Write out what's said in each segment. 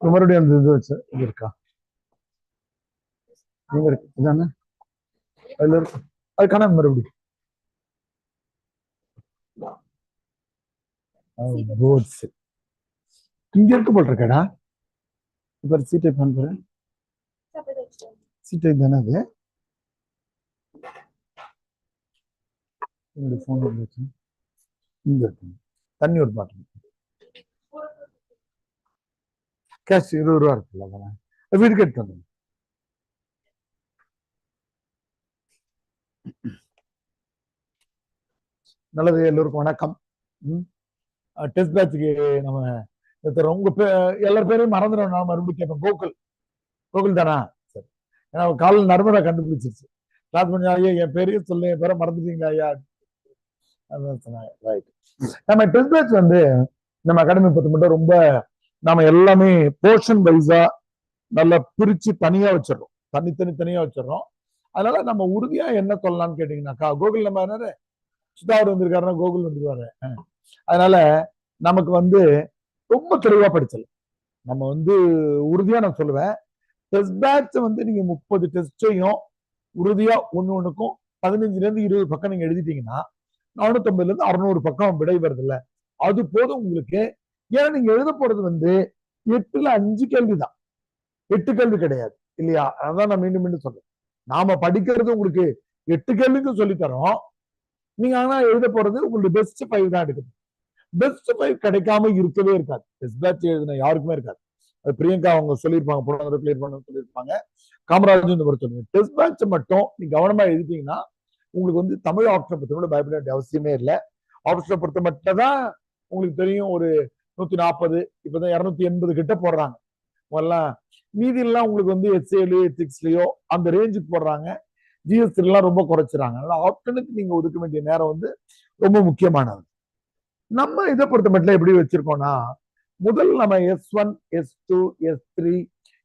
மறுபடியும் அந்த இது வச்சு இது இருக்கா நீங்க இருக்கு இதானே அதுல இருக்கு அது காணாம மறுபடியும் போர்ட்ஸ் இங்க இருக்கு போல் இருக்கடா இப்ப சீட்டை பண்றேன் சீட்டை தானே அது என்னுடைய போன் வச்சு இங்க இருக்கு தண்ணி ஒரு பாட்டில் கேஷ் 20 ரூபா இருக்குல்ல அதெல்லாம் வீட்டுக்கு எடுத்து வந்து நல்லது எல்லோருக்கும் வணக்கம் டெஸ்ட் பேட்சுக்கு நம்ம உங்க எல்லார் பேரையும் மறந்துடும் நான் மறுபடியும் கேட்பேன் கோகுல் தானா சரி ஏன்னா காலையில் நர்மதா கண்டுபிடிச்சிருச்சு கிளாஸ் பண்ணி ஐயா என் பேரையும் சொல்லு என் பேரை மறந்துட்டீங்களா ஐயா ரைட் நம்ம டெஸ்ட் பேட்ச் வந்து நம்ம அகாடமி பத்தி மட்டும் ரொம்ப நாம எல்லாமே போர்ஷன் வைஸா நல்லா பிரிச்சு தனியா வச்சிடறோம் தனியா வச்சிடறோம் அதனால நம்ம உறுதியா என்ன சொல்லலாம்னு கேட்டீங்கன்னாக்கா கோகுல் நம்ம என்ன சுதாவர் வந்திருக்காருன்னா கோகுல் வந்துருவாரு அதனால நமக்கு வந்து ரொம்ப தெளிவா படிச்சலாம் நம்ம வந்து உறுதியா நான் சொல்லுவேன் டெஸ்ட் பேட்ச் வந்து நீங்க 30 டெஸ்டையும் உறுதியா ஒண்ணுக்கும் 15 இருந்து 20 பக்கம் நீங்க எழுதிட்டீங்கன்னா 450 இருந்து 600 பக்கம் விடை வருது இல்ல அது போதும் உங்களுக்கு ஏன்னா நீங்க எழுத போறது வந்து 8ல 5 கேள்விதான் 8 கேள்வி கிடையாது இல்லையா அதான் நான் மீண்டும் சொல்றேன் நாம படிக்கிறது உங்களுக்கு 8 கேள்விக்கும் சொல்லித்தரோம் நீங்க ஆனா எழுத போறது உங்களுக்கு பெஸ்ட் 5 தான் எடுக்குது பெஸ்ட் 5 கிடைக்காம இருக்கவே இருக்காது டெஸ்ட் பேட்ச் எழுதின யாருக்குமே இருக்காது அது பிரியங்கா அவங்க சொல்லியிருப்பாங்க போன கிளியர் பண்ண சொல்லியிருப்பாங்க காமராஜ் இந்த மாதிரி சொல்லுங்க டெஸ்ட் பேட்ச் மட்டும் நீங்க கவனமா எழுதிட்டீங்கன்னா உங்களுக்கு வந்து தமிழ் ஆப்ஷனை பத்தி கூட பயப்பட வேண்டிய அவசியமே இல்லை ஆப்ஷனை பொறுத்த மட்டும் தான் உங்களுக்கு தெரியும் ஒரு 140 இப்பதான் 280 கிட்ட போடுறாங்க எல்லாம் மீதி எல்லாம் உங்களுக்கு வந்து எஸ்ஏலயோ எத்திக்ஸ்லயோ அந்த ரேஞ்சுக்கு போடுறாங்க ஜிஎஸ்டி எல்லாம் ரொம்ப குறைச்சிறாங்க அதனால ஆப்ஷனுக்கு நீங்க ஒதுக்க வேண்டிய நேரம் வந்து ரொம்ப முக்கியமானது நம்ம இதை பொறுத்த மட்டும் எப்படி வச்சிருக்கோம்னா முதல் நம்ம S1 S2 S3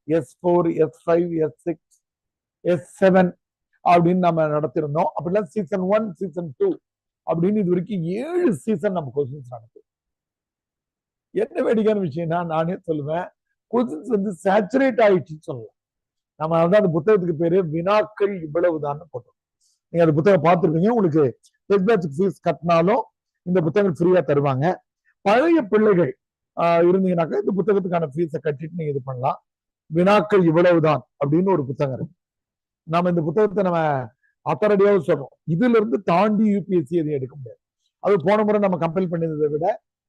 S4 S5 S6 S7 அப்படின்னு நம்ம நடத்திருந்தோம் அப்படிலாம் சீசன் 1 சீசன் 2 அப்படின்னு இது வரைக்கும் 7 சீசன் நம்ம கொஸ்டின்ஸ் நடத்தும் என்ன வேடிக்கையான விஷயம்னா நானே சொல்லுவேன் கொஸ்டின்ஸ் வந்து சேச்சுரேட் ஆயிடுச்சுன்னு சொல்லலாம் நம்ம வந்து அந்த புத்தகத்துக்கு பேரு வினாக்கள் இவ்வளவுதான் போட்டோம் நீங்க அந்த புத்தகம் பார்த்துருக்கீங்க உங்களுக்கு டெஸ்ட் பேட்ச் ஃபீஸ் கட்டினாலும் இந்த புத்தகங்கள் ஃப்ரீயா தருவாங்க பழைய பிள்ளைகள் இருந்தீங்கன்னாக்கா இந்த புத்தகத்துக்கான ஃபீஸை கட்டிட்டு நீங்க இது பண்ணலாம் வினாக்கள் இவ்வளவுதான் அப்படின்னு ஒரு புத்தகம் இருக்கு நம்ம இந்த புத்தகத்தை நம்ம அத்தாரடியாவது சொல்றோம் இதுல இருந்து தாண்டி யூபிஎஸ்சி எதையும் எடுக்க முடியாது அது போன முறை நம்ம கம்பேர் பண்ணதை விட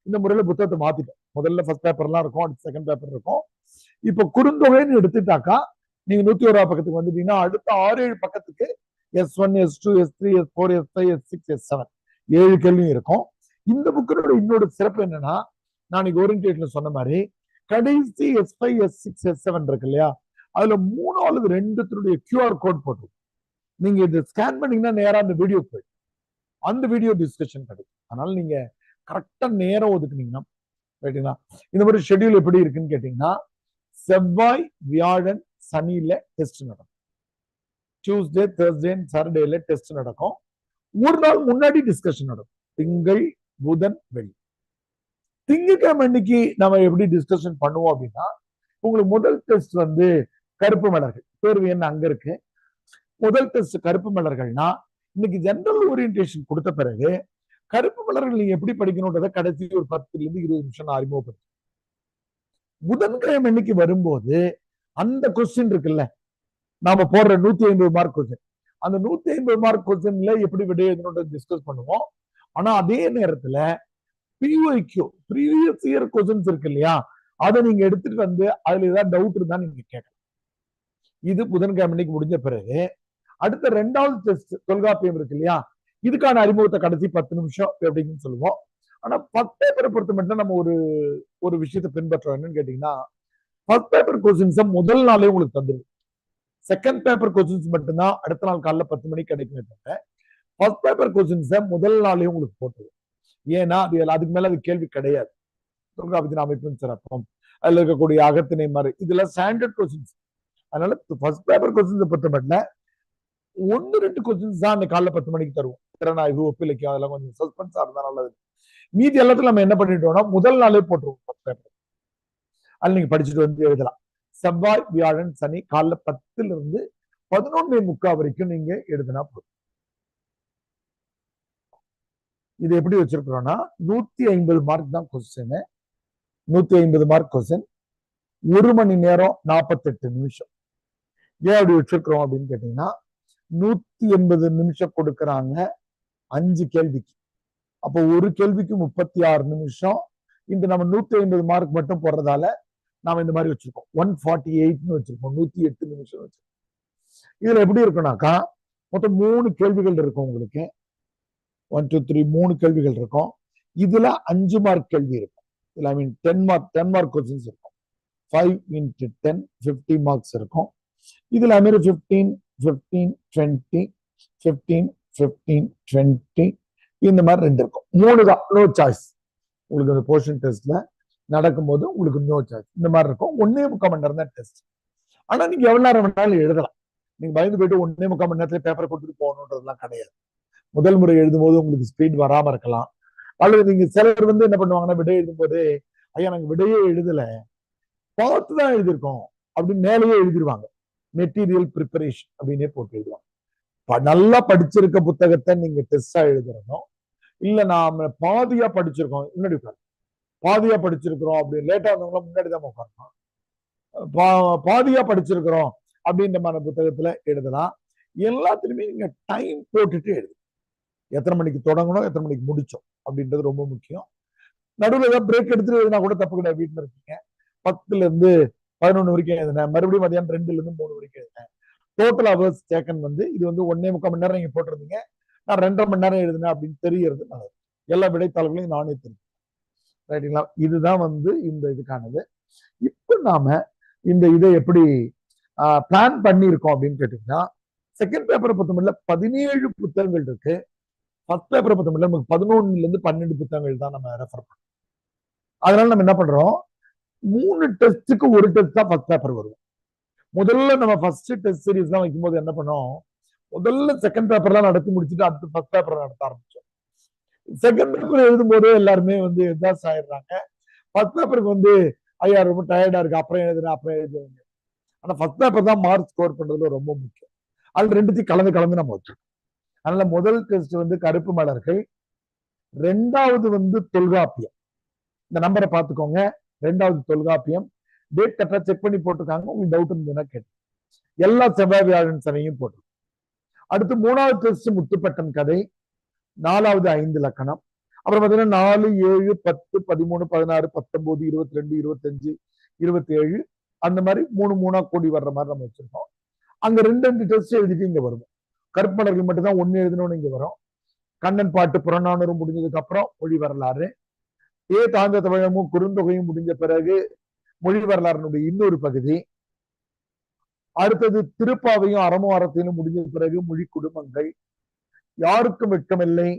இந்த முறையில புத்தகத்தை மாத்திட்டோம் முதல்ல ஃபர்ஸ்ட் பேப்பர்லாம் இருக்கும் அடுத்து செகண்ட் பேப்பர் இருக்கும் இப்ப குறுந்தொகைன்னு எடுத்துட்டாக்கா நீங்க 101 பக்கத்துக்கு வந்துட்டீங்கன்னா அடுத்த 6-7 பக்கத்துக்கு S1 S2 S3 S4 S5 S6 S7 7 கேள்வியும் இருக்கும் இந்த புக்கோட இன்னொரு சிறப்பு என்னன்னா நான் ஓரியன்டேட்ல சொன்ன மாதிரி கடைசி S5 S6 S7 இருக்கு இல்லையா அதுல 3 அல்லது 2 QR கோட் போட்டு நீங்க இதை ஸ்கேன் பண்ணீங்கன்னா நேரா அந்த வீடியோ போயிடும் அந்த வீடியோ டிஸ்கஷன் கிடைக்கும் அதனால நீங்க கரெக்டா நேரம் ஒதுக்குனீங்கன்னா ரைட்டுங்களா இந்த மாதிரி ஷெட்யூல் எப்படி இருக்குன்னு கேட்டீங்கன்னா செவ்வாய் வியாழன் சனியில டெஸ்ட் நடக்கும் டியூஸ்டே தேர்ஸ்டே சாட்டர்டேல டெஸ்ட் நடக்கும் ஒரு நாள் முன்னாடி டிஸ்கஷன் நடக்கும் திங்கள் புதன் வெள்ளி திங்கட்கிழமை அன்னைக்கு நம்ம எப்படி டிஸ்கஷன் பண்ணுவோம் அப்படின்னா உங்களுக்கு முதல் டெஸ்ட் வந்து கருப்பு மலர்கள் தேர்வு என்ன அங்க இருக்கு முதல் டெஸ்ட் கருப்பு மலர்கள்னா இன்னைக்கு ஜெனரல் ஓரியன்டேஷன் கொடுத்த பிறகு கருப்பு மலர்கள் நீங்க எப்படி படிக்கணும்ன்றத கடைசி ஒரு 10 இருந்து 20 நிமிஷம் நான் அறிமுகப்படுத்தும் புதன்கிழமை அன்னைக்கு வரும்போது அந்த கொஸ்டின் இருக்குல்ல நாம போடுற 150 மார்க் கொஸ்டின் அந்த 150 மார்க் கொஸ்டின்ல எப்படி விட எழுதணும்ன்றத டிஸ்கஸ் பண்ணுவோம் ஆனா அதே நேரத்துல PYQ ப்ரீவியஸ் இயர் கொஸ்டின்ஸ் இருக்கு இல்லையா அதை நீங்க எடுத்துட்டு வந்து அதுல ஏதாவது டவுட் இருந்தா நீங்க கேட்கலாம் இது புதன்கிழமை முடிஞ்ச பிறகு அடுத்த 2வது டெஸ்ட் தொல்காப்பியம் இருக்கு இல்லையா இதுக்கான அறிமுகத்தை கடைசி 10 நிமிஷம் அப்படின்னு சொல்லுவோம் ஆனா ஃபர்ஸ்ட் பேப்பரை பொறுத்த மட்டும் நம்ம ஒரு விஷயத்தை பின்பற்றோம் என்னன்னு கேட்டீங்கன்னா ஃபர்ஸ்ட் பேப்பர் கொஸ்டின்ஸை முதல் நாளே உங்களுக்கு தந்துடும் செகண்ட் பேப்பர் கொஸ்டின்ஸ் மட்டும்தான் அடுத்த நாள் காலைல 10 மணிக்கு கிடைக்கும் ஃபர்ஸ்ட் பேப்பர் கொஸ்டின்ஸை முதல் நாளே உங்களுக்கு போட்டுரும் ஏன்னா அதுக்கு மேல அது கேள்வி கிடையாது தொல்காப்பியத்தின் அமைப்பின் சிறப்பம் அதுல இருக்கக்கூடிய அகத்திணை மாதிரி இதெல்லாம் ஸ்டாண்டர்ட் கொஸ்டின்ஸ் அதனால ஃபர்ஸ்ட் பேப்பர் கொஸ்டின்ஸை பொறுத்த மட்டும் 1-2 கொஸ்டின்ஸ் தான் அந்த காலைல 10 மணிக்கு தருவோம் திறனாய்வு ஒப்பிலக்கியம் அதெல்லாம் கொஞ்சம் சஸ்பென்ஸா இருந்தா நல்லது மீதி எல்லாத்தையும் நம்ம என்ன பண்ணிட்டோம்னா முதல் நாளே போட்டுருவோம் ஃபர்ஸ்ட் பேப்பர் அது நீங்க படிச்சுட்டு வந்து எழுதலாம். செவ்வாய், வியாழன், சனி காலைல 10ல இருந்து 11:45 வரைக்கும் நீங்க எழுதினா போதும். இது எப்படி வச்சிருக்கிறோம்னா 150 மார்க் தான் கொஸ்டின். 150 mark question. 1 மணி நேரம் 48 நிமிஷம். ஏன் அப்படி வச்சிருக்கிறோம் அப்படின்னு கேட்டீங்கன்னா 180 நிமிஷம் கொடுக்கறாங்க 5 கேள்விக்கு. அப்போ ஒரு கேள்விக்கு 36 நிமிஷம். இந்த நம்ம 150 மார்க் மட்டும் போடுறதால நாம இந்த மாதிரி வச்சிருக்கோம். 148 வச்சிருக்கோம். 108 நிமிஷம் வச்சிருக்கோம். இதுல எப்படி இருக்கும்னாக்கா மொத்தம் 3 கேள்விகள் இருக்கும் உங்களுக்கு. 1 2 3 3 கேள்விகள் இருக்கும். இதுல 5 மார்க் கேள்வி இருக்கும். இதுல ஐ மீன் 10 மார்க் கொஸ்டின்ஸ் இருக்கும். 5 into 10 50 மார்க்ஸ் இருக்கும். இதுல அது மாதிரி 15 15 20 15 15 20 இந்த மாதிரி 2 இருக்கும். 3 தான் நோ சாய்ஸ். உங்களுக்கு அந்த போர்ஷன் டெஸ்ட்ல நடக்கும்போது உங்களுக்கு நோ சாய்ஸ் இந்த மாதிரி இருக்கும். 1.25 மணி நேரம் தான் டெஸ்ட். ஆனா நீங்க எவ்வளவு நேரம் வேணாலும் எழுதலாம். நீங்க பயந்து போயிட்டு 1.25 மணி நேரத்துல பேப்பரை கொடுத்துட்டு போகணுன்றதுலாம் கிடையாது. முதல் முறை எழுதும் போது உங்களுக்கு ஸ்பீட் வராம இருக்கலாம். அல்லது நீங்க சிலர் வந்து என்ன பண்ணுவாங்கன்னா விடை எழுதும் போது ஐயா நாங்க விடையே எழுதல பார்த்துதான் எழுதியிருக்கோம் அப்படின்னு மேலேயே எழுதிருவாங்க. மெட்டீரியல் ப்ரிப்பரேஷன் அப்படின்னே போட்டு எழுதுவாங்க. நல்லா படிச்சிருக்க புத்தகத்தை நீங்க டெஸ்டா எழுதுறதும் இல்ல நாம பாதியா படிச்சிருக்கோம் முன்னாடி உட்காரு பாதியா படிச்சிருக்கிறோம் அப்படின்னு லேட்டா இருந்தவங்கள முன்னாடி தான் உட்காரணும். பாதியா படிச்சிருக்கிறோம் அப்படின்ற மாதிரி புத்தகத்துல எழுதலாம். எல்லாத்துலயுமே நீங்க டைம் போட்டுட்டு எழுது. எத்தனை மணிக்கு தொடங்கணும் எத்தனை மணிக்கு முடிச்சோம் அப்படின்றது ரொம்ப முக்கியம். நடுவில் ஏதாவது பிரேக் எடுத்துட்டு எழுதினா கூட தப்பு கிடையாது. வீட்டுல இருக்கீங்க 10ல இருந்து 11 வரைக்கும் எழுதினேன். மறுபடியும் மதியானம் 2ல இருந்து 3 வரைக்கும் எழுதினேன். டோட்டல் ஹவர்ஸ் டேக்கன் வந்து இது வந்து 1.25 மணி நேரம் நீங்க போட்டிருந்தீங்க. நான் 2.5 மணி நேரம் எழுதினேன் அப்படின்னு தெரியறது நல்லது. எல்லா விடைத்தாள்களையும் நானே தெரியும். ரைட்டுங்களா? இதுதான் வந்து இந்த இதுக்கானது. இப்ப நாம இந்த இதை எப்படி பிளான் பண்ணியிருக்கோம் அப்படின்னு கேட்டீங்கன்னா செகண்ட் பேப்பரை பொறுத்தமட்டில் 17 புத்தகங்கள் இருக்கு. ஃபர்ஸ்ட் பேப்பரை பொறுத்தமட்டில் நமக்கு 11ல இருந்து 12 புத்தகங்கள் தான் நம்ம ரெஃபர் பண்ணோம். அதனால நம்ம என்ன பண்றோம் 3 டெஸ்ட்டுக்கு ஒரு டெஸ்ட் தான் ஃபர்ஸ்ட் பேப்பர் வரும். முதல்ல நம்ம ஃபர்ஸ்ட் டெஸ்ட் சீரீஸ் தான் வைக்கும்போது என்ன பண்ணோம் முதல்ல செகண்ட் பேப்பர்லாம் நடத்தி முடிச்சுட்டு அடுத்து ஃபர்ஸ்ட் பேப்பர் நடத்த ஆரம்பிச்சோம். செகண்ட் பேப்பர் எழுதும் போதே எல்லாருமே வந்து எக்ஸாஸ்ட் ஆயிடுறாங்க. ஃபர்ஸ்ட் பேப்பருக்கு வந்து ஐயா ரொம்ப டயர்டா இருக்கு அப்புறம் எழுதுங்க. ஆனா ஃபர்ஸ்ட் பேப்பர் தான் மார்க் ஸ்கோர் பண்றதுல ரொம்ப முக்கியம். அது ரெண்டுத்தையும் கலந்து நம்ம வச்சோம். அதனால முதல் டெஸ்ட் வந்து கருப்பு மலர்கள், 2வது வந்து தொல்காப்பியம். இந்த நம்பரை பார்த்துக்கோங்க. 2வது தொல்காப்பியம். டேட் கரெக்டா செக் பண்ணி போட்டிருக்காங்க. உங்களுக்கு டவுட் இருந்ததுன்னா கேட்டு எல்லா செவ்வாய் வியாழன் சனியும் போட்டு. அடுத்து 3வது டெஸ்ட் முத்துப்பட்டன் கதை, 4வது 5 இலக்கணம். அப்புறம் பாத்தீங்கன்னா 4 7 10 13 16 19 22 25 27 அந்த மாதிரி 3 கூடி வர்ற மாதிரி நம்ம வச்சிருக்கோம். அங்க 2 டெஸ்ட் எழுதிட்டு இங்க வரும். கற்பனர்கள் மட்டும்தான் 1 எழுதணும்னு இங்க வரும். கண்ணன் பாட்டு புறநானூறு முடிஞ்சதுக்கு அப்புறம் மொழி வரலாறு, தாழ்ந்த தமிழமும் குறுந்தொகையும் முடிஞ்ச பிறகு மொழி வரலாறுனுடைய இன்னொரு பகுதி. அடுத்தது திருப்பாவையும் அறமும் அறத்தையும் முடிஞ்ச பிறகு மொழி குடும்பங்கள், யாருக்கும் வெட்கமில்லை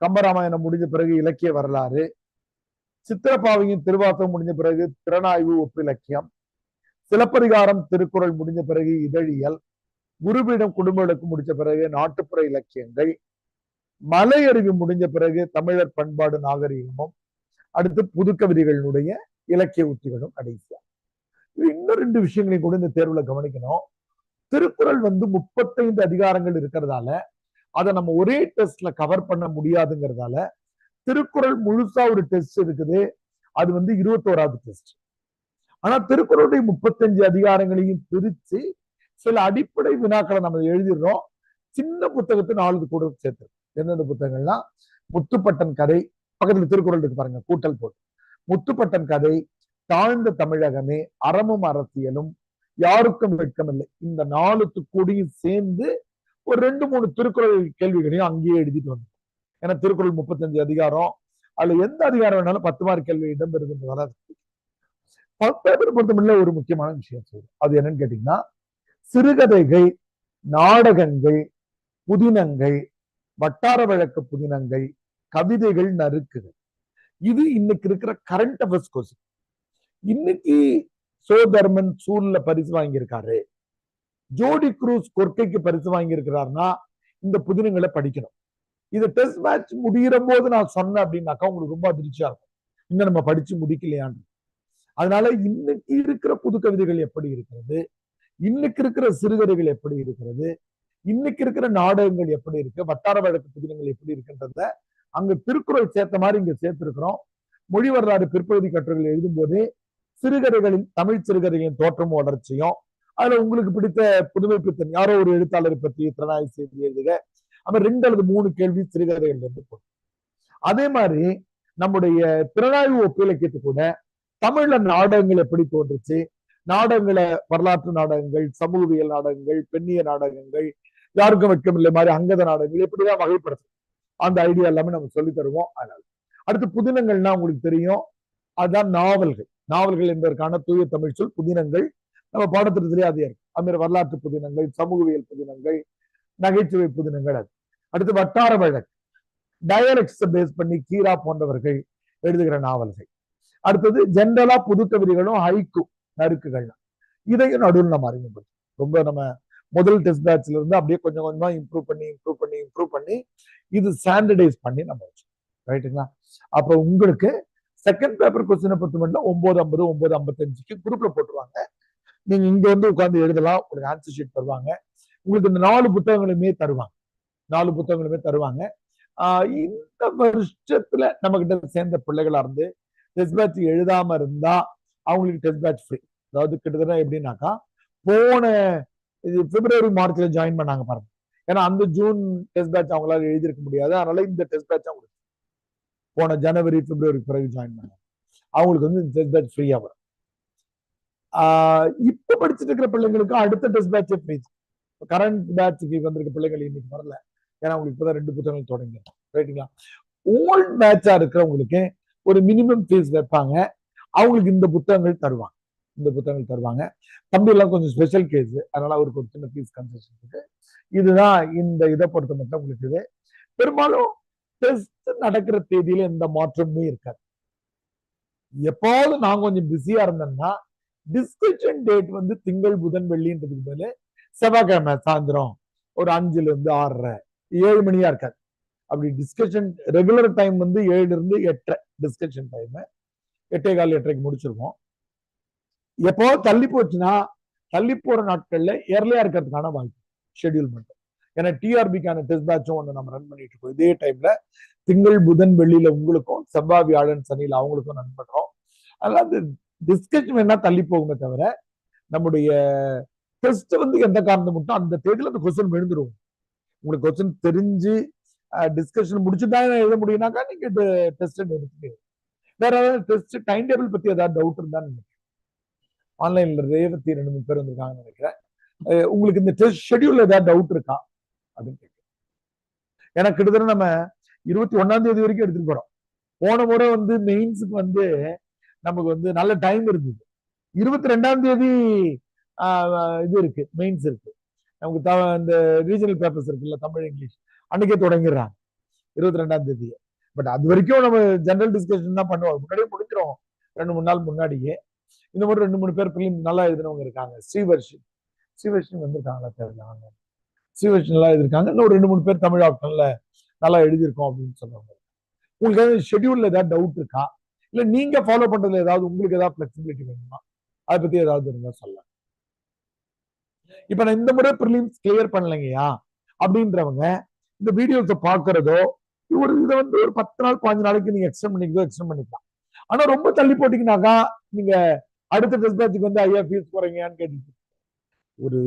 கம்பராமாயணம் முடிஞ்ச பிறகு இலக்கிய வரலாறு, சித்திரப்பாவையும் திருவாசகம் முடிஞ்ச பிறகு திறனாய்வு ஒப்பிலக்கியம், சிலப்பதிகாரம் திருக்குறள் முடிஞ்ச பிறகு இதழியல், குருபீடம் குடும்ப விளக்கு முடிஞ்ச பிறகு நாட்டுப்புற இலக்கியங்கள், மலையறிவு முடிஞ்ச பிறகு தமிழர் பண்பாடு நாகரீகமும், அடுத்து புதுக்கவிதைகளுடைய இலக்கிய உத்திகளும் கடைசியா. இன்னும் 2 விஷயங்களையும் கூட இந்த தேர்வுல கவனிக்கணும். திருக்குறள் வந்து 35 அதிகாரங்கள் இருக்கிறதால அதை நம்ம ஒரே டெஸ்ட்ல கவர் பண்ண முடியாதுங்கிறதால திருக்குறள் முழுசா ஒரு டெஸ்ட் இருக்குது. அது வந்து 21வது டெஸ்ட். ஆனா திருக்குறளுடைய 35 அதிகாரங்களையும் பிரிச்சு சில அடிப்படை வினாக்களை நம்ம எழுதிடுறோம். சின்ன புத்தகத்தை 4 கூட சேர்த்து. எந்தெந்த புத்தகங்கள்னா முத்துப்பட்டன் கதை, பக்கத்துல திருக்குறள் இருக்கு பாருங்க கூட்டல் போட்டு, முத்துப்பட்டன் கதை, தாழ்ந்த தமிழகமே, அறமும் அரசியலும், யாருக்கும் வெட்கமில்லை, இந்த 4 கூடியும் சேர்ந்து ஒரு 2-3 திருக்குறள் கேள்விகளையும் அங்கேயே எழுதிட்டு வந்தோம். ஏன்னா திருக்குறள் 35 அதிகாரம், அதுல எந்த அதிகாரம் வேணாலும் 10 மார்க் கேள்வி இடம்பெறுதுன்றதால பேப்பரை பொறுத்தமட்டில் ஒரு முக்கியமான விஷயம் சொல்றேன். அது என்னன்னு கேட்டீங்கன்னா சிறுகதைகள், நாடகங்கள், புதினங்கள், வட்டார வழக்கு புதினங்கள், கவிதைகள், நறுக்குகள், இது இன்னைக்கு இருக்கிற கரண்ட் அஃபேர்ஸ் கொஸ்டின். இன்னைக்கு சோதர்மன் சூழ்ல பரிசு வாங்கியிருக்காரு, ஜோடி குரூஸ் கொற்கைக்கு பரிசு வாங்கியிருக்கிறாருன்னா இந்த புதினங்களை படிக்கணும். இது டெஸ்ட் மேட்ச் முடிகிற போது நான் சொன்னேன் அப்படின்னாக்கா உங்களுக்கு ரொம்ப அதிர்ச்சியா இருக்கும். இன்னும் நம்ம படிச்சு முடிக்கலையான்னு. அதனால இன்னைக்கு இருக்கிற புது கவிதைகள் எப்படி இருக்கிறது, இன்னைக்கு இருக்கிற சிறுகதைகள் எப்படி இருக்கிறது, இன்னைக்கு இருக்கிற நாடகங்கள் எப்படி இருக்கு, வட்டார வழக்கு புதினங்கள் எப்படி இருக்குன்றத அங்க திருக்குறள் சேர்த்த மாதிரி இங்க சேர்த்திருக்கிறோம். மொழி வரலாறு பிற்பகுதி கட்டுரைகள் எழுதும் போதே சிறுகதைகளின் தமிழ் சிறுகதைகளின் தோற்றமும் வளர்ச்சியும், அதுல உங்களுக்கு பிடித்த புதுமை பித்தன் யாரோ ஒரு எழுத்தாளரை பற்றி திறனாய்வு செய்து எழுதுக, அவன் 2 அல்லது 3 கேள்வி சிறுகதைகள் இருந்து போடும். அதே மாதிரி நம்முடைய திறனாய்வு ஒப்பிலக்கியத்து கூட தமிழ்ல நாடகங்கள் எப்படி தோன்றுச்சு, நாடகங்களை வரலாற்று நாடகங்கள், சமூகவியல் நாடகங்கள், பெண்ணிய நாடகங்கள், யாருக்கும் வெட்கமில்லை மாதிரி அங்கத நாடகங்கள் எப்படிதான் வகைப்படுத்தும் அந்த ஐடியா எல்லாமே நம்ம சொல்லி தருவோம். அதனால அடுத்து புதினங்கள்னா உங்களுக்கு தெரியும், அதுதான் நாவல்கள். நாவல்கள் என்பதற்கான தூய தமிழ் சொல் புதினங்கள். நம்ம பாடத்திட்டத்திலே அதே இருக்கு. அது வரலாற்று புதினங்கள், சமூகவியல் புதினங்கள், நகைச்சுவை புதினங்கள். அது அடுத்து வட்டார வழக்கு, டயலெக்ட்ஸ் பேஸ் பண்ணி கீரா போன்றவர்கள் எழுதுகிற நாவல்கள். அடுத்தது ஜென்ரலா புது கவிதைகளும் ஹைக்கு நறுக்குகள். இதையும் நடுவில் நம்ம அறிமுகப்படுத்தும். ரொம்ப நம்ம முதல் டெஸ்ட் பேட்ச்ல இருந்து அப்படியே கொஞ்சம் கொஞ்சமா இம்ப்ரூவ் பண்ணி இது ஸ்டாண்டர்டைஸ் பண்ணி நம்ம வச்சோம். ரைட்டுங்களா? அப்ப உங்களுக்கு செகண்ட் பேப்பர் கொஸ்டினை பொறுத்த மட்டும் 9:50 9:55 குரூப்ல போட்டுருவாங்க. நீங்க இங்க வந்து உட்கார்ந்து எழுதலாம். உங்களுக்கு ஆன்சர் ஷீட் தருவாங்க. உங்களுக்கு இந்த 4 புத்தகங்களுமே தருவாங்க. இந்த வருஷத்துல நம்ம கிட்ட சேர்ந்த பிள்ளைகளா இருந்து டெஸ்ட் பேட்ச் எழுதாம இருந்தா அவங்களுக்கு டெஸ்ட் பேட்ச் ஃப்ரீ. அதாவது கிட்டத்தட்ட எப்படின்னாக்கா போன பிப்ரவரி மார்ச்ல ஜாயின் பண்ணாங்க பாருங்க. ஏன்னா அந்த ஜூன் டெஸ்ட் பேட்ச் அவங்களால எழுதியிருக்க முடியாது. அதனால இந்த டெஸ்ட் பேட்ச் அவங்களுக்கு போன ஜனவரி பிப்ரவரி பிறகு ஜாயின் பண்ணாங்க. அவங்களுக்கு வந்து இந்த டெஸ்ட் பேட்ச் ஃப்ரீயா வரும். இப்ப படிச்சுட்டு இருக்கிற பிள்ளைங்களுக்கு அடுத்த டெஸ்ட் பேட்ச் ஃப்ரீ. கரண்ட் பேட்சுக்கு வந்திருக்க பிள்ளைகள் இன்னைக்கு வரல. ஏன்னா உங்களுக்கு இப்பதான் 2 புத்தகங்கள் தொடங்கி. ரைட்டுங்களா? ஓல்ட் பேட்சா இருக்கிறவங்களுக்கு ஒரு மினிமம் ஃபீஸ் வைப்பாங்க. அவங்களுக்கு இந்த புத்தகங்கள் தருவாங்க. தம்பி எல்லாம் கொஞ்சம் ஸ்பெஷல் கேஸ், அதனால அவருக்கு ஒரு சின்ன ஃபீஸ் கன்செஷன் இருக்கு. இதுதான் இந்த இதை பொறுத்த மட்டும் உங்களுக்கு இது. பெரும்பாலும் டெஸ்ட் நடக்கிற தேதியில எந்த மாற்றமுமே இருக்காது. எப்பாவது நான் கொஞ்சம் பிஸியா இருந்தேன்னா டிஸ்கஷன் டேட் வந்து திங்கள் புதன் வெள்ளின்றதுக்கு பதில் செவ்வாய்க்கிழமை சாயந்தரம் ஒரு 5 to 6:30 7 மணியா இருக்காது. அப்படி டிஸ்கஷன் ரெகுலர் டைம் வந்து 7 to 8 டிஸ்கஷன் டைம் 8:15 8:30 முடிச்சிருவோம். எப்போ தள்ளி போச்சுன்னா தள்ளி போற நாட்கள்ல ஏர்லியா இருக்கிறதுக்கான வாய்ப்பு ஷெட்யூல் மட்டும். ஏன்னா டிஆர்பிக்கான டெஸ்ட் பேட்சும் ஒன்று நம்ம ரன் பண்ணிட்டு இருக்கோம். இதே டைம்ல திங்கள் புதன் வெள்ளியில உங்களுக்கும், செவ்வாய் வியாழன் சனியில அவங்களுக்கும் ரன் பண்றோம். அதனால அந்த டிஸ்கஷன் வேணா தள்ளி போகுமே தவிர நம்முடைய டெஸ்ட் வந்து எந்த காரணம் மட்டும் அந்த தேதியில அந்த கொஸ்டின் விழுந்துருவோம். உங்களுக்கு கொஸ்டின் தெரிஞ்சு டிஸ்கஷன் முடிச்சுதான் எழுத முடியும்னாக்கா நீங்க டெஸ்ட் எடுத்துட்டு வேற ஏதாவது டெஸ்ட் டைம் டேபிள் பத்தி ஏதாவது டவுட் இருந்தா நீங்க ஆன்லைன்ல ரேவதி 2-3 பேர் வந்திருக்காங்கன்னு நினைக்கிறேன். உங்களுக்கு இந்த டெஸ்ட் ஷெட்யூல் ஏதாவது டவுட் இருக்கா அப்படின்னு கேட்க. ஏன்னா கிட்டத்தட்ட நம்ம 21ஆம் தேதி வரைக்கும் எடுத்துட்டு போறோம். போன முறை வந்து மெயின்ஸுக்கு வந்து நமக்கு வந்து நல்ல டைம் இருந்தது. 22ஆம் தேதி இது இருக்கு, மெயின்ஸ் இருக்கு. நமக்கு இந்த ரீஜனல் பேப்பர்ஸ் இருக்குல்ல, தமிழ் இங்கிலீஷ், அன்னைக்கே தொடங்கிடுறாங்க 22ஆம் தேதி. பட் அது வரைக்கும் நம்ம ஜெனரல் டிஸ்கஷன் தான் பண்ணுவோம். முன்னாடியே முடிக்கிறோம் 2-3 நாள் முன்னாடியே. இந்த மாதிரி 2-3 பேர் நல்லா எழுதினவங்க இருக்காங்க. ஸ்ரீவர்ஷன் வந்திருக்காங்களா தெரியல. ஸ்ரீவர்ஷன் நல்லா எழுதிருக்காங்க. இன்னும் ஒரு 2-3 பேர் தமிழ் ஆப்ஷன்ல நல்லா எழுதியிருக்கோம் அப்படின்னு சொல்லுவாங்க. உங்களுக்கு ஏதாவது ஷெட்யூல்ல ஏதாவது டவுட் இருக்கா, இல்ல நீங்க ஃபாலோ பண்றதுல ஏதாவது உங்களுக்கு ஏதாவது பிளெக்சிபிலிட்டி வேணுமா, அதை பத்தி ஏதாவது இருந்தா சொல்லலாம். இப்ப நான் இந்த முறை ப்ரிலிம்ஸ் கிளியர் பண்ணலைங்கயா அப்படின்றவங்க இந்த வீடியோஸை பாக்குறதோ இதை வந்து ஒரு 10 நாள் 15 நாளைக்கு நீங்க எக்ஸ்டெண்ட் பண்ணிக்கலாம். ஆனா ரொம்ப தள்ளி போட்டீங்கன்னாக்கா நீங்க அடுத்த டெஸ்ட் பேட்சுக்கு வந்து ஐயா ஃபீஸ் போறீங்கன்னு கேட்டுட்டு ஒரு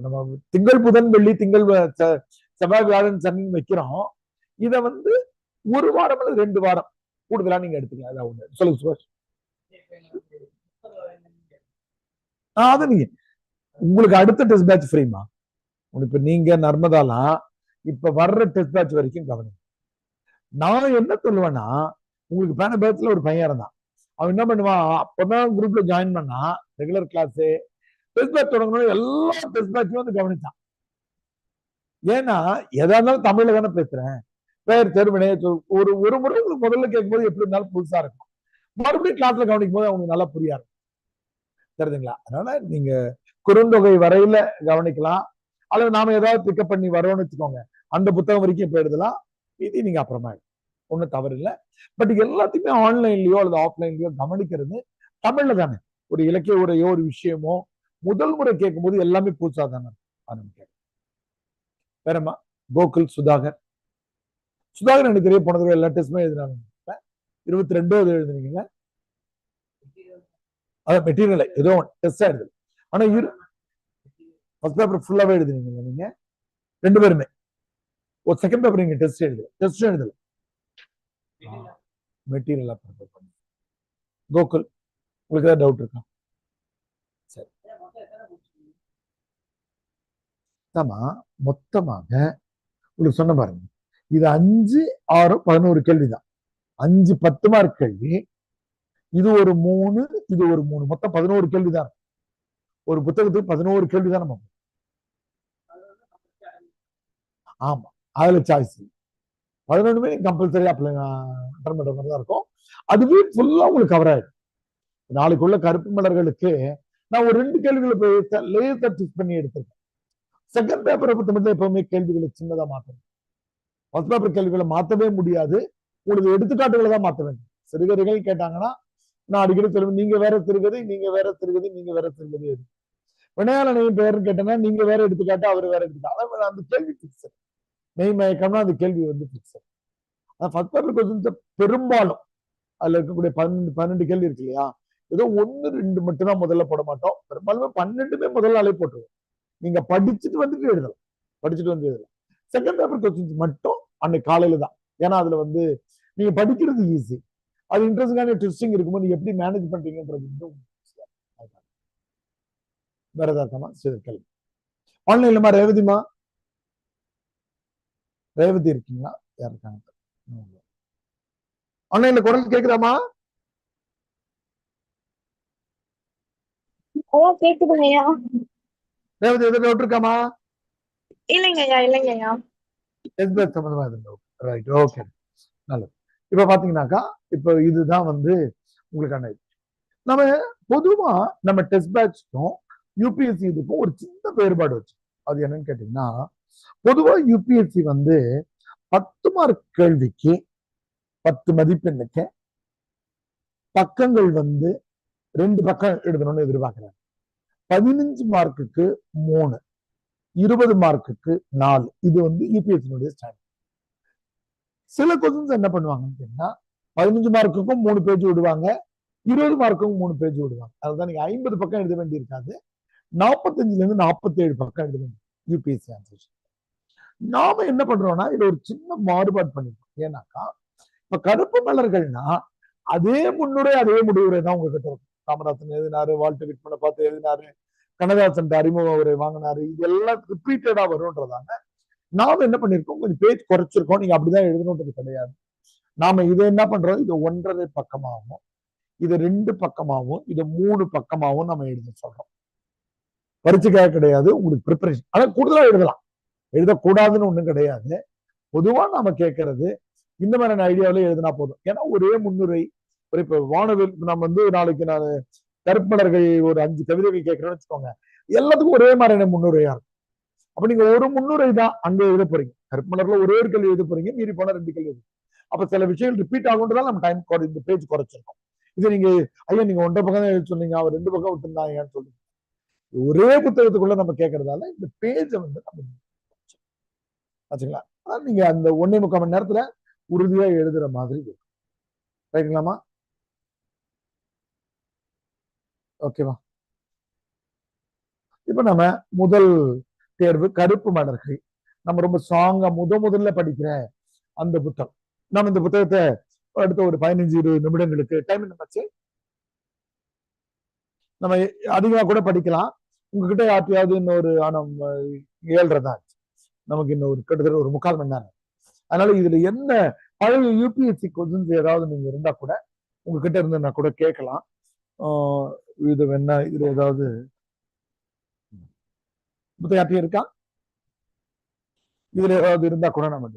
நம்ம திங்கள் புதன் வெள்ளி திங்கள் செவ்வாய் வியாழன் சனி வைக்கிறோம். இத வந்து 1 வாரம் அல்லது 2 வாரம் கூடுதலா நீங்க எடுத்துக்கலாம். அதான் ஒண்ணு. சொல்லுங்க சுபாஷ். அது நீங்க உங்களுக்கு அடுத்த டெஸ்ட் பேட்ச் ஃப்ரீமா. இப்ப நீங்க நர்மதாலாம் இப்ப வர்ற டெஸ்ட் பேட்ச் வரைக்கும் கவனிங்க. நான் என்ன சொல்லுவேன்னா, உங்களுக்கு பேன பேட்ச்ல ஒரு பையன் இருந்தான். அவன் என்ன பண்ணுவான், அப்பதான் குரூப்ல ஜாயின் பண்ணா ரெகுலர் கிளாஸ் டெஸ்ட் பேட்ச் தொடங்கணும் எல்லா டெஸ்ட் பேட்சும் வந்து கவனிச்சான். ஏன்னா எதா இருந்தாலும் தமிழ்ல தானே பேசுறேன். பெயர் தெருவினைய ஒரு முறை உங்களுக்கு முதல்ல கேட்கும்போது எப்படி இருந்தாலும் புதுசா இருக்கும். மறுபடியும் கிளாஸ்ல கவனிக்கும் போது அவங்களுக்கு நல்லா புரியா இருக்கும். தெரியுதுங்களா? அதனால நீங்க குறுந்தொகை வரையில கவனிக்கலாம். அல்லது நாம ஏதாவது பிக்கப் பண்ணி வரோம்னு வச்சுக்கோங்க, அந்த புத்தகம் வரைக்கும் இப்ப எழுதலாம். இது நீங்க அப்புறமா ஒன்றும் தவறு இல்லை. பட் எல்லாத்தையுமே ஆன்லைன்லயோ அல்லது ஆஃப்லைன்லயோ கவனிக்கிறது தமிழ்ல தானே ஒரு இலக்கிய உரையோ ஒரு விஷயமோ முதல் முறை கேட்கும் போது எல்லாமே புதுசா தானே ஆரம்பிக்கும். வேறம்மா கோகுல் சுதாகர். சுதாகர் எனக்கு தெரிய போனது எல்லா டெஸ்ட்மே எழுதினாங்க. 22 எழுதுனீங்க. அதான் மெட்டீரியல் ஏதோ டெஸ்டா எழுதுது. ஆனா ஃபர்ஸ்ட் பேப்பர் ஃபுல்லாவே எழுதுனீங்க நீங்க 2 பேருமே. ஒரு செகண்ட் பேப்பர் நீங்க டெஸ்ட் எழுதல. மெட்டீரியலா ப்ரிப்பேர் பண்ணி. கோகுல் உங்களுக்கு ஏதாவது டவுட் இருக்கா? சரி. மொத்தமாக உங்களுக்கு சொன்ன பாருங்க, இது 5, 6, 11 கேள்விதான். 5 10 மார்க் கேள்வி, இது ஒரு 3, இது ஒரு 3, மொத்தம் 11 கேள்விதான். ஒரு புத்தகத்துக்கு 11 கேள்விதான் நம்ம. ஆமா, அதுல சாய்ஸ் 11மே கம்பல்சரி அப்ளை அட்டன் பண்ற மாதிரி தான் இருக்கும். அதுவே ஃபுல்லா உங்களுக்கு கவர் ஆயிடும். நாளைக்குள்ள கருப்பு மலர்களுக்கு நான் ஒரு 2 கேள்விகளை லேசர் டிக் பண்ணி எடுத்திருக்கேன். செகண்ட் பேப்பரை பொறுத்த மட்டும் எப்பவுமே கேள்விகளை சின்னதா மாத்தணும். ஃபர்ஸ்ட் பேப்பர் கேள்விகளை மாத்தவே முடியாது. உங்களுக்கு எடுத்துக்காட்டுகளை தான் மாத்த வேண்டும். சிறுகதைகள் கேட்டாங்கன்னா நான் அடிக்கடி சொல்லுவேன், நீங்க வேற சிறுகதை, நீங்க வேற சிறுகதை, நீங்க வேற சிறுகதை. வினையாளனையும் பேருன்னு கேட்டேன்னா நீங்க வேற எடுத்துக்காட்டு, அவர் வேற எடுத்துக்காட்டு. அந்த கேள்வி பிக்சர். மெய் மயக்கம்னா அந்த கேள்வி வந்து பிக்சர். ஃபர்ஸ்ட் பேப்பர் கொஸ்டின்ஸ் பெரும்பாலும் அதுல இருக்கக்கூடிய 12 கேள்வி இருக்கு இல்லையா, ஏதோ 1 2 மட்டும் தான் முதல்ல போட மாட்டோம். பெரும்பாலும் 12மே முதல் நாளே போட்டுருவோம். நீங்க படிச்சுட்டு வந்துட்டு எழுதலாம். செகண்ட் பேப்பர் கொஸ்டின்ஸ் மட்டும் அன்னைக்கு காலையில தான். ஏன்னா அதுல வந்து நீங்க படிக்கிறது ஈஸி. அது இன்ட்ரெஸ்டிங்கான ட்விஸ்டிங் இருக்கும்போது நீங்க எப்படி மேனேஜ் பண்றீங்கன்றது வேற ஏதாக்கமா சரி கேள்வி. ஆன்லைன்லமா ரேவதிமா? ரேவதி இருக்கீங்களா? யார் இருக்காங்க? ஆன்லைன்ல குரல் கேக்குதாமா? கேக்குதுங்கய்யா. ரேவதி எதாவது டவுட் இருக்காமா? இல்லைங்கய்யா. எஸ்பெக்ட் சம்பந்தமா எதுவும் ரைட், ஓகே, நல்லது. இப்ப பாத்தீங்கன்னாக்கா இப்ப இதுதான் வந்து உங்களுக்கான நம்ம பொதுவா நம்ம டெஸ்ட் பேட்ச்க்கும் யூபிஎஸ்சி இதுக்கும் ஒரு சின்ன வேறுபாடு வச்சு. அது என்னன்னு கேட்டீங்கன்னா, பொதுவா யூபிஎஸ்சி வந்து 10 மார்க் கேள்விக்கு 10 மதிப்பெண்ணுக்கு பக்கங்கள் வந்து 2 பக்கம் எழுதணும்னு எதிர்பார்க்கிறாங்க. 15 மார்க்குக்கு 3, 20 மார்க்குக்கு 4. இது வந்து யூபிஎஸ்சி ஸ்டாண்டர்ட். சில கொஸ்டின்ஸ் என்ன பண்ணுவாங்கன்னு கேட்டீங்கன்னா 15 மார்க்குக்கும் 3 பேஜ் விடுவாங்க, 20 மார்க்குக்கும் 3 பேஜ் விடுவாங்க. அதுதான் நீங்க 50 பக்கம் எழுத வேண்டி இருக்காது. 45ல இருந்து 47 பக்கம் எழுத வேண்டிய யூபிஎஸ்சி ஆன்சர். நாம என்ன பண்றோம்னா இதுல ஒரு சின்ன மாறுபாடு பண்ணிருக்கோம். ஏன்னாக்கா இப்ப கருப்பு மலர்கள்னா அதே முன்னுரை அதே முடிவுரை தான் உங்ககிட்ட இருக்கும். காமராசன் எழுதினாரு, வால்டர் விட்மனை பார்த்து எழுதினாரு, கண்ணதாசன் அறிமுக உரை வாங்கினாரு, இதெல்லாம் ரிப்பீட்டடா வரும்ன்றதாங்க. நாம என்ன பண்ணிருக்கோம், கொஞ்சம் பேஜ் குறைச்சிருக்கோம். நீங்க அப்படிதான் எழுதணும்ன்றது கிடையாது. நாம இதை என்ன பண்றோம், இது 1.5 பக்கமாகவும், இது 2 பக்கமாகவும், இது 3 பக்கமாகவும் நம்ம எழுத சொல்றோம். பரீட்சைக்காக கிடையாது, உங்களுக்கு ப்ரிப்பரேஷன். ஆனா கூடுதலா எழுதலாம், எழுதக்கூடாதுன்னு ஒண்ணும் கிடையாது. பொதுவா நாம கேட்கறது இந்த மாதிரியான ஐடியாவில எழுதினா போதும். ஏன்னா ஒரே முன்னுரை, ஒரு இப்ப வானவில் நம்ம வந்து நாளைக்கு நான் கருப்பலர்கள் ஒரு 5 கவிதைகள் கேட்கிறேன்னு வச்சுக்கோங்க, எல்லாத்துக்கும் ஒரே மாதிரியான முன்னுரையா இருக்கும். அப்ப நீங்க ஒரு முன்னுரை தான் அங்க எழுத போறீங்க. கருப்பலர்ல ஒரே ஒரு கேள்வி எழுத போறீங்க, மீறி போனா 2 கேள்வி எழுது. அப்ப சில விஷயங்கள் ரிப்பீட் ஆகுன்றதால நம்ம டைம் இந்த பேஜ் குறைச்சிருக்கோம். இது நீங்க ஐயா நீங்க 1.5 பக்கம் தான் எழுத சொன்னீங்க, அவர் 2 பக்கம் விட்டுருந்தாங்கன்னு சொல்லுங்க. ஒரே புத்தகத்துக்குள்ள நம்ம கேட்கறதால இந்த பேஜை வந்து நம்ம ஆச்சுங்களா. நீங்க அந்த 1.25 மணி நேரத்துல உறுதியா எழுதுற மாதிரி இருக்கும். ரைட்டுங்களாமா? ஓகேவா? இப்ப நம்ம முதல் தேர்வு கருப்பு மலர்கள். நம்ம ரொம்ப ஸ்ட்ராங்கா முதல்ல படிக்கிற அந்த புத்தகம். நம்ம இந்த புத்தகத்தை அடுத்த ஒரு 15-20 நிமிடங்களுக்கு டைம் என்ன நம்ம அதிகமா கூட படிக்கலாம். உங்ககிட்ட யார்ட்டையாவது இன்னொரு 7:30 தான் நமக்கு இன்னொரு கிட்டத்தட்ட ஒரு 3/4 மணி நேரம். அதனால இதுல என்ன பழைய யூபிஎஸ்சி கொஸ்டின்ஸ் ஏதாவது நீங்க இருந்தா கூட உங்ககிட்ட இருந்து கூட கேட்கலாம். இது என்ன இதுல ஏதாவது யார்ட்டையும் இருக்கா? இதுல ஏதாவது இருந்தா கூட நம்ம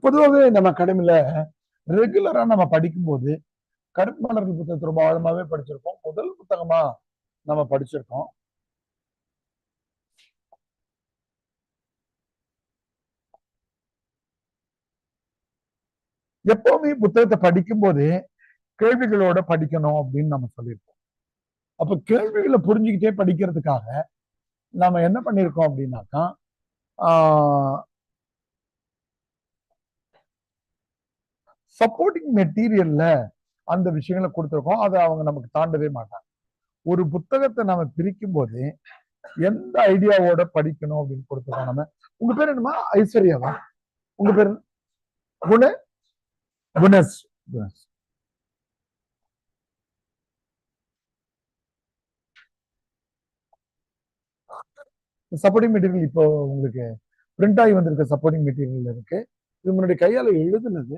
பொதுவாகவே நம்ம அகாடமில ரெகுலரா நம்ம படிக்கும்போது கருப்பு மலர்கள் புத்தகத்தை ரொம்ப ஆழமாவே படிச்சிருக்கோம். முதல் புத்தகமா நம்ம படிச்சிருக்கோம். எப்பவுமே புத்தகத்தை படிக்கும் போது கேள்விகளோட படிக்கணும் அப்படின்னு நம்ம சொல்லியிருக்கோம். அப்ப கேள்விகளை புரிஞ்சுக்கிட்டே படிக்கிறதுக்காக நாம என்ன பண்ணிருக்கோம் அப்படின்னாக்கா சப்போர்ட்டிங் மெட்டீரியல்ல அந்த விஷயங்களை கொடுத்துருக்கோம். அதை அவங்க நமக்கு தாண்டவே மாட்டாங்க. ஒரு புத்தகத்தை நம்ம பிரிக்கும் போது எந்த ஐடியாவோட படிக்கணும் அப்படின்னு கொடுத்துருக்கோம். நம்ம உங்க பேர் என்னமா? ஐஸ்வர்யாவா? உங்க பேர் குண குணஸ் குணஸ். சப்போர்ட்டிங் மெட்டீரியல் இப்போ உங்களுக்கு பிரிண்ட் ஆகி வந்திருக்க சப்போர்ட்டிங் மெட்டீரியல் இருக்கு. இது முன்னாடி கையால எழுதுனது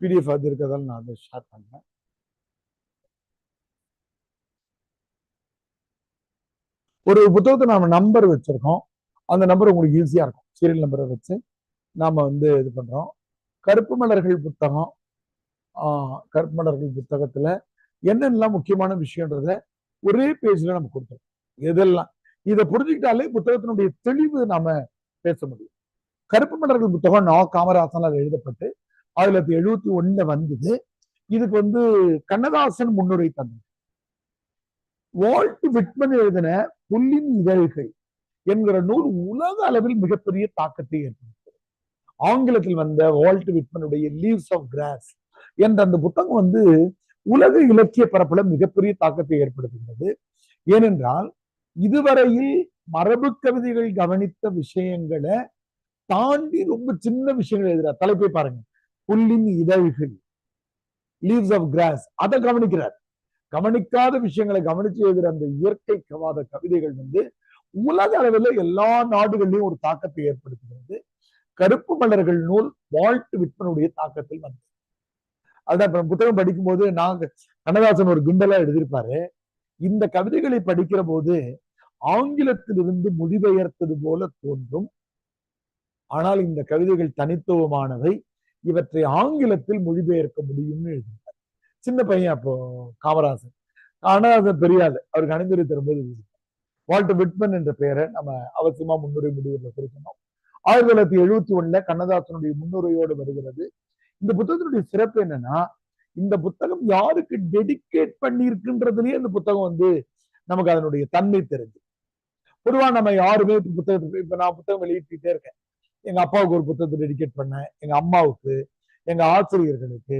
பிடிஎஃப் அது இருக்கிறதால நான் அதை ஷேர் பண்றேன். ஒரு புத்தகத்தை நாம நம்பர் வச்சிருக்கோம். அந்த நம்பர் உங்களுக்கு ஈஸியா இருக்கும். சீரியல் நம்பரை வச்சு நாம இது பண்றோம். கருப்பு மலர்கள் புத்தகம், கருப்பு மலர்கள் புத்தகத்துல என்னென்னலாம் முக்கியமான விஷயம்ன்றத ஒரே பேஜ்ல நம்ம கொடுத்துருக்கோம். எதெல்லாம் இதை புரிஞ்சுக்கிட்டாலே புத்தகத்தினுடைய தெளிவு நாம பேச முடியும். கருப்பு மலர்கள் புத்தகம் காமராசனால் எழுதப்பட்டு 1971 வந்தது. இதுக்கு கண்ணதாசன் முன்னுரை தந்தது. வால்ட் விட்மன் எழுதின புல்லின் இதழ்கள் என்கிற நூல் உலக அளவில் மிகப்பெரிய தாக்கத்தை ஏற்படுத்தியது. ஆங்கிலத்தில் வந்த வால்ட் விட்மனுடைய லீவ்ஸ் ஆஃப் கிராஸ் என்ற அந்த புத்தகம் உலக இலக்கிய பரப்புல மிகப்பெரிய தாக்கத்தை ஏற்படுத்துகிறது. ஏனென்றால் இதுவரையில் மரபு கவிதைகள் கவனித்த விஷயங்களை தாண்டி ரொம்ப சின்ன விஷயங்கள் எழுதுறார். தலைப்பை பாருங்க, புல்லின் இதழ்கள், லீவ்ஸ் ஆஃப் கிராஸ். அதை கவனிக்கிறார். கவனிக்காத விஷயங்களை கவனிச்சு எழுதுற அந்த இயற்கை கவாத கவிதைகள் உலக அளவில் எல்லா நாடுகளிலும் ஒரு தாக்கத்தை ஏற்படுத்துகிறது. கருப்பு மலர்கள் நூல் வால்ட் விட்மனுடைய தாக்கத்தில் வந்தது. அதான் புத்தகம் படிக்கும் போது கண்ணதாசன் ஒரு குண்டலா எழுதியிருப்பாரு, இந்த கவிதைகளை படிக்கிற போது ஆங்கிலத்திலிருந்து மொழிபெயர்த்தது போல தோன்றும், ஆனால் இந்த கவிதைகள் தனித்துவமானவை, இவற்றை ஆங்கிலத்தில் மொழிபெயர்க்க முடியும்னு எழுதியிருப்பார். சின்ன பையன் அப்போ காமராசன். கண்ணதாசன் பெரியாள், அவருக்கு அணிந்துரை தரும்போது வால்ட் விட்மன் என்ற பெயரை நம்ம அவசியமா முன்னுரை முடிவுல குறிக்கணும். 1971 கண்ணதாசனுடைய முன்னுரையோடு வருகிறது. இந்த புத்தகத்தினுடைய சிறப்பு என்னன்னா, இந்த புத்தகம் யாருக்கு டெடிகேட் பண்ணியிருக்குன்றதுலயே இந்த புத்தகம் நமக்கு அதனுடைய தன்மை தெரிஞ்சு. பொதுவா நம்ம யாருமே புத்தகத்துக்கு, இப்ப நான் புத்தகம் வெளியிட்டே இருக்கேன். எங்க அப்பாவுக்கு ஒரு புத்தகத்தை டெடிகேட் பண்ணேன், எங்க அம்மாவுக்கு, எங்க ஆசிரியர்களுக்கு,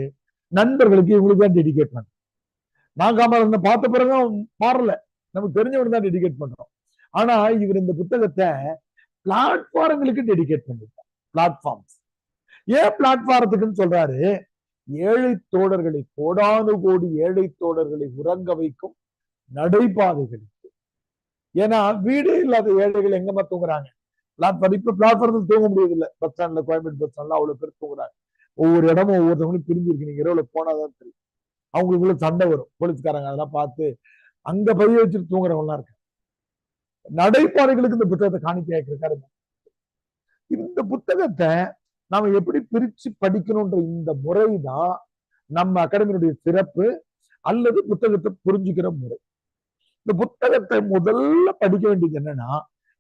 நண்பர்களுக்கு, இவங்களுக்கு தான் டெடிகேட் பண்ணேன். நான் காமராஜனை பார்த்த பிறகு மாறல, நமக்கு தெரிஞ்சவனுக்கு தான் டெடிகேட் பண்றோம். ஆனா இவர் இந்த புத்தகத்தை பிளாட்ஃபார்ம்களுக்கு டெடிகேட் பண்ணிருக்கார். பிளாட்ஃபார்ம்ஸ். ஏன் பிளாட்ஃபாரத்துக்குன்னு சொல்றாரு? ஏழை தோழர்களை, கோடானு கோடி ஏழை தோழர்களை உறங்க வைக்கும் நடைபாதைகளுக்கு. ஏன்னா வீடே இல்லாத ஏழைகள் எங்கம்மா தூங்குறாங்க? இப்ப பிளாட்ஃபார்ம்ல தூங்க முடியாது இல்ல. பஸ் ஸ்டாண்ட்ல, கோயம்பேடு பஸ் ஸ்டாண்ட்ல அவ்வளவு பேர் தூங்குறாங்க. ஒவ்வொரு இடமும் ஒவ்வொருத்தவங்களும் பிரிஞ்சிருக்கு. நீங்க இரவுல போனாதான் தெரியும். அவங்களுக்குள்ள சண்டை வரும், போலீஸ்காரங்க அதெல்லாம் பார்த்து அங்க பதிய வச்சுட்டு தூங்குறவங்க எல்லாம் இருக்கு. நடைபாதைகளுக்கு இந்த புத்தகத்தை காணிக்கையா இருக்காரு. இந்த புத்தகத்தை நாம எப்படி பிரிச்சு படிக்கணும்ன்ற இந்த முறைதான் நம்ம அகாடமியினுடைய சிறப்பு, அல்லது புத்தகத்தை புரிஞ்சுக்கிற முறை. இந்த புத்தகத்தை முதல்ல படிக்க வேண்டியது என்னன்னா,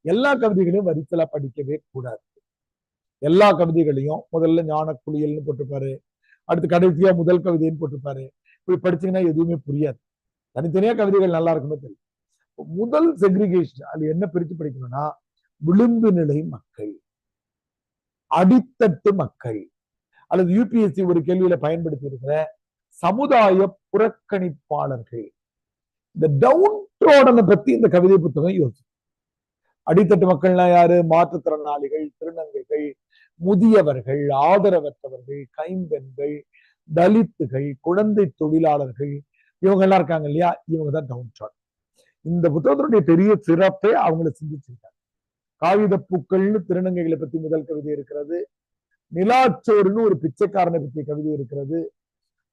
எல்லா கவிதைகளையும் வரிசலா படிக்கவே கூடாது. எல்லா கவிதைகளையும் முதல்ல ஞான குளியல்னு போட்டுப்பாரு, அடுத்து கடைசியா முதல் கவிதைன்னு போட்டுப்பாரு. இப்படி படிச்சீங்கன்னா எதுவுமே புரியாது. தனித்தனியா கவிதைகள் நல்லா இருக்குமே தெரியும். முதல் செக்ரிகேஷன் அது என்ன பிரிச்சு படிக்கணும்னா, விளிம்பு நிலை மக்கள், அடித்தட்டு மக்கள், அல்லது யூபிஎஸ்சி ஒரு கேள்வியில பயன்படுத்தி இருக்கிற சமுதாய புறக்கணிப்பாளர்கள். இந்த டவுன் ட்ரோடனை பத்தி இந்த கவிதை புத்தகம் யோசிச்சு. அடித்தட்டு மக்கள்னா யாரு? மாற்றுத்திறனாளிகள், திருநங்கைகள், முதியவர்கள், ஆதரவற்றவர்கள், கைம்பெண்கள், தலித்துகள், குழந்தை தொழிலாளர்கள், இவங்க எல்லாம் இருக்காங்க இல்லையா? இவங்க தான் டவுன் ட்ராட். இந்த புத்தகத்தினுடைய பெரிய சிறப்பே அவங்களை சிந்திச்சிருக்காங்க. காகித பூக்கள்னு திருநங்கைகளை பத்தி முதல் கவிதை இருக்கிறது. நிலாச்சோறுன்னு ஒரு பிச்சைக்காரனை பற்றிய கவிதை இருக்கிறது.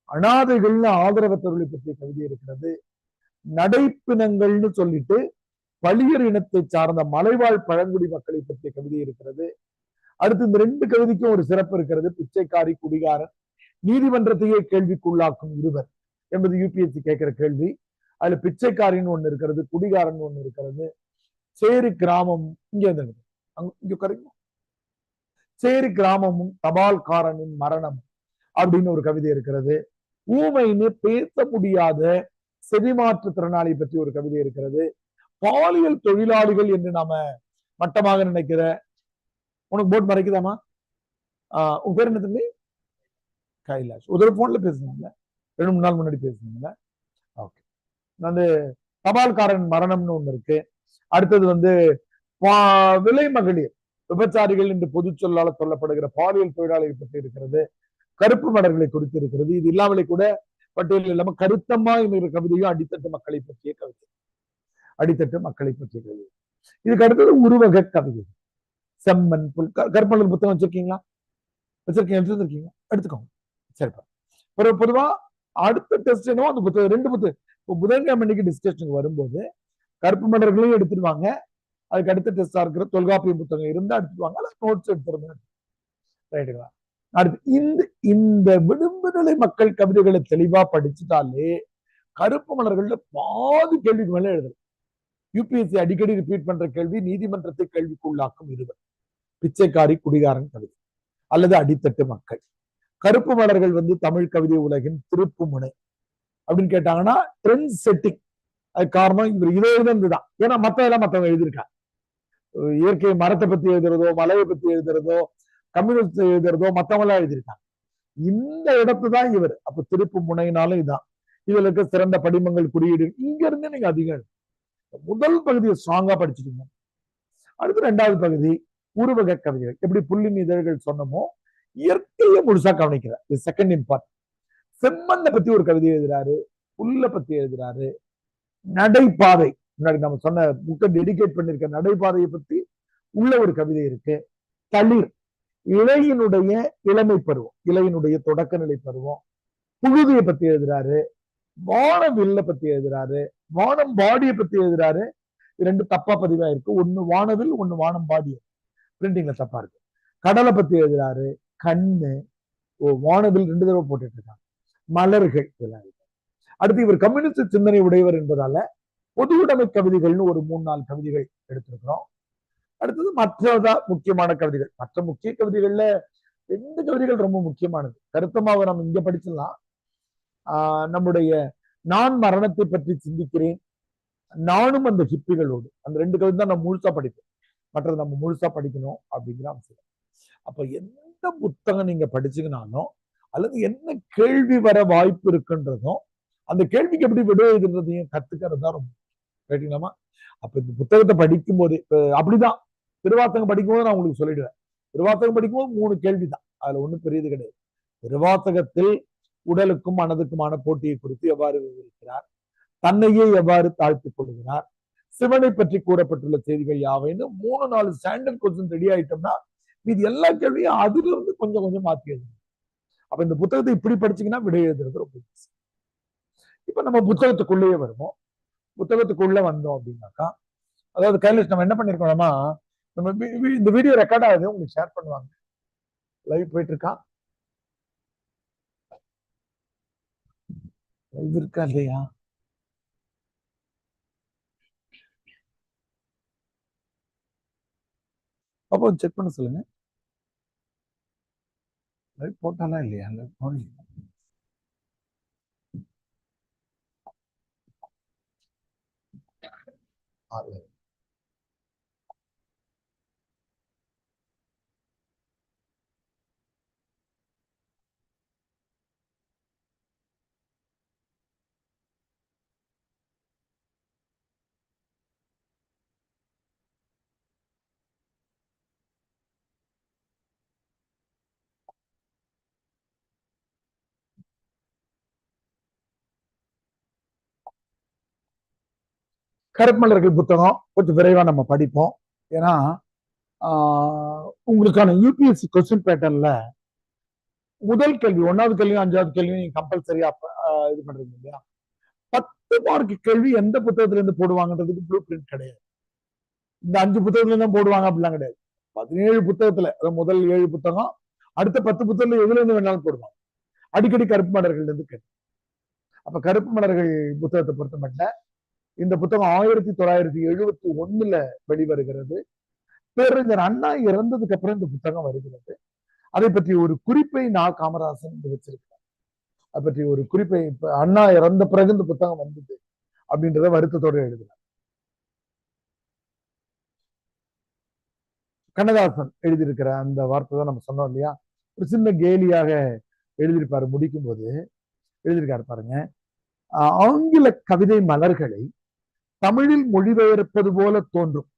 அனாதைகள்னு ஆதரவற்றவர்களை பற்றிய கவிதை இருக்கிறது. நடைப்பினங்கள்னு சொல்லிட்டு பளியர் இனத்தை சார்ந்த மலைவாழ் பழங்குடி மக்களை பற்றிய கவிதை இருக்கிறது. அடுத்து இந்த ரெண்டு கவிதைக்கும் ஒரு சிறப்பு இருக்கிறது. பிச்சைக்காரி, குடிகாரன், நீதிமன்றத்தையே கேள்விக்குள்ளாக்கும் இருவர் என்பது யூபிஎஸ்சி கேட்கிற கேள்வி. அதுல பிச்சைக்காரின்னு ஒண்ணு இருக்கிறது, குடிகாரன் ஒண்ணு இருக்கிறது. சேரி கிராமம் இங்க கரெக்ட். சேரி கிராமமும் தபால்காரனின் மரணம் அப்படின்னு ஒரு கவிதை இருக்கிறது. ஊமைன்னு பேச முடியாத செவிமாற்று திறனாளி பற்றி ஒரு கவிதை இருக்கிறது. பாலியல் தொழிலாளிகள் என்று நாம மட்டமாக நினைக்கிற, உனக்கு போட் மறைக்குதாமா? உன் பேர் என்ன தம்பி? கைலாஷ். ஒரு போன்ல பேசுனாங்க, 2-3 நாள் முன்னாடி பேசுனாங்க. ஓகே. வந்து தபால்காரன் மரணம்னு ஒண்ணு இருக்கு. அடுத்தது வந்து விலை மகளிர் விபச்சாரிகள் என்று பொது சொல்லால சொல்லப்படுகிற பாலியல் தொழிலாளிகள் பற்றி இருக்கிறது. கருப்பு மலர்களை குறித்து இருக்கிறது. இது இல்லாமலே கூட பட்டியல் இல்லாம கருத்தம்மா என்கிற கவிதையும் அடித்தட்டு மக்களை பற்றிய கவிதை. அடித்தட்டு மக்களை பற்றிய கவிதை. இதுக்கு அடுத்தது உருவக கவிதை. செம்மன் புல். கருப்பலர் புத்தகம் வச்சிருக்கீங்களா? வச்சிருக்கீங்க? எடுத்துக்கோங்க. சரிப்பா. பொதுவா அடுத்த டெஸ்ட் என்னவோ அந்த புத்தகம் 2 புத்தகம் புதன்கிழமை அன்னைக்கு டிஸ்கஷனுக்கு வரும்போது கருப்பு மலர்களையும் எடுத்துருவாங்க. அதுக்கு அடுத்த டெஸ்டா இருக்கிற தொல்காப்பியம் புத்தகம் இருந்தா எடுத்துருவாங்க. நோட்ஸ் எடுத்துருங்க. ரைட்டுங்களா? அடுத்து இந்த விளிம்புநிலை மக்கள் கவிதைகளை தெளிவா படிச்சுட்டாலே கருப்பு மலர்கள்ல பாதி கேள்விக்கு மேல எழுதலாம். யூபிஎஸ்சி அடிக்கடி ரிப்பீட் பண்ற கேள்வி நீதிமன்றத்தை கேள்விக்குள்ளாக்கும் இருவர். பிச்சைக்காரி குடிகாரன் கவிதை அல்லது அடித்தட்டு மக்கள். கருப்பு மலர்கள் வந்து தமிழ் கவிதை உலகின் திருப்பு முனை அப்படின்னு கேட்டாங்கன்னா ட்ரெண்ட் செட்டிங். அது காரணம் இவர் இதே இதுதான். ஏன்னா மத்தவங்க எழுதியிருக்காங்க. இயற்கை மரத்தை பத்தி எழுதுறதோ, மலையை பத்தி எழுதுறதோ, கம்யூனிஸ்ட் எழுதுறதோ மத்தவங்க எல்லாம் எழுதியிருக்காங்க. இந்த இடத்து தான் இவர். அப்ப திருப்பு முனைனாலும் இதான். இதுல இருக்க சிறந்த படிமங்கள் குறியீடு இங்க இருந்து நீங்க அதிகம். முதல் பகுதியை ஸ்ட்ராங்கா படிச்சுட்டீங்க. அடுத்து 2வது பகுதி உருவக கவிதைகள். எப்படி புள்ளின் இதழ்கள் சொன்னமோ இயற்கையை முழுசா கவனிக்கிறார். இது செகண்ட் இம்பார்ட். செம்மண்ணை பத்தி ஒரு கவிதை எழுதுறாரு, புல்ல பத்தி எழுதுறாரு, நடைபாதை முன்னாடி நம்ம சொன்ன புக்கை டெடிகேட் பண்ணிருக்க நடைபாதையை பத்தி உள்ள ஒரு கவிதை இருக்கு. தளிர் இலையினுடைய இளமை பருவம், இலையினுடைய தொடக்க நிலை பருவம். புழுதியை பத்தி எழுதுறாரு, வானவில்ல பத்தி எழுதுறாரு, வானம் பாடியை பத்தி எழுதுறாரு. 2 தப்பா பதிவா இருக்கு. ஒண்ணு வானவில், ஒண்ணு வானம் பாடிய பிரிண்டிங்ல தப்பா இருக்கு. கடலை பத்தி எழுதுறாரு, கண்ணு, வானவில் 2 தடவை போட்டுட்டு இருக்காங்க. மலர்கள் இதெல்லாம் இருக்கு. அடுத்து இவர் கம்யூனிஸ்ட் சிந்தனை உடையவர் என்பதால பொது உடைமை கவிதைகள்னு ஒரு 3-4 கவிதைகள் எடுத்திருக்கிறோம். அடுத்தது மற்றதா முக்கியமான கவிதைகள். மற்ற முக்கிய கவிதைகள்ல 2 கவிதைகள் ரொம்ப முக்கியமானது. கருத்தமாவை நம்ம இங்க படிச்சிடலாம். நம்முடைய நான் மரணத்தை பற்றி சிந்திக்கிறேன், நானும் அந்த ஹிப்பிகளோடு, அந்த 2 கவிதை தான் நம்ம முழுசா படிப்போம். மற்றது நம்ம முழுசா படிக்கணும் அப்படிங்கிற அவசியம். அப்ப எந்த புத்தகம் நீங்க படிச்சீங்கனாலும் அல்லது என்ன கேள்வி வர வாய்ப்பு இருக்குன்றதும் அந்த கேள்விக்கு எப்படி விட எழுதுன்றதையும் கத்துக்கிறது தான் ரொம்ப கேட்டீங்களாமா. அப்ப இந்த புத்தகத்தை படிக்கும் போது அப்படிதான் திருவாசகம் படிக்கும்போது நான் உங்களுக்கு சொல்லிடுவேன். திருவாசகம் படிக்கும்போது 3 கேள்விதான். அதுல ஒண்ணும் பெரியது கிடையாது. திருவாசகத்தில் உடலுக்கும் மனதுக்குமான போட்டியை குறித்து எவ்வாறு விவரிக்கிறார், தன்னையே எவ்வாறு தாழ்த்திக் கொள்கிறார், சிவனை பற்றி கூறப்பட்டுள்ள செய்திகள் யாவைன்னு 3-4 ஸ்டாண்டர்ட் கொஸ்டின் ரெடி ஆயிட்டோம்னா இது எல்லா கேள்வியும் அதுல இருந்து கொஞ்சம் கொஞ்சம் மாத்தி எழுதணும். அப்ப இந்த புத்தகத்தை இப்படி படிச்சீங்கன்னா விடை எழுதுறது ரொம்ப ஈஸி. இப்ப நம்ம புத்தகத்துக்குள்ளேயே வருவோம். புத்தகத்துக்குள்ள வந்தோம் அப்படின்னாக்கா, அதாவது கைலாஷ் நம்ம என்ன பண்ணிருக்கோம்னா, நம்ம இந்த வீடியோ ரெக்கார்ட் ஆகுது, உங்களுக்கு ஷேர் பண்ணுவாங்க. லைவ் போயிட்டு இருக்கா? லைவ் இருக்கா இல்லையா? அப்போ செக் பண்ண சொல்லுங்க. லைவ் போட்டாலாம் இல்லையா? கருப்பமலர்கள் புத்தகம் கொஞ்சம் விரைவா நம்ம படிப்போம். ஏன்னா உங்களுக்கான யூபிஎஸ்சி கொஸ்டின் பேட்டர்ன்ல முதல் கேள்வி 1வது கேள்வியும் 5வது கேள்வியும் நீங்க கம்பல்சரியா இது பண்றீங்க இல்லையா? 10 மார்க் கேள்வி எந்த புத்தகத்துல இருந்து போடுவாங்கன்றதுக்கு ப்ளூ பிரிண்ட் கிடையாது. இந்த 5 புத்தகத்துல இருந்து போடுவாங்க அப்படிலாம் கிடையாது. 17 புத்தகத்துல முதல் 7 புத்தகம், அடுத்த 10 புத்தகத்துல எதுல இருந்து வேணாலும் போடுவாங்க. அடிக்கடி கருப்பு மலர்கள் இருந்து கேட்டு. அப்ப கருப்பு மலர்கள் புத்தகத்தை பொறுத்த மட்டும் இந்த புத்தகம் 1971 வெளிவருகிறது. பேரறிஞர் அண்ணா இறந்ததுக்கு அப்புறம் இந்த புத்தகம் வருகிறது. அதை பற்றி ஒரு குறிப்பை காமராசன் வச்சிருக்கிறார். அதை பற்றி ஒரு குறிப்பை இப்ப அண்ணா இறந்த பிறகு இந்த புத்தகம் வந்தது அப்படின்றத வருத்தத்தோடு எழுதினார். கண்ணதாசன் எழுதியிருக்கிற அந்த வார்த்தை தான் நம்ம சொன்னோம் இல்லையா, ஒரு சின்ன கேலியாக எழுதியிருப்பாரு. முடிக்கும் போது எழுதியிருக்காரு பாருங்க, ஆங்கில கவிதை மலர்களை தமிழில் மொழிபெயர்ப்பது போல தோன்றும்.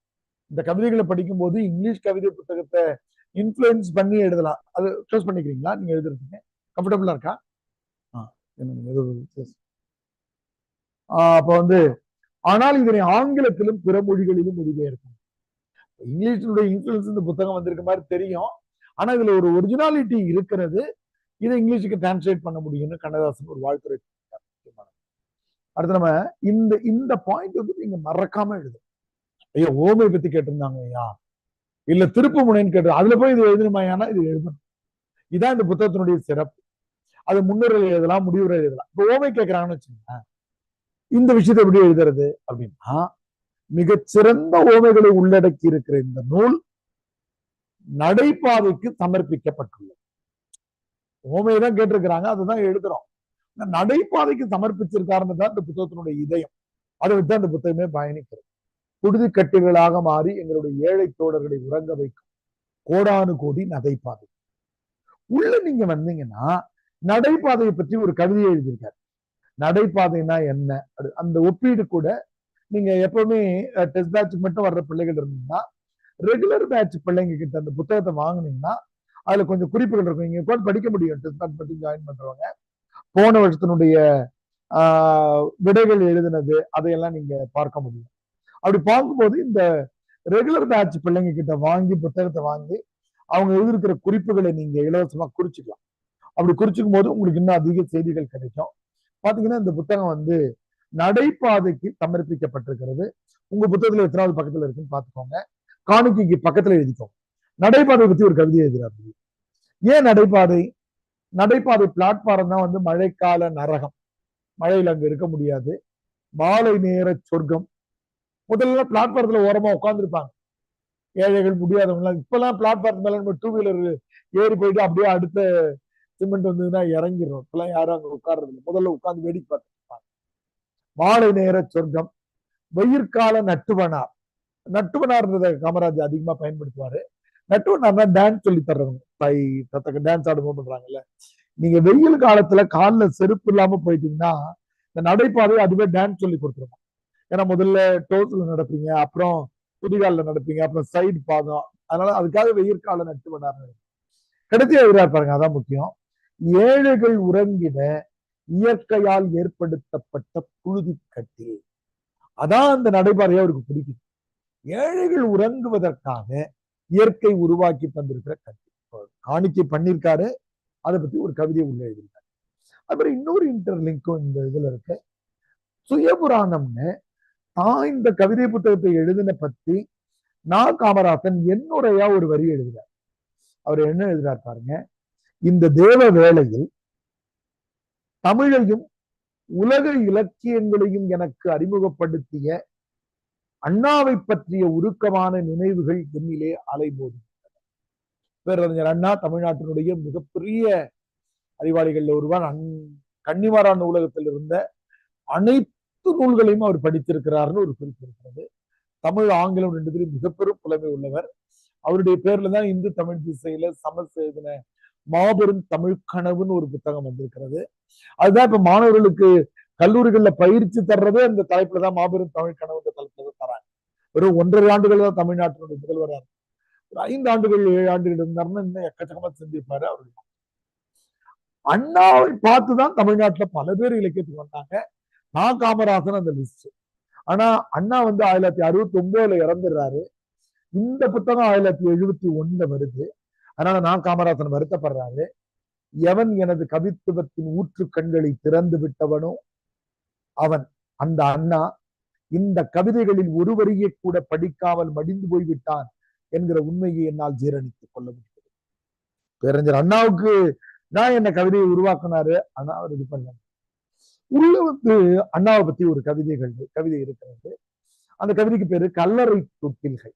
இந்த கவிதைகளை படிக்கும் போது இங்கிலீஷ் கவிதை புத்தகத்தை இன்ஃபுளுன்ஸ் பண்ணி எழுதலாம். அது க்ளோஸ் பண்ணிக்கிறீங்களா நீங்க எழுதுறதுக்கு கம்ஃபர்டபுளா இருக்கா? அப்ப வந்து ஆனால் இதனை ஆங்கிலத்திலும் பிற மொழிகளிலும் மொழிபெயர்க்கும். இங்கிலீஷினுடைய இன்ஃபுளுன்ஸ் இந்த புத்தகம் வந்திருக்க மாதிரி தெரியும், ஆனா இதுல ஒரு ஒரிஜினாலிட்டி இருக்கிறது. இதை இங்கிலீஷுக்கு டிரான்ஸ்லேட் பண்ண முடியும்னு கண்ணதாசன் ஒரு வாழ்த்துறை. அடுத்து நம்ம இந்த இந்த பாயிண்ட் வந்து நீங்க மறக்காம எழுது. ஐயா ஓமை பத்தி கேட்டிருந்தாங்க ஐயா, இல்ல திருப்பு முனைன்னு கேட்டு அதுல போய் இது எழுதணுமாயானா இது எழுதணும். இதான் இந்த புத்தகத்தினுடைய சிறப்பு. அது முன்னுரை எழுதலாம், முடிவுரை எழுதலாம். இப்ப ஓமை கேட்கிறாங்கன்னு வச்சுக்கோங்க, இந்த விஷயத்தை எப்படி எழுதுறது அப்படின்னா, மிகச்சிறந்த ஓமைகளை உள்ளடக்கி இருக்கிற இந்த நூல் நடைபாதைக்கு சமர்ப்பிக்கப்பட்டுள்ளது. ஓமையதான் கேட்டிருக்கிறாங்க, அதுதான் எழுதுறோம். நடைபாதைக்கு சமர்ப்பிச்சிருக்காருன்னு தான் இந்த புத்தகத்தினுடைய இதயம். அதை விட்டு அந்த புத்தகமே பயணிக்கிறது. குடுதி கட்டுகளாக மாறி எங்களுடைய ஏழை தோழர்களை உறங்க வைக்கும் கோடானு கோடி நடைபாதை. உள்ள நீங்க வந்தீங்கன்னா நடைபாதையை பற்றி ஒரு கவிதை எழுதியிருக்காரு. நடைபாதைனா என்ன, அந்த ஒப்பீடு கூட நீங்க எப்பவுமே டெஸ்ட் பேட்சுக்கு மட்டும் வர்ற பிள்ளைகள் இருந்தீங்கன்னா, ரெகுலர் பேட்ச் பிள்ளைங்க கிட்ட அந்த புத்தகத்தை வாங்கினீங்கன்னா அதுல கொஞ்சம் குறிப்புகள் இருக்கும். நீங்க கூட படிக்க முடியும். டெஸ்ட் பேட்ச் பற்றி ஜாயின் பண்றவங்க போன வருஷத்தினுடைய விடைகள் எழுதினது அதையெல்லாம் நீங்க பார்க்க முடியும். அப்படி பார்க்கும்போது இந்த ரெகுலர் பேட்ச் பிள்ளைங்க கிட்ட வாங்கி புத்தகத்தை வாங்கி அவங்க எழுதியிருக்கிற குறிப்புகளை நீங்க இலவசமா குறிச்சுக்கலாம். அப்படி குறிச்சுக்கும் போது உங்களுக்கு இன்னும் அதிக செய்திகள் கிடைக்கும். பாத்தீங்கன்னா இந்த புத்தகம் வந்து நடைபாதைக்கு சமர்ப்பிக்கப்பட்டிருக்கிறது. உங்க புத்தகத்துல எத்தனாவது பக்கத்துல இருக்குன்னு பாத்துக்கோங்க. காணிக்கைக்கு பக்கத்துல எழுதிக்கோங்க. நடைபாதை பத்தி ஒரு கவிதை எழுதுறாரு. ஏன் நடைபாதை? நடைபாதை பிளாட்பாரம் தான் வந்து மழைக்கால நரகம். மழையில அங்க இருக்க முடியாது. மாலை நேர சொர்க்கம். முதல்ல பிளாட்பாரத்துல ஓரமா உட்கார்ந்துருப்பாங்க ஏழைகள், முடியாதவங்க. இப்பெல்லாம் பிளாட்பாரம் மேல நம்ம டூ வீலர் ஏறி போயிட்டு அப்படியே அடுத்த சிமெண்ட் வந்ததுன்னா இறங்கிடும். இப்பெல்லாம் யாரும் அங்க உட்கார்றது இல்லை. முதல்ல உட்கார்ந்து வேடிக்கை பார்த்துட்டு இருப்பாங்க. மாலை நேர சொர்க்கம். வெயிற்கால நட்டுவனார். நட்டுவனார்ன்றத காமராஜ் அதிகமா பயன்படுத்துவாரு. நட்டுவனார்னா டான்ஸ் சொல்லி தர்றவங்க. டான்ஸ் ஆடும்போது பண்றாங்கல்ல. நீங்க வெயில் காலத்துல காலில் செருப்பு இல்லாம போயிட்டீங்கன்னா இந்த நடைபாதை அதுவே டான்ஸ் சொல்லி கொடுத்துருவோம். ஏன்னா முதல்ல டோஸ்ல நடப்பீங்க, அப்புறம் புதிகாலில் நடப்பீங்க, அப்புறம் சைடு பாதம். அதனால அதுக்காக வெயிற்கால நட்டுவனார் கடைசி எழுதுறாரு பாருங்க, அதான் முக்கியம். ஏழைகள் உறங்கிட இயற்கையால் ஏற்படுத்தப்பட்ட புழுதி கட்டில். அதான் அந்த நடைபாதையை அவருக்கு பிடிக்குது. ஏழைகள் உறங்குவதற்காக இயற்கை உருவாக்கி தந்திருக்கிற கட்டில் காணிக்கை பண்ணிருக்காரு. அதை பத்தி ஒரு கவிதையை உள்ள எழுதியிருக்காரு. அப்புறம் இன்னொரு இன்டர்லிங்கும் இந்த இதுல இருக்கு. சுயபுராணம்னு தான் இந்த கவிதை புத்தகத்தை எழுதின பத்தி நான் காமராசன் என்னுரையா ஒரு வரி எழுதுறார். அவர் என்ன எழுதுறார் பாருங்க, இந்த தேவ வேளையில் தமிழையும் உலக இலக்கியங்களையும் எனக்கு அறிமுகப்படுத்திய அண்ணாவை பற்றிய உருக்கமான நினைவுகள் என்னிலே அலைபோதுகின்றன. பேரறிஞர் அண்ணா தமிழ்நாட்டினுடைய மிகப்பெரிய அறிவாளிகள்ல ஒருவர். கன்னிமாரான் நூலகத்தில் இருந்த அனைத்து நூல்களையும் அவர் படித்திருக்கிறார்னு ஒரு குறிப்பு இருக்கிறது. தமிழ் ஆங்கிலம் ரெண்டுத்திலும் மிகப்பெரும் புலமை உள்ளவர். அவருடைய பேர்ல தான் இந்து தமிழ் திசையில சமஸ் எழுதின மாபெரும் தமிழ் கனவுன்னு ஒரு புத்தகம் வந்திருக்கிறது. அதுதான் இப்ப மாணவர்களுக்கு கல்லூரிகள்ல பயிற்சி தர்றதே அந்த தலைப்புல தான், மாபெரும் தமிழ் கனவு தலைப்புல தான் தராங்க. வெறும் 1.5 ஆண்டுகள் தான் தமிழ்நாட்டினுடைய முதல்வராக. ஒரு 5 ஆண்டுகள் 7 ஆண்டுகள் இருந்தாருன்னா இன்னும் எக்கச்சக்கமா செஞ்சிருப்பாரு. அவருடைய அண்ணாவை பார்த்துதான் தமிழ்நாட்டுல பல பேர் இலக்கியத்துக்கு வந்தாங்க. நான் காமராசன் அந்த லிஸ்ட். ஆனா அண்ணா வந்து 1969 இறந்துடுறாரு. இந்த புத்தகம் 1971 வருது. அதனால நான் காமராசன் வருத்தப்படுறாரு. எவன் எனது கவித்துவத்தின் ஊற்று கண்களை திறந்து விட்டவனோ அவன் அந்த அண்ணா இந்த கவிதைகளில் ஒரு வரியை கூட படிக்காமல் மடிந்து போய்விட்டான் என்கிற உண்மையை என்னால் ஜீரணித்துக் கொள்ள முடியாது. பேரறிஞர் அண்ணாவுக்கு நான் என்ன கவிதையை உருவாக்குனாரு, ஆனா அவர் இது பண்ண உள்ள வந்து அண்ணாவை பத்தி ஒரு கவிதை இருக்கிறது. அந்த கவிதைக்கு பேரு கல்லறை தொட்டில்கள்.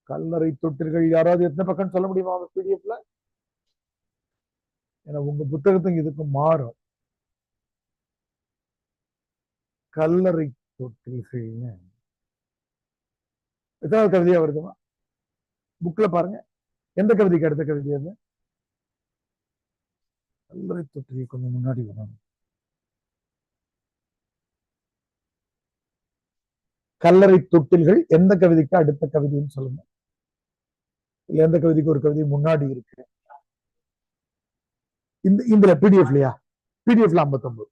கல்லறை தொட்டில்கள் யாராவது எத்தனை பக்கம் சொல்ல முடியுமா பிடிஎஃப்ல? ஏன்னா உங்க புத்தகத்துக்கு இதுக்கும் மாறும். கல்லறை தொட்டில்கள்னு எத்தனாவது கவிதையா வருதுமா? புக்ல பாருங்க, எந்த கவிதைக்கு அடுத்த கவிதை அது? கல்லறை தொட்டில் கொஞ்சம் முன்னாடி வரும். கல்லறை தொட்டில்கள் எந்த கவிதைக்கு அடுத்த கவிதைன்னு சொல்லுங்க. இல்ல எந்த கவிதைக்கு ஒரு கவிதை முன்னாடி இருக்கு? இந்த பிடிஎஃப்லயா? பிடிஎஃப்ல 59.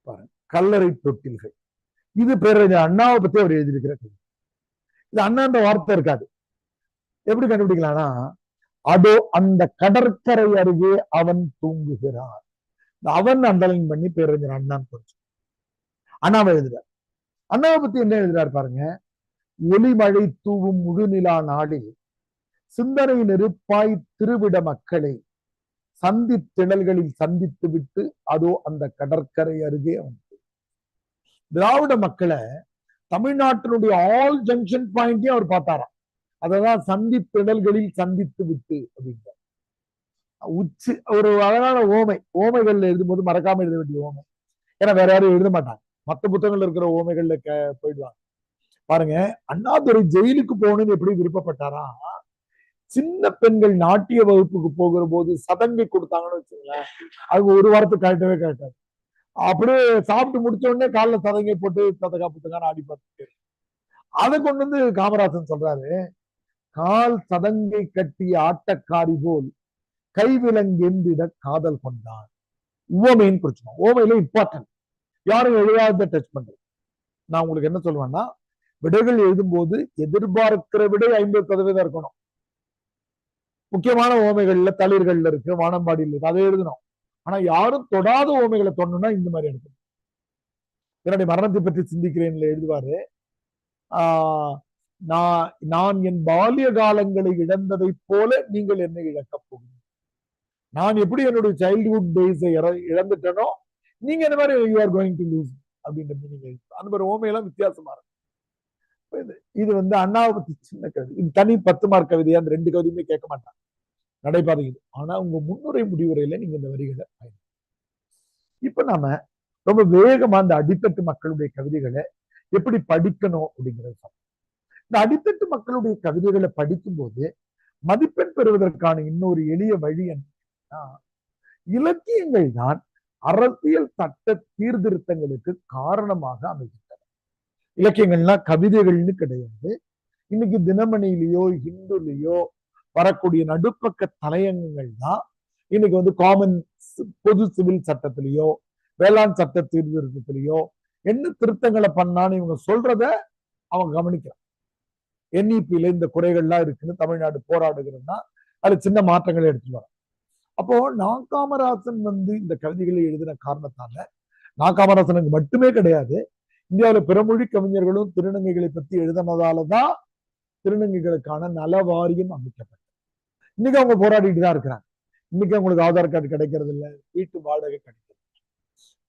பாருங்க, கல்லறை தொட்டில்கள். இது பேரறிஞர் அண்ணாவை பத்தி அவர் எழுதியிருக்கிற கவிதை. இது அண்ணான்ற வார்த்தை இருக்காது. எப்படி கண்டுபிடிக்கலாம்னா, அதோ அந்த கடற்கரை அருகே அவன் தூங்குகிறான். அவன் அண்டர்லைன் பண்ணி பேரறிஞர் அண்ணான் கொஞ்சம் அண்ணாவை எழுதுறார். அண்ணாவை பத்தி என்ன எழுதுறாரு பாருங்க. ஒளிமழை தூவும் முழுநிலா நாளில் சிந்தனை நெருப்பாய் திருவிட மக்களை சந்தி திணல்களில் சந்தித்து விட்டு அதோ அந்த கடற்கரை அருகே அவன். திராவிட மக்களை தமிழ்நாட்டினுடைய ஆல் ஜங்ஷன் பாயிண்டையும் அவர் பார்த்தாராம். அததான் சந்தி திணல்களில் சந்தித்து விட்டு அப்படின்ற உச்சி ஒரு அழகான ஓமைகள்ல எழுதும்போது மறக்காம எழுத வேண்டிய ஓமை. ஏன்னா வேற யாரும் எழுத மாட்டாங்க, மற்ற புத்தகங்கள்ல இருக்கிற ஓமைகள்ல போயிடுவாங்க. பாருங்க, அண்ணாதுரை ஜெயிலுக்கு போகணும்னு எப்படி விருப்பப்பட்டாரா? சின்ன பெண்கள் நாட்டிய வகுப்புக்கு போகிற போது சதங்கை கொடுத்தாங்கன்னு வச்சுங்களேன், அது ஒரு வாரத்துக்கு கழட்டவே கழட்டாது. அப்படியே சாப்பிட்டு முடிச்ச உடனே காலில் சதங்கை போட்டு ததகா புத்தகான ஆடி பார்த்துட்டு அதை கொண்டு வந்து காமராசன் சொல்றாரு, கால் சதங்கை கட்டிய ஆட்டக்காரி போல் கைவிலங்கெந்திட காதல் கொண்டான். உவமைன்னு குறிச்சோம். ஓமையில இம்பார்ட்டன்ட், யாரும் எழுதாத டச் பண்றது. நான் உங்களுக்கு என்ன சொல்லுவேன்னா, விடைகள் எழுதும் போது எதிர்பார்க்கிற விடை 50% இருக்கணும். முக்கியமான ஓமைகள்ல தளிர்கள்ல இருக்கு, வானம்பாடியில் இருக்கு, அதை எழுதணும். ஆனா யாரும் தொடாத ஓமைகளை தொடணும்னா இந்த மாதிரி எடுக்கணும். என்னுடைய மரணத்தை பற்றி சிந்திக்கிறேன்ல எழுதுவாரு, நான் என் பாலிய காலங்களை இழந்ததை போல நீங்கள் என்னை இழக்கப் போகிறீங்க. நான் எப்படி என்னுடைய சைல்ட்ஹுட் டேஸ் இழந்துட்டேனோ நீங்க இந்த மாதிரி you are going to lose அப்படின்றது நீங்க அந்த மாதிரி ஓமையெல்லாம் வித்தியாசமா இருக்கும். இது வந்து அண்ணாவை பத்தி சின்ன கவிதை. இது தனி 10 மார்க் கவிதையா? அந்த 2 கவிதையுமே கேட்க மாட்டாங்க, நடைபாதை இது. ஆனா உங்க முன்னுரை முடிவுரையில நீங்க இந்த வரிகளை இப்ப நாம ரொம்ப வேகமா அந்த அடித்தட்டு மக்களுடைய கவிதைகளை எப்படி படிக்கணும் அப்படிங்கிறது. இந்த அடித்தட்டு மக்களுடைய கவிதைகளை படிக்கும் போது மதிப்பெண் பெறுவதற்கான இன்னொரு எளிய வழி என்ன, இலக்கியங்கள் தான் அரசியல் சட்ட சீர்திருத்தங்களுக்கு காரணமாக அமைகின்றன. இலக்கியங்கள்னா கவிதைகள்னு கிடையாது. இன்னைக்கு தினமணிலேயோ ஹிந்துலயோ வரக்கூடிய நடுப்பக்க தலையங்கங்கள் தான் இன்னைக்கு வந்து காமன் பொது சிவில் சட்டத்திலேயோ வேளாண் சட்ட சீர்திருத்தத்திலேயோ என்ன திருத்தங்களை பண்ணான்னு இவங்க சொல்றத அவங்க கவனிக்கிறான். NEP-ல இந்த குறைகள்லாம் இருக்குன்னு தமிழ்நாடு போராடுகிறதுனா அது சின்ன மாற்றங்களை எடுத்துட்டு வர. அப்போ காமராசன் வந்து இந்த கவிதைகளை எழுதின காரணத்தால, காமராசனுக்கு மட்டுமே கிடையாது, இந்தியாவில பிறமொழி கவிஞர்களும் திருநங்கைகளை பத்தி எழுதினதாலதான் திருநங்கைகளுக்கான நல வாரியம் அமைக்கப்பட்டது. இன்னைக்கு அவங்க போராடிட்டு தான் இருக்கிறாங்க. இன்னைக்கு அவங்களுக்கு ஆதார் கார்டு கிடைக்கிறது இல்லை, வீட்டு வாடகை கிடைக்கிறது.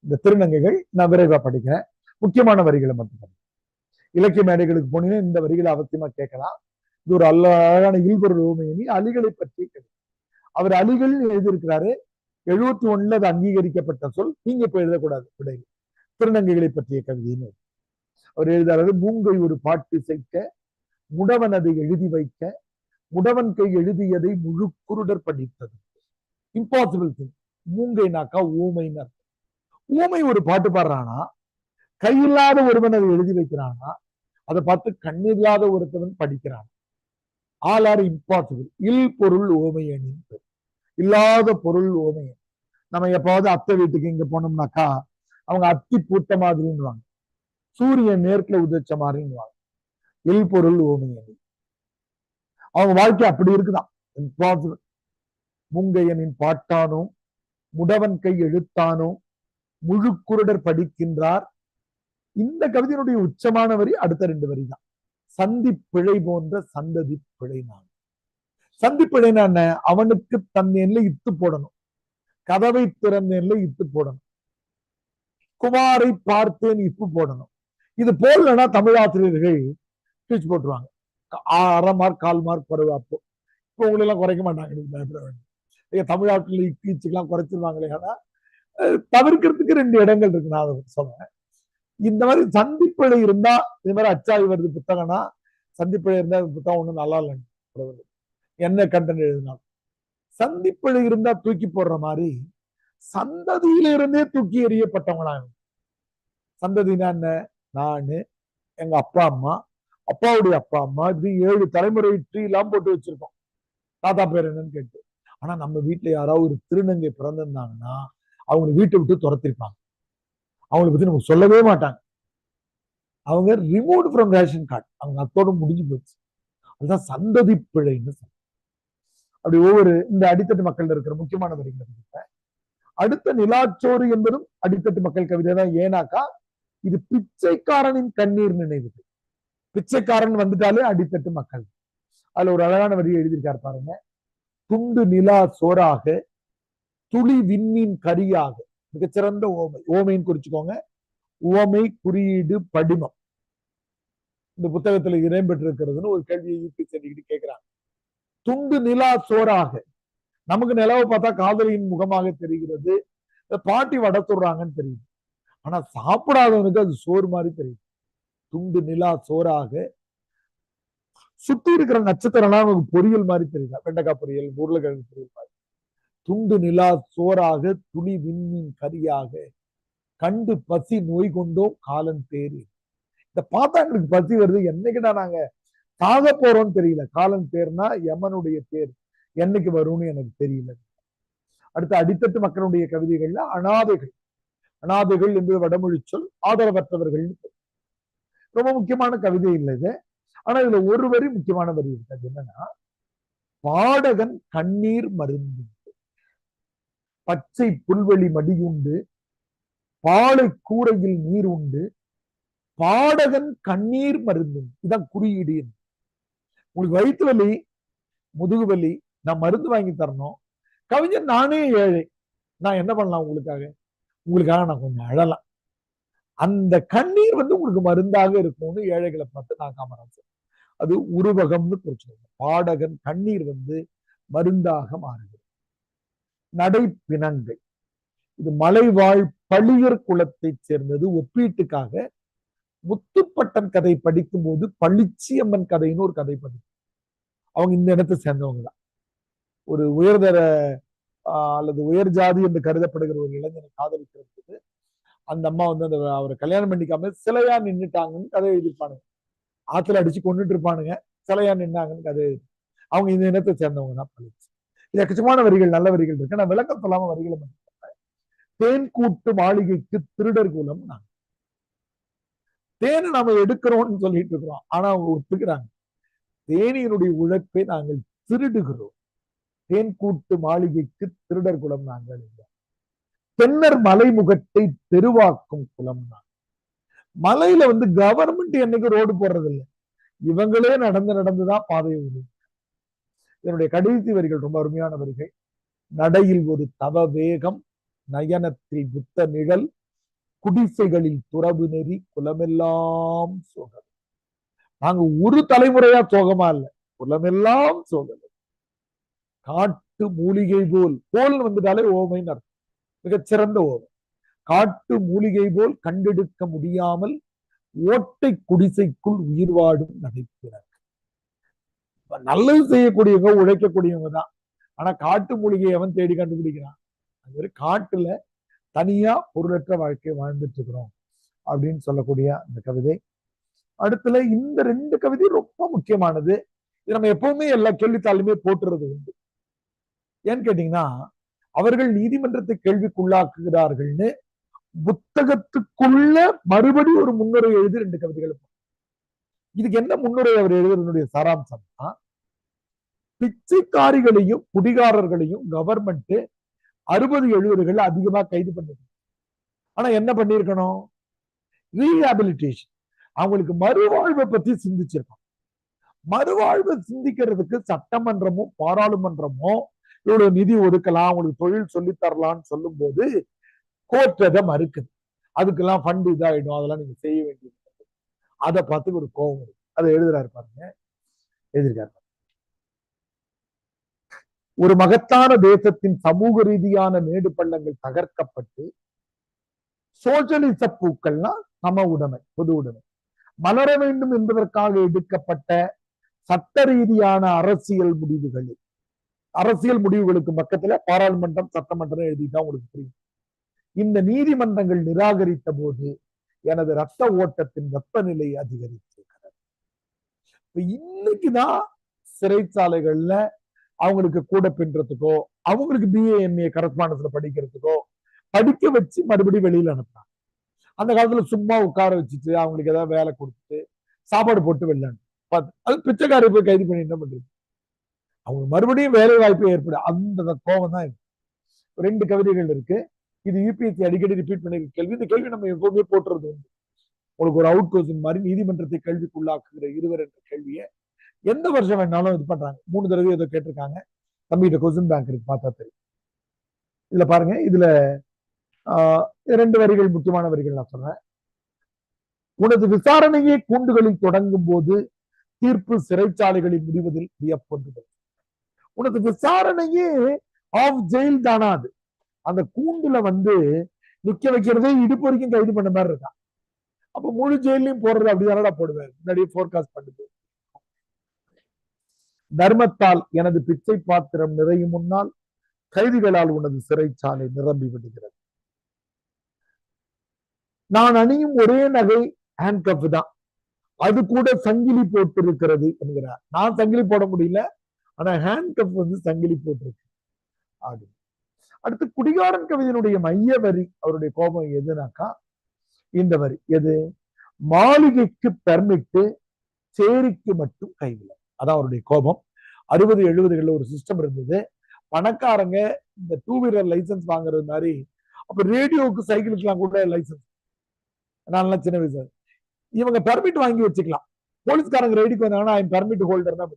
இந்த திருநங்கைகள் நான் விரைவா படிக்கிறேன், முக்கியமான வரிகளை மட்டும். இலக்கிய மேடைகளுக்கு போனீங்கன்னா இந்த வரிகளை அவசியமா கேட்கலாம். இது ஒரு அழகான இல்பொருள் ஓமையினி அலிகளை பற்றி. அவர் அலிகள் எழுதியிருக்கிறாரு. 71 அது அங்கீகரிக்கப்பட்ட சொல், நீங்க இப்ப எழுதக்கூடாது விடை. திருநங்கைகளை பற்றிய கவிதைன்னு அவர் எழுதுறாரு. மூங்கை ஒரு பாட்டு செய்க முடவன் அதை எழுதி வைக்க, முடவன் கை எழுதியதை முழு குருடர் படித்தது. Impossible thing. மூங்கைனாக்கா ஊமைன்னு. ஊமை ஒரு பாட்டு பாடுறானா, கையில்லாத ஒருவன் அதை எழுதி வைக்கிறானா, அதை பார்த்து கண்ணில்லாத ஒருத்தவன் படிக்கிறான். All R impossible. இல் பொருள் ஓமையணி, இல்லாத பொருள் ஓமையன். நம்ம எப்பாவது அத்தை வீட்டுக்கு இங்க போனோம்னாக்கா அவங்க அத்தி பூத்த மாதிரின்னுவாங்க, சூரியன் நேர்ல உதிச்ச மாதிரின்னுவாங்க. இல் பொருள் ஓமையணி. அவங்க வாழ்க்கை அப்படி இருக்குதான். இம்பாசிபிள். முங்கையனின் பாட்டானோ முடவன் கை எழுத்தானோ முழு குருடர் படிக்கின்றார். இந்த கவிதையினுடைய உச்சமான வரி அடுத்த 2 வரி தான். சந்தி பிழை போன்ற சந்ததி பிழை. நான் சந்தி பிழைனா என்ன, அவனுக்கு தன் எண்ணில் இத்து போடணும், கதவை திறந்த எண்ணில் இத்து போடணும், குமாரை பார்த்தேன் இப்பு போடணும். இது போலனா தமிழாசிரியர்கள் ஸ்பீச் போட்டுருவாங்க, 1/2 மார்க் 1/4 மார்க் பருவாப்போ. இப்போ உங்களை எல்லாம் குறைக்க மாட்டாங்க, பயப்பட வேண்டும். தமிழ்நாட்டில் இக்கீச்சுக்கெல்லாம் குறைச்சிருவாங்களே. ஆனா தவிர்க்கிறதுக்கு 2 இடங்கள் இருக்கு. நான் அதை சொல்றேன். இந்த மாதிரி சந்திப்பிழை இருந்தா, இது மாதிரி அச்சாகி வருது புத்தகம்னா, சந்திப்பிழை இருந்தா புத்தகம் ஒண்ணும் நல்லா இல்லைன்னு என்ன கண்டென்ட் எழுதினாலும். சந்திப்பிழை இருந்தா தூக்கி போடுற மாதிரி சந்ததியிலிருந்தே தூக்கி எறியப்பட்டவங்களா. சந்ததினா என்ன? நானு, எங்க அப்பா அம்மா, அப்பாவுடைய அப்பா அம்மா, இப்படி 7 தலைமுறை ட்ரீ எல்லாம் போட்டு வச்சிருக்கோம். தாத்தா பேர் என்னன்னு கேட்டு. ஆனா நம்ம வீட்டுல யாராவது ஒரு திருநங்கை பிறந்திருந்தாங்கன்னா அவங்க வீட்டை விட்டு துரத்திருப்பாங்க. அவங்களை பத்தி நமக்கு சொல்லவே மாட்டாங்க. அவங்க ரிமூவ் ஃப்ரம் ரேஷன் கார்டு. அவங்க அத்தோட முடிஞ்சு போச்சு. அதுதான் சந்ததி பிழைன்னு சொல்றோம். அப்படி ஒவ்வொரு இந்த அடித்தட்டு மக்கள் இருக்கிற முக்கியமான வரிகளை அடுத்த நிலாச்சோறு என்பதும் அடித்தட்டு மக்கள் கவிதை தான். ஏனாக்கா இது பிச்சைக்காரனின் கண்ணீர் நினைவு. பிச்சைக்காரன் வந்துட்டாலே அடித்தட்டு மக்கள். அதுல ஒரு அழகான வரியை எழுதியிருக்காரு பாருங்க. துண்டு நிலா சோறாக, துளி விண்மீன் கரியாக. மிகச்சிறந்த ஓமை. ஓமைன்னு குறிச்சுக்கோங்க. ஓமை குறியீடு படிமம். இந்த புத்தகத்துல இடம்பெற்றிருக்கிறதுன்னு ஒரு கேள்வியை யூபி செஞ்சுக்கிட்டு கேட்கிறாங்க. துண்டு நிலா சோறாக. நமக்கு நிலவை பார்த்தா காதலியின் முகமாக தெரிகிறது. பாட்டி வடை சொல்றாங்கன்னு தெரியுது. ஆனா சாப்பிடாதவனுக்கு அது சோறு மாதிரி தெரியுது. துண்டு நிலா சோறாக, சுத்தி இருக்கிற நட்சத்திரம்லாம் நமக்கு பொரியல் மாதிரி தெரியுது. வெண்டைக்காய் பொரியல், உருளைக்கிழங்கு பொரியல் மாதிரி. துண்டு நிலா சோறாக, துளி விண்மீன் கரியாக, கண்டு பசி நோய் கொண்டோம் காலன் தேரி. இந்த பார்த்தா எங்களுக்கு பசி வருது, என்னைக்குடா நாங்க சாக போறோம்னு தெரியல. காலன் தேர்னா யமனுடைய தேர், என்னைக்கு வரும்னு எனக்கு தெரியல. அடுத்து அடித்தட்டு மக்களுடைய கவிதைகள்ல அனாதைகள். அனாதைகள் என்பது வடமொழி சொல். ஆதரவற்றவர்கள் ரொம்ப முக்கியமான கவிதை இல்லை இது. ஆனா இதுல ஒரு வரி முக்கியமான வரி இருக்கு. அது என்னன்னா, பாடகன் கண்ணீர் மருந்து, பச்சை புல்வெளி மடியுண்டு, பாலை கூரையில் நீர் உண்டு, பாடகன் கண்ணீர் மருந்து. இதான் குறியீடு. உங்களுக்கு வயிற்று வலி, முதுகு வலி, நான் மருந்து வாங்கி தரணும். கவிஞர் நானே ஏழை, நான் என்ன பண்ணலாம் உங்களுக்காக? உங்களுக்காக நான் கொஞ்சம் அழலாம். அந்த கண்ணீர் உங்களுக்கு மருந்தாக இருக்கும்னு ஏழைகளை பார்த்து நான் காமராஜர். அது உருவகம்னு குறிச்சிருக்கோம். பாடகன் கண்ணீர் மருந்தாக மாறுகிறது. நடை பிணங்கை. இது மலைவாழ் பள்ளியர் குலத்தை சேர்ந்தது. ஒப்பீட்டுக்காக முத்துப்பட்டன் கதை படிக்கும் போது பளிச்சியம்மன் கதைன்னு ஒரு கதை படிக்கும். அவங்க இந்த இடத்தை சேர்ந்தவங்க தான். ஒரு உயர்தர அல்லது உயர் ஜாதி என்று கருதப்படுகிற ஒரு இளைஞனை காதலிக்கிறது. அந்த அம்மா அந்த அவரை கல்யாணம் பண்ணிக்காம சிலையா நின்றுட்டாங்கன்னு கதை எழுதியிருப்பானுங்க. ஆத்துல அடிச்சு கொண்டுட்டு இருப்பானுங்க, சிலையா நின்னாங்கன்னு கதை எழுதி. அவங்க இந்த இனத்தை சேர்ந்தவங்க தான் பழிச்சு. இது எக்கச்சக்கமான வரிகள், நல்ல வரிகள் இருக்கு. நான் விளக்கம் சொல்லாம வரிகளை மட்டும். தேன் கூட்டு மாளிகைக்கு திருடர் குலம். தேனை நாம எடுக்கிறோம்னு சொல்லிட்டு இருக்கிறோம். ஆனா அவங்க ஒத்துக்கிறாங்க, தேனியினுடைய உழைப்பை நாங்கள் திருடுகிறோம். தேன் கூட்டு மாளிகைக்கு திருடர் குலம் நாங்கள் இல்லை. தென்னர் மலைமுகத்தை பெருவாக்கும் குலம் தான். மலையில கவர்மெண்ட் என்னைக்கு ரோடு போடுறது இல்லை, இவங்களே நடந்துதான் பாதையை விடுது. இதனுடைய கடைசி வரிகள் ரொம்ப அருமையான வரிகள். நடையில் ஒரு தவ வேகம், நயனத்தில் புத்த நிழல், குடிசைகளில் துறவு நெறி, குலமெல்லாம் சோகம். நாங்க ஒரு தலைமுறையா சோகமா இல்ல, குலமெல்லாம் சோகம். காட்டு மூலிகை போல், போல் வந்துட்டாலே ஓமைன்னு அர்த்தம். மிகச்சிறந்த ஓமை. காட்டு மூலிகை போல் கண்டெடுக்க முடியாமல் ஓட்டை குடிசைக்குள் உயிர் வாடும் நடைபெறார். நல்லது செய்யக்கூடியவங்க, உழைக்கக்கூடியவங்க தான். ஆனா காட்டு மூலிகையை அவன் தேடி கண்டுபிடிக்கிறான். அது காட்டுல தனியா பொருளற்ற வாழ்க்கையை வாழ்ந்துட்டு இருக்கிறோம் அப்படின்னு சொல்லக்கூடிய அந்த கவிதை. அடுத்துல இந்த 2 கவிதை ரொம்ப முக்கியமானது. இது நம்ம எப்பவுமே எல்லா கேள்வித்தாளுமே போட்டுறது உண்டு. ஏன்னு கேட்டீங்கன்னா, அவர்கள் நீதிமன்றத்தை கேள்விக்குள்ளாக்குகிறார்கள்னு புத்தகத்துக்குள்ள மறுபடி ஒரு முன்னுரை எழுதி 2 கவிதைகள். இதுக்கு என்ன முன்னுரை அவர் எழுதுறதுடைய சாராம்சம்னா, பிச்சைக்காரிகளையும் குடிகாரர்களையும் கவர்மெண்ட் 60-70கள் அதிகமா கைது பண்ணிருக்கு. ஆனா என்ன பண்ணிருக்கணும்? ரீஹாபிலிட்டேஷன், அவங்களுக்கு மறுவாழ்வை பத்தி சிந்திச்சிருக்கோம். மறுவாழ்வை சிந்திக்கிறதுக்கு சட்டமன்றமும் பாராளுமன்றமும் இவ்வளவு நிதி ஒதுக்கலாம், அவங்களுக்கு தொழில் சொல்லி தரலாம்னு சொல்லும் போது கோர்ட் அதை மறுக்குது. அதுக்கெல்லாம் ஃபண்ட் இதாயிடும், அதெல்லாம் நீங்க செய்ய வேண்டியது. அதை பார்த்து ஒரு கோபம் இருக்கு. அதை எழுதுறாரு பாருங்க, எழுதிருக்காரு. ஒரு மகத்தான தேசத்தின் சமூக ரீதியான மேடு பள்ளங்கள் தகர்க்கப்பட்டு சோசியலிச பூக்கள்னா சம உடைமை, பொது உடைமை மலர வேண்டும் என்பதற்காக எடுக்கப்பட்ட சட்ட ரீதியான அரசியல் முடிவுகளுக்கு பக்கத்துல பாராளுமன்றம் சட்டமன்றம் எழுதிதான் உங்களுக்கு புரியும். இந்த நீதிமன்றங்கள் நிராகரித்த போது எனது ரத்த ஓட்டத்தின் வெப்பநிலை அதிகரித்திருக்கிறது. இன்னைக்குதான் சிறைச்சாலைகள்ல அவங்களுக்கு கூட பின்றதுக்கோ அவங்களுக்கு BA MA கரஸ்பாண்டன்ஸ்ல படிக்கிறதுக்கோ படிக்க வச்சு மறுபடியும் வெளியில அனுப்புறாங்க. அந்த காலத்துல சும்மா உட்கார வச்சுட்டு அவங்களுக்கு ஏதாவது வேலை கொடுத்துட்டு சாப்பாடு போட்டு வெளில அது பிச்சைக்காரை போய் கைது பண்ணி என்ன பண்றது? அவங்க மறுபடியும் வேலை வாய்ப்பு ஏற்படும். அந்த கோபம் தான் இருக்கு. 2 கவிதைகள் இருக்கு. இது UPSC அடிக்கடி ரிப்பீட் பண்ணிருக்க கேள்வி. இந்த கேள்வி நம்ம எப்பவுமே போட்டுறது உண்டு. உங்களுக்கு ஒரு அவுட் கொஸ்டின் மாதிரி நீதிமன்றத்தை கேள்விக்குள்ளாக்குகிற இருவர் என்ற கேள்வியை எந்த வருஷம் வேணாலும் இது பண்றாங்க. 3 தடவை ஏதோ கேட்டிருக்காங்க. தம்பிகிட்ட கொஸ்டின் பேங்க் இருக்கு, பார்த்தா தெரியும். இதுல பாருங்க, இதுல 2 வரிகள் முக்கியமான வரிகள் நான் சொல்றேன். உனது விசாரணையே கூண்டுகளில் தொடங்கும் போது தீர்ப்பு சிறைச்சாலைகளில் முடிவதில் வியப்பொன்றுகள். உனது விசாரணையே ஆஃப் ஜெயில் தானா? அது அந்த கூண்டுல நிக்க வைக்கிறதே இடுப்பு வரைக்கும் கைது பண்ண மாதிரி இருக்கான். அப்ப முழு ஜெயிலையும் போடுறது அப்படிதானடா போடுவேன். முன்னாடியே போர்காஸ்ட் பண்ணுது. தர்மத்தால் எனது பிச்சை பாத்திரம் நிறையும் முன்னால் கைதிகளால் உனது சிறைச்சாலை நிரம்பி விடுகிறது. நான் அணியும் ஒரே நகை ஹேண்ட்கப் தான், அது கூட சங்கிலி போட்டு இருக்கிறது என்கிறார். நான் சங்கிலி போட முடியல, ஆனா ஹேண்ட்கப் சங்கிலி போட்டிருக்கு. அடுத்து குடிகாரன் கவிதையினுடைய மைய வரி, அவருடைய கோபம் எதுனாக்கா இந்த வரி. எது? மாளிகைக்கு பெர்மிட்டு, சேரிக்கு மட்டும் கைவில. அதான் அவருடைய கோபம். 60, 70களில் ஒரு சிஸ்டம் இருந்தது. பணக்காரங்க இந்த 2 வீலர் லைசன்ஸ் வாங்குறது மாதிரி, அப்ப ரேடியோவுக்கு சைக்கிளுக்கு எல்லாம் கூட லைசன்ஸ். நான் சின்ன வயசு இவங்க பெர்மிட் வாங்கி வச்சுக்கலாம். போலீஸ்காரங்க ரெடிக்கு வந்தாங்கன்னா பெர்மிட் ஹோல்டர் தான்.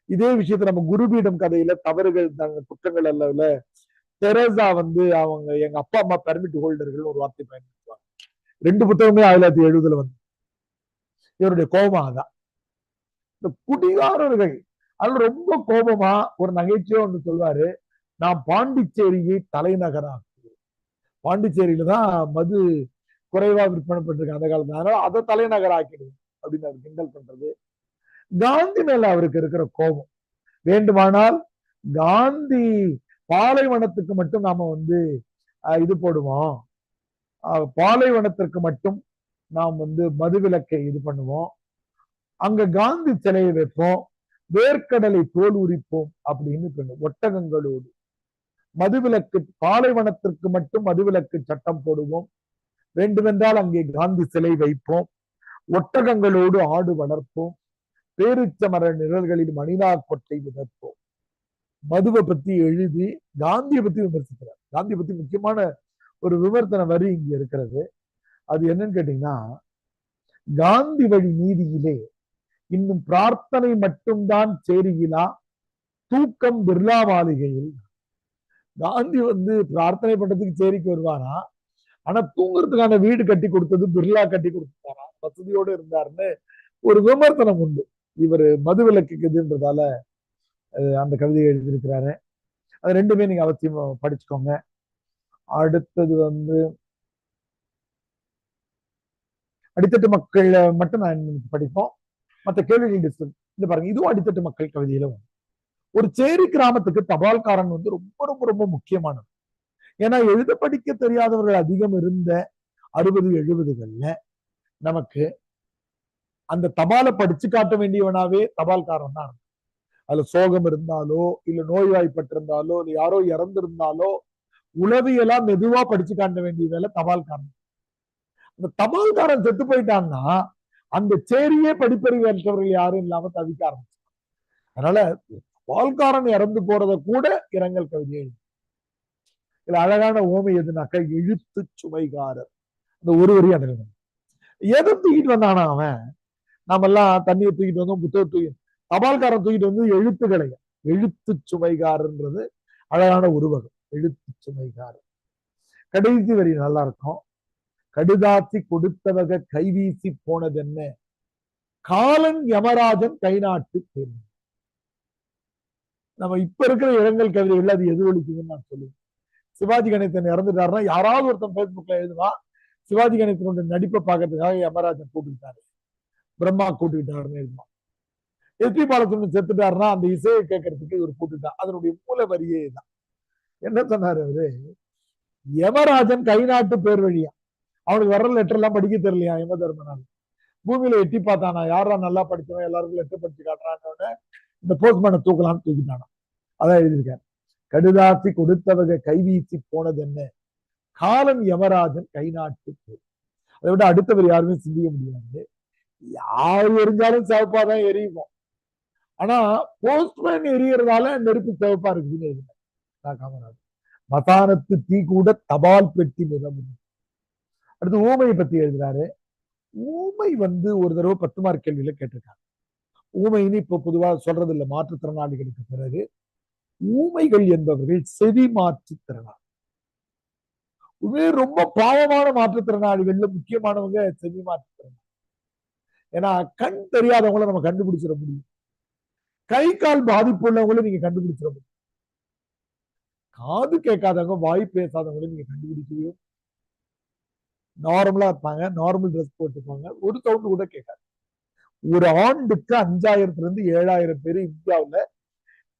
இதே விஷயத்த நம்ம குருபீடம் கதையில தவறுகள் குற்றங்கள் அல்ல தெரேசா அவங்க எங்க அப்பா அம்மா பெர்மிட் ஹோல்டர்கள் ஒரு வார்த்தை பயன்படுத்துவாங்க. 2 புத்தகமே 1970 வந்து. இவருடைய கோபம் அதான். இந்த குடிகாரர்கள் அது ரொம்ப கோபமா ஒரு நகைச்சுவை ஒன்று சொல்வாரு. நான் பாண்டிச்சேரியை தலைநகராக்குவேன். பாண்டிச்சேரியில தான் மது குறைவா விற்பனைப்பட்டிருக்கு அந்த காலத்துல, அதனால அதை தலைநகர் ஆக்கிடுது அப்படின்னு அவர் கிண்டல் பண்றது. காந்தி மேல அவருக்கு இருக்கிற கோபம். வேண்டுமானால் காந்தி பாலைவனத்துக்கு மட்டும் நாம இது போடுவோம், பாலைவனத்திற்கு மட்டும் நாம் மதுவிலக்கை இது பண்ணுவோம், அங்க காந்தி சிலையை வைப்போம், வேர்க்கடலை தோல் உரிப்போம் அப்படின்னு ஒட்டகங்களோடு மதுவிலக்கு, பாலைவனத்திற்கு மட்டும் மதுவிலக்கு சட்டம் போடுவோம், வேண்டுமென்றால் அங்கே காந்தி சிலை வைப்போம், ஒட்டகங்களோடு ஆடு வளர்ப்போம், பேரிச்ச மர நிழல்களில் மணிலா கொட்டை விதப்போம். மதுவை பத்தி எழுதி காந்தியை பத்தி விமர்சிக்கிறார். காந்தியை பத்தி முக்கியமான ஒரு விமர்சன வரி இங்க இருக்கிறது. அது என்னன்னு கேட்டீங்கன்னா, காந்தி வழி நீதியிலே இன்னும் பிரார்த்தனை மட்டும்தான் சேரியிலா, தூக்கம் பிர்லா மாளிகையில். காந்தி பிரார்த்தனை பண்றதுக்கு சேரிக்கு வருவாரா, ஆனா தூங்குறதுக்கான வீடு கட்டி கொடுத்தது பிர்லா கட்டி கொடுத்தாரா, வசதியோடு இருந்தாருன்னு ஒரு விமர்சனம் உண்டு. இவர் மதுவிலக்கு இதுன்றதால அந்த கவிதையை எழுதியிருக்கிறாரு. அது 2மே நீங்க அவசியம் படிச்சுக்கோங்க. அடுத்தது அடித்தட்டு மக்கள் மட்டும் நான் படிப்போம். மற்ற கேள்விகள் டிஸ்கஸ். இது பாருங்க, இதுவும் அடித்தட்டு மக்கள் கவிதையில ஒரு சேரி கிராமத்துக்கு தபால்காரன் ரொம்ப ரொம்ப ரொம்ப முக்கியமானது. ஏன்னா எழுத படிக்க தெரியாதவர்கள் அதிகம் இருந்த 60, 70கள்ல நமக்கு அந்த தபாலை படிச்சு காட்ட வேண்டியவனாவே தபால்காரன் தான். அதுல சோகம் இருந்தாலோ இல்ல நோய்வாய்ப்பட்டிருந்தாலோ இல்ல யாரோ இறந்திருந்தாலோ உளவியெல்லாம் மெதுவா படிச்சு காட்ட வேண்டிய வேலை தபால்காரன். அந்த தபால்காரன் செத்து போயிட்டான்னா அந்த சேரியே படிப்பறிவு ஏற்றவர்கள் யாரும் இல்லாம தவிக்க ஆரம்பிச்சு. அதனால தபால்காரன் இறந்து போறத கூட இரங்கல் கவிதையை. இதுல அழகான ஓமை எதுனாக்கா எழுத்து சுமைகாரர். அந்த ஒரு வரி அடங்கணும். எதை தூக்கிட்டு வந்தானா அவன்? நாம எல்லாம் தண்ணியை தூக்கிட்டு வந்தோம், புத்தகம் தூக்கி, தபால்காரன் தூக்கிட்டு எழுத்துக்களை. எழுத்து சுமைகாரன்றது அழகான உருவகம். எழுத்து சுமைகாரர். கடைசி வரி நல்லா இருக்கும். கடுதாசி கொடுத்தவக கைவீசி போனது என்ன, காலன் யமராஜன் கை நாட்டு பெண். நம்ம இப்ப இருக்கிற இரங்கல் கவிதைகள் அது எதிரொலிக்குதுன்னு நான் சொல்லுவேன். சிவாஜி கணேசன் இறந்துட்டாருன்னா யாராவது ஒருத்தன் பேஸ்புக்ல எழுதுவா சிவாஜி கணேசனோட நடிப்பை பார்க்கறதுக்காக யமராஜன் கூப்பிட்டுட்டாரு, பிரம்மா கூப்பிட்டுட்டாருன்னு எழுதுவான். எஸ்பி பாலசுப்ரமணியன் செத்துட்டாருன்னா அந்த இசையை கேட்கறதுக்கு இவர் கூப்பிட்டுட்டான். அதனுடைய மூல வரியே தான். என்ன சொன்னாரு அவரு? யமராஜன் கை நாட்டு பேர் வழியா அவனுக்கு வர்ற லெட்டர் எல்லாம் படிக்க தெரியலையா யம தர்மனால். பூமியில எட்டி பார்த்தானா யாரா நல்லா படிச்சவன் எல்லாருக்கும் லெட்டர் படிச்சு காட்டுறான்னு இந்த போஸ்ட்மேனை தூக்கலாம்னு தூக்கிட்டானா. அதான் எழுதியிருக்காரு. கடுதாசி கொடுத்தவக கைவீசி போனது என்ன, காலம் யமராஜன் கை நாட்டு பேர். அதை விட அடுத்தவர் யாருமே சிந்திக்க முடியாது. யார் எரிஞ்சாலும் சிவப்பாதான் எரியும். ஆனா போஸ்ட்மேன் எரியறதால நெருப்பு சிவப்பா இருக்குதுன்னு காமராஜர். மதானத்து தீ கூட தபால் பெட்டி நிறம். அடுத்து ஊமையை பத்தி எழுதுறாரு. ஊமை ஒரு தடவை 10 மார்க் கேள்வியில கேட்டிருக்காங்க. ஊமைன்னு இப்ப பொதுவா சொல்றது இல்லை மாற்றுத்திறனாளிகளுக்கு பிறகு. ஊமைகள் என்பவர்கள் செவி மாற்றுத்திறனாளி. ரொம்ப பாவமான மாற்றுத்திறனாளிகள்ல முக்கியமானவங்க செவி மாற்றுத்திறனாளி. ஏன்னா கண் தெரியாதவங்கள நம்ம கண்டுபிடிச்சிட முடியும், கை கால் பாதிப்பு உள்ளவங்களும் நீங்க கண்டுபிடிச்சிட முடியும், காது கேட்காதவங்க வாய் பேசாதவங்களும் நீங்க கண்டுபிடிக்கவே. நார்மலா இருப்பாங்க, நார்மல் ட்ரெஸ் போட்டுப்பாங்க, ஒரு சவுண்ட் கூட கேட்காது. ஒரு ஆண்டுக்கு 5000 இருந்து 7000 பேர் இந்தியாவுல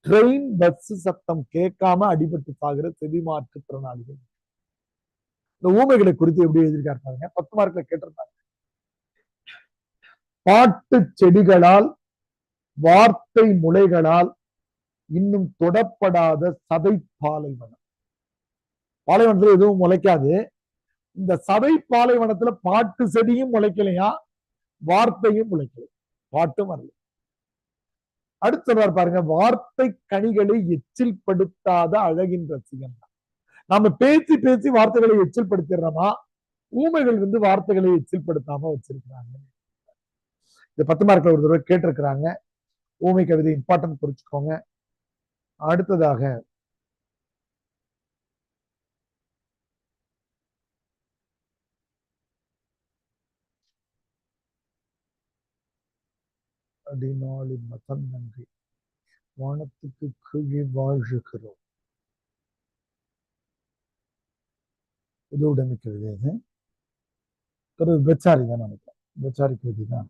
ட்ரெயின் பஸ் சத்தம் கேட்காம அடிபட்டு சாகிற செவி மாற்றுத்திறனாளிகள். இந்த ஊமைகளை குறித்து எப்படி எழுதியிருக்காரு 10 மார்க்ல கேட்டிருந்தாங்க. பாட்டு செடிகளால் வார்த்தை முளைகளால் இன்னும் தொடப்படாத சதை பாலைவனம். பாலைவனத்துல எதுவும் முளைக்காது. இந்த சதை பாலைவனத்துல பாட்டு செடியும் முளைக்கலையா, வார்த்தையும் முளைக்கல, பாட்டும் வரல. அடுத்து பாருங்க, வார்த்தை கனிகளை எச்சில் படுத்தாத அழகின் ரசிகன். நாம பேசி பேசி வார்த்தைகளை எச்சில் படுத்திடுறோமா, ஊமைகள் வார்த்தைகளை எச்சில் படுத்தாம வச்சிருக்கிறாங்க. இந்த 10 மார்க்ல ஒரு தடவை கேட்டிருக்கிறாங்க. ஊமை கவிதை இம்பார்ட்டன்ட் குறிச்சுக்கோங்க. அடுத்ததாக அடிநாளின் மதம் நன்றி வானத்துக்கு கீழே வாழ்கிறோம். இது உடனே கவிதை. ஒரு பெச்சாரி தான் நினைக்கிறேன், பெச்சாரி கவிதை தான்.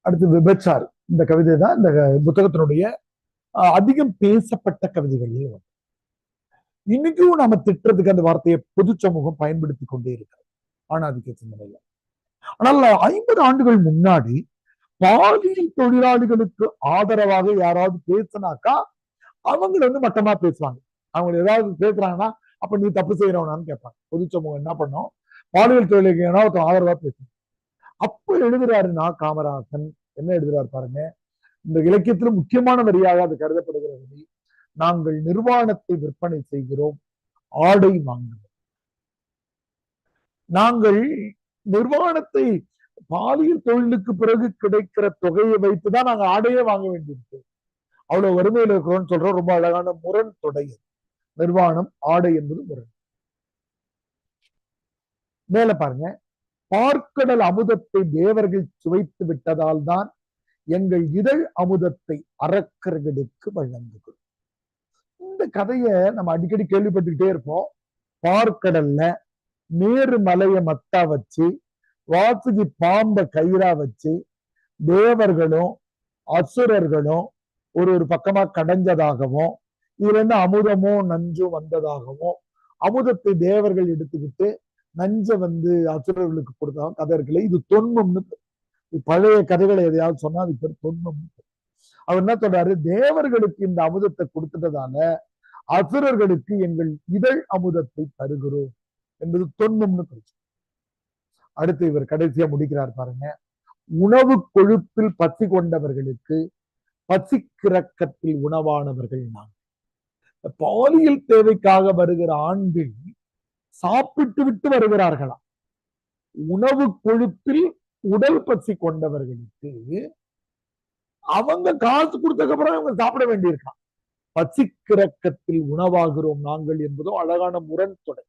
அடுத்து விபச்சாரி. இந்த கவிதை தான் இந்த புத்தகத்தினுடைய அதிகம் பேசப்பட்ட கவிதைகளே. இன்னைக்கும் நாம திட்டுறதுக்கு அந்த வார்த்தையை பொது சமூகம் பயன்படுத்தி கொண்டே இருக்கிறது ஆணாதிக்க சிந்தனையில. ஆனால் 50 ஆண்டுகள் முன்னாடி பாலியல் தொழிலாளிகளுக்கு ஆதரவாக யாராவது பேசினாக்கா அவங்க மட்டமா பேசுவாங்க. அவங்க ஏதாவது பேசுறாங்கன்னா அப்ப நீ தப்பு செய்யறவனான்னு கேட்பாங்க. பொது சமூகம் என்ன பண்ணும், பாலியல் தொழிலுக்கு ஆதரவா பேசணும். அப்ப எழுதுறாரு காமராசன். என்ன எழுதுறாரு பாருங்க, இந்த இலக்கியத்துல முக்கியமான வரியாக அது கருதப்படுகிறது. நாங்கள் நிர்வாணத்தை விற்பனை செய்கிறோம், ஆடை வாங்குகிறோம். நாங்கள் நிர்வாணத்தை பாலியல் தொழிலுக்கு பிறகு கிடைக்கிற தொகையை வைத்துதான் நாங்க ஆடையே வாங்க வேண்டியிருக்கு. அவ்வளவு வறுமையில் இருக்கிறோம்னு சொல்றோம். ரொம்ப அழகான முரண் தொடை. நிர்வாணம் ஆடை என்பது முரண். மேல பாருங்க, பார்க்கடல் அமுதத்தை தேவர்கள் சுவைத்து விட்டதால் தான் எங்கள் இதழ் அமுதத்தை அரக்கர்களுக்கு வழங்குகிறோம். இந்த கதையை நம்ம அடிக்கடி கேள்விப்பட்டுக்கிட்டே இருப்போம். பார்க்கடல்ல மேரு மலைய மத்தா வச்சு, வாசுகி பாம்ப கயிறா வச்சு, தேவர்களும் அசுரர்களும் ஒரு பக்கமா கடைஞ்சதாகவும், இதுல இருந்து அமுதமும் நஞ்சும் வந்ததாகவும், அமுதத்தை தேவர்கள் எடுத்துக்கிட்டு நஞ்ச அசுரர்களுக்கு கொடுத்தாங்க கதை இருக்குல்ல. இது தொன்மம்னு. பழைய கதைகளை எதையாவது சொன்னா அது பேர் தொன்மம். அவர் என்ன சொல்றாரு, தேவர்களுக்கு இந்த அமுதத்தை கொடுத்துட்டதால அசுரர்களுக்கு எங்கள் இதழ் அமுதத்தை தருகிறோம் என்பது தொன்மம்னு சொல்றாரு. அடுத்து இவர் கடைசியா முடிக்கிறார் பாருங்க, உணவு கொழுப்பில் பசி கொண்டவர்களுக்கு பசிக்கிறக்கத்தில் உணவானவர்கள் நான். பாலியல் தேவைக்காக வருகிற ஆண்கள் சாப்பிட்டு விட்டு வருகிறார்களாம். உணவு கொழுப்பில் உடல் பசி கொண்டவர்களுக்கு அவங்க காசு கொடுத்ததுக்கு அப்புறம் அவங்க சாப்பிட வேண்டியிருக்கான். பசிக்கிறக்கத்தில் உணவாகிறோம் நாங்கள் என்பதும் அழகான முரண் தொடை.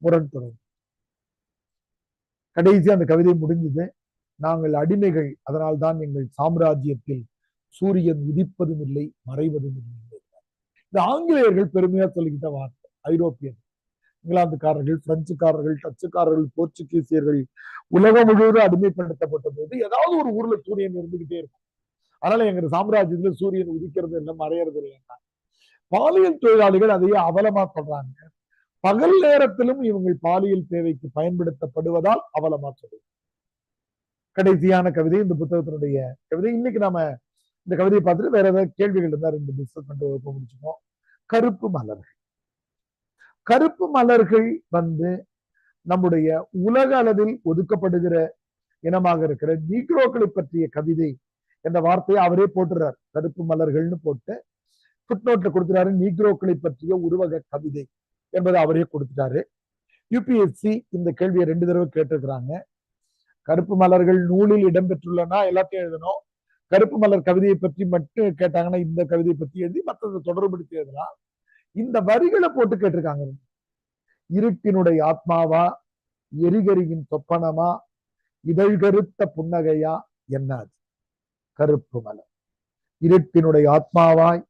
முரண் தொடங்கி கடைசி அந்த கவிதை முடிஞ்சது. நாங்கள் அடிமைகள், அதனால்தான் எங்கள் சாம்ராஜ்யத்தில் சூரியன் உதிப்பதும் இல்லை மறைவதும் இல்லை. இந்த ஆங்கிலேயர்கள் பெருமையா சொல்லிக்கிட்ட வார்த்தை. ஐரோப்பியர், இங்கிலாந்துக்காரர்கள், பிரெஞ்சுக்காரர்கள், டச்சுக்காரர்கள், போர்ச்சுகீசியர்கள் உலகம் முழுவதும் அடிமைப்படுத்தப்பட்ட போது ஏதாவது ஒரு ஊர்ல சூரியன் இருந்துகிட்டே இருக்கும். அதனால எங்க சாம்ராஜ்யத்துல சூரியன் உதிக்கிறது இல்லை மறையறது இல்லைன்னா பாலியல் தொழிலாளிகள் அதையே அவலமா சொல்றாங்க. பகல் நேரத்திலும் இவங்கள் பாலியல் தேவைக்கு பயன்படுத்தப்படுவதால் அவலமா சொல்லுது. கடைசியான கவிதை இந்த புத்தகத்தினுடைய கவிதை. இன்னைக்கு நாம இந்த கவிதையை பார்த்துட்டு வேற ஏதாவது கேள்விகள் இருந்தா 2 டிஸ்கஸ் பண்ணிட்டு முடிச்சுப்போம். கருப்பு மலர்கள். கருப்பு மலர்கள் நம்முடைய உலக அளவில் ஒதுக்கப்படுகிற இனமாக இருக்கிற நீக்ரோக்களை பற்றிய கவிதை என்ற வார்த்தையை அவரே போட்டுறார். கருப்பு மலர்கள்னு போட்டு ஃபுட்நோட்ல கொடுத்துறாரு. நீக்ரோக்களை பற்றிய உருவக கவிதை என்பதை அவரே கொடுத்துட்டாரு. யூபிஎஸ்சி இந்த கேள்வியை 2 தடவை கேட்டிருக்கிறாங்க. கருப்பு மலர்கள் நூலில் இடம்பெற்றுள்ளனா எல்லாத்தையும் எழுதணும். கருப்பு மலர் கவிதையை பற்றி மட்டும் கேட்டாங்கன்னா இந்த கவிதையை பற்றி எழுதி மற்றதை தொடர்புபடுத்தி எழுதலாம். இந்த வரிகளை போட்டு கேட்டிருக்காங்க. இருட்டினுடைய ஆத்மாவா, எரிகரியின் சொப்பனமா, இதழ்கருத்த புன்னகையா, என்னாது? கருப்பு மலர். இருட்டினுடைய ஆத்மாவாய்,